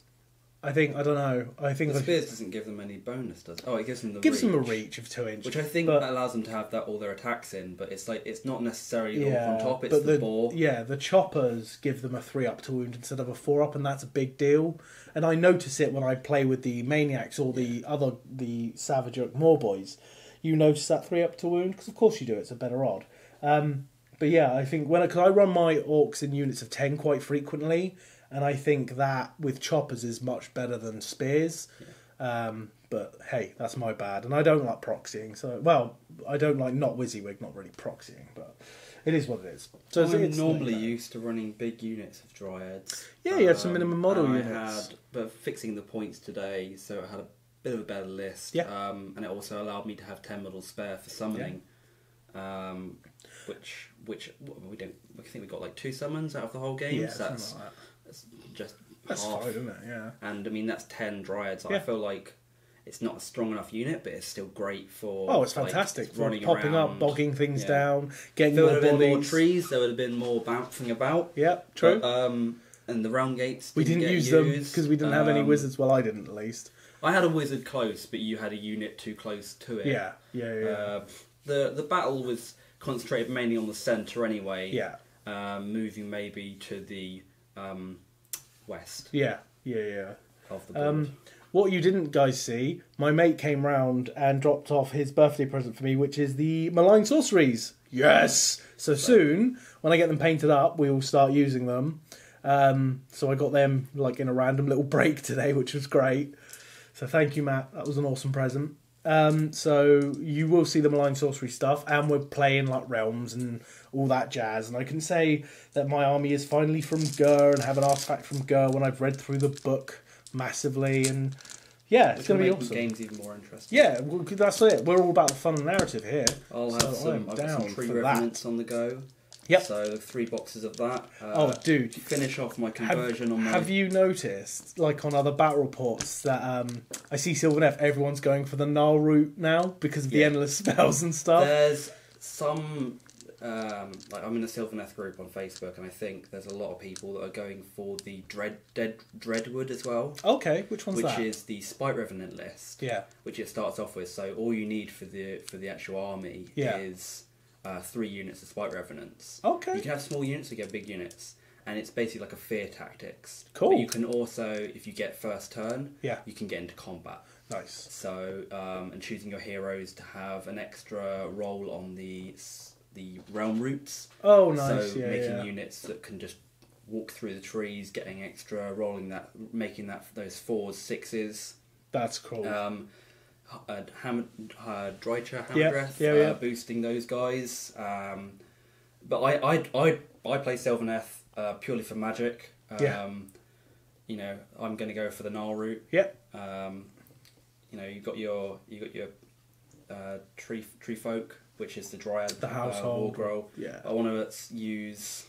I think the spears doesn't give them any bonus, does it? Oh, it gives them them a reach of 2 inches, which I think that allows them to have that all their attacks in. But it's like it's not necessarily all on top. It's the boar. Yeah, the choppers give them a 3-up to wound instead of a 4-up, and that's a big deal. And I notice it when I play with the maniacs or the Savage Orruk Moor boys. You notice that 3-up to wound because of course you do. It's a better odd. But yeah, I think because I run my orcs in units of 10 quite frequently. And I think that with choppers is much better than spears. Yeah. But hey, that's my bad. And I don't like proxying. I don't like not WYSIWYG, not really proxying, but it is what it is. So I'm normally used to running big units of dryads. Yeah, you had some minimum model units. But fixing the points today, so I had a bit of a better list. Yeah. And it also allowed me to have 10 models spare for summoning. Yeah. Which we don't. I think we got like 2 summons out of the whole game. Yeah, so that's like that. That's half. Fine, isn't it? Yeah. And I mean that's 10 dryads. Yeah. I feel like it's not a strong enough unit, but it's still great for. Oh, it's fantastic for running popping around, up, bogging things down, getting. If there would have been more trees, there would have been more bouncing about. Yeah, true. But, and the realm gates. We didn't use them because we didn't have any wizards. Well, I didn't at least. I had a wizard close, but you had a unit too close to it. Yeah. The battle was concentrated mainly on the centre anyway. Yeah. Moving maybe to the west. Yeah. Of the board. What you didn't guys see, my mate came round and dropped off his birthday present for me, which is the Malign Sorceries. Yes! So soon, when I get them painted up, we will start using them. So I got them like in a random little break today, which was great. So thank you, Matt. That was an awesome present. So you will see the Malign Sorcery stuff, and we're playing like realms and all that jazz. And I can say that my army is finally from Gur and have an artifact from Gur when I've read through the book massively, and yeah, it's going to be awesome. Games even more interesting. Yeah, well, that's it. We're all about the fun and narrative here. I've got some Tree Revenants on the go. Yep. So 3 boxes of that. Oh, dude! Finish off my conversion on my. Have you noticed, like on other battle reports, that I see Sylvaneth, everyone's going for the Null route now because of the endless spells and stuff. There's some. Like I'm in a Sylvaneth group on Facebook, and I think there's a lot of people that are going for the Dreadwood as well. Okay, which one's that? Which is the Spite Revenant list. Yeah. Which it starts off with. So all you need for the actual army is 3 units of Spite Revenants. Okay. You can have small units, you get big units, and it's basically like a fear tactics. Cool. But you can also, if you get first turn, you can get into combat. Nice. So and choosing your heroes to have an extra roll on the realm routes. Oh, nice. So making units that can just walk through the trees, getting extra, rolling that, making that those 4s, 6s. That's cool. Drycha, Hamdreth, boosting those guys. But I play Sylvaneth purely for magic. You know, I'm going to go for the Null route. Yep. You know, you got your tree folk, which is the Dryad, the household. Wargrow. Yeah. I want to use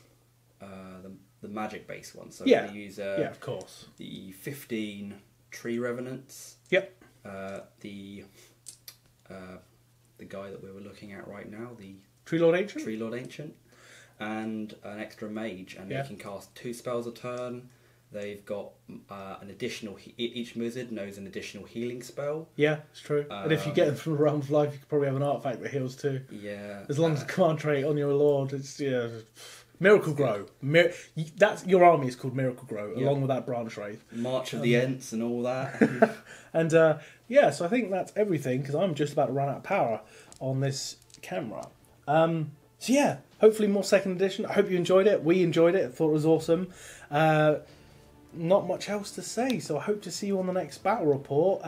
the magic based one. So I'm going to use of course, the 15 Tree Revenants. Yep. The guy that we were looking at right now, the Tree Lord Ancient. Tree Lord Ancient, and an extra mage, and they can cast 2 spells a turn. They've got an additional. Each wizard knows an additional healing spell. Yeah, it's true. And if you get them from the Realm of Life, you could probably have an artifact that heals too. Yeah. As long as the command trait on your lord, it's Miracle Grow. That's your army is called Miracle Grow, along with that branch wraith. March of the Ents and all that. And so I think that's everything because I'm just about to run out of power on this camera. So yeah, hopefully more 2nd edition. I hope you enjoyed it. We enjoyed it. I thought it was awesome. Not much else to say, so I hope to see you on the next battle report.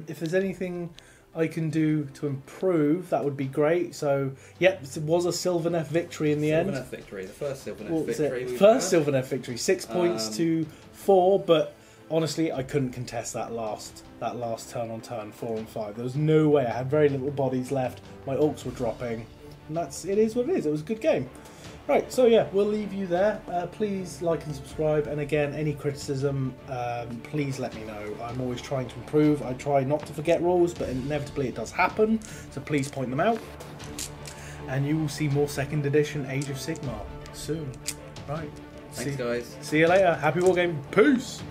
If there's anything I can do to improve, that would be great. So, yep, it was a Sylvaneth victory in the end. Sylvaneth victory, the first Sylvaneth victory. First Sylvaneth victory, 6 points to 4, but honestly, I couldn't contest that last turn on turn 4 and 5. There was no way. I had very little bodies left. My orcs were dropping, and it is what it is. It was a good game. Right, so yeah, we'll leave you there. Please like and subscribe, and again, any criticism, please let me know. I'm always trying to improve. I try not to forget rules, but inevitably it does happen, so please point them out. And you will see more 2nd edition Age of Sigmar soon. Right. Thanks, guys. See you later. Happy wargaming. Peace!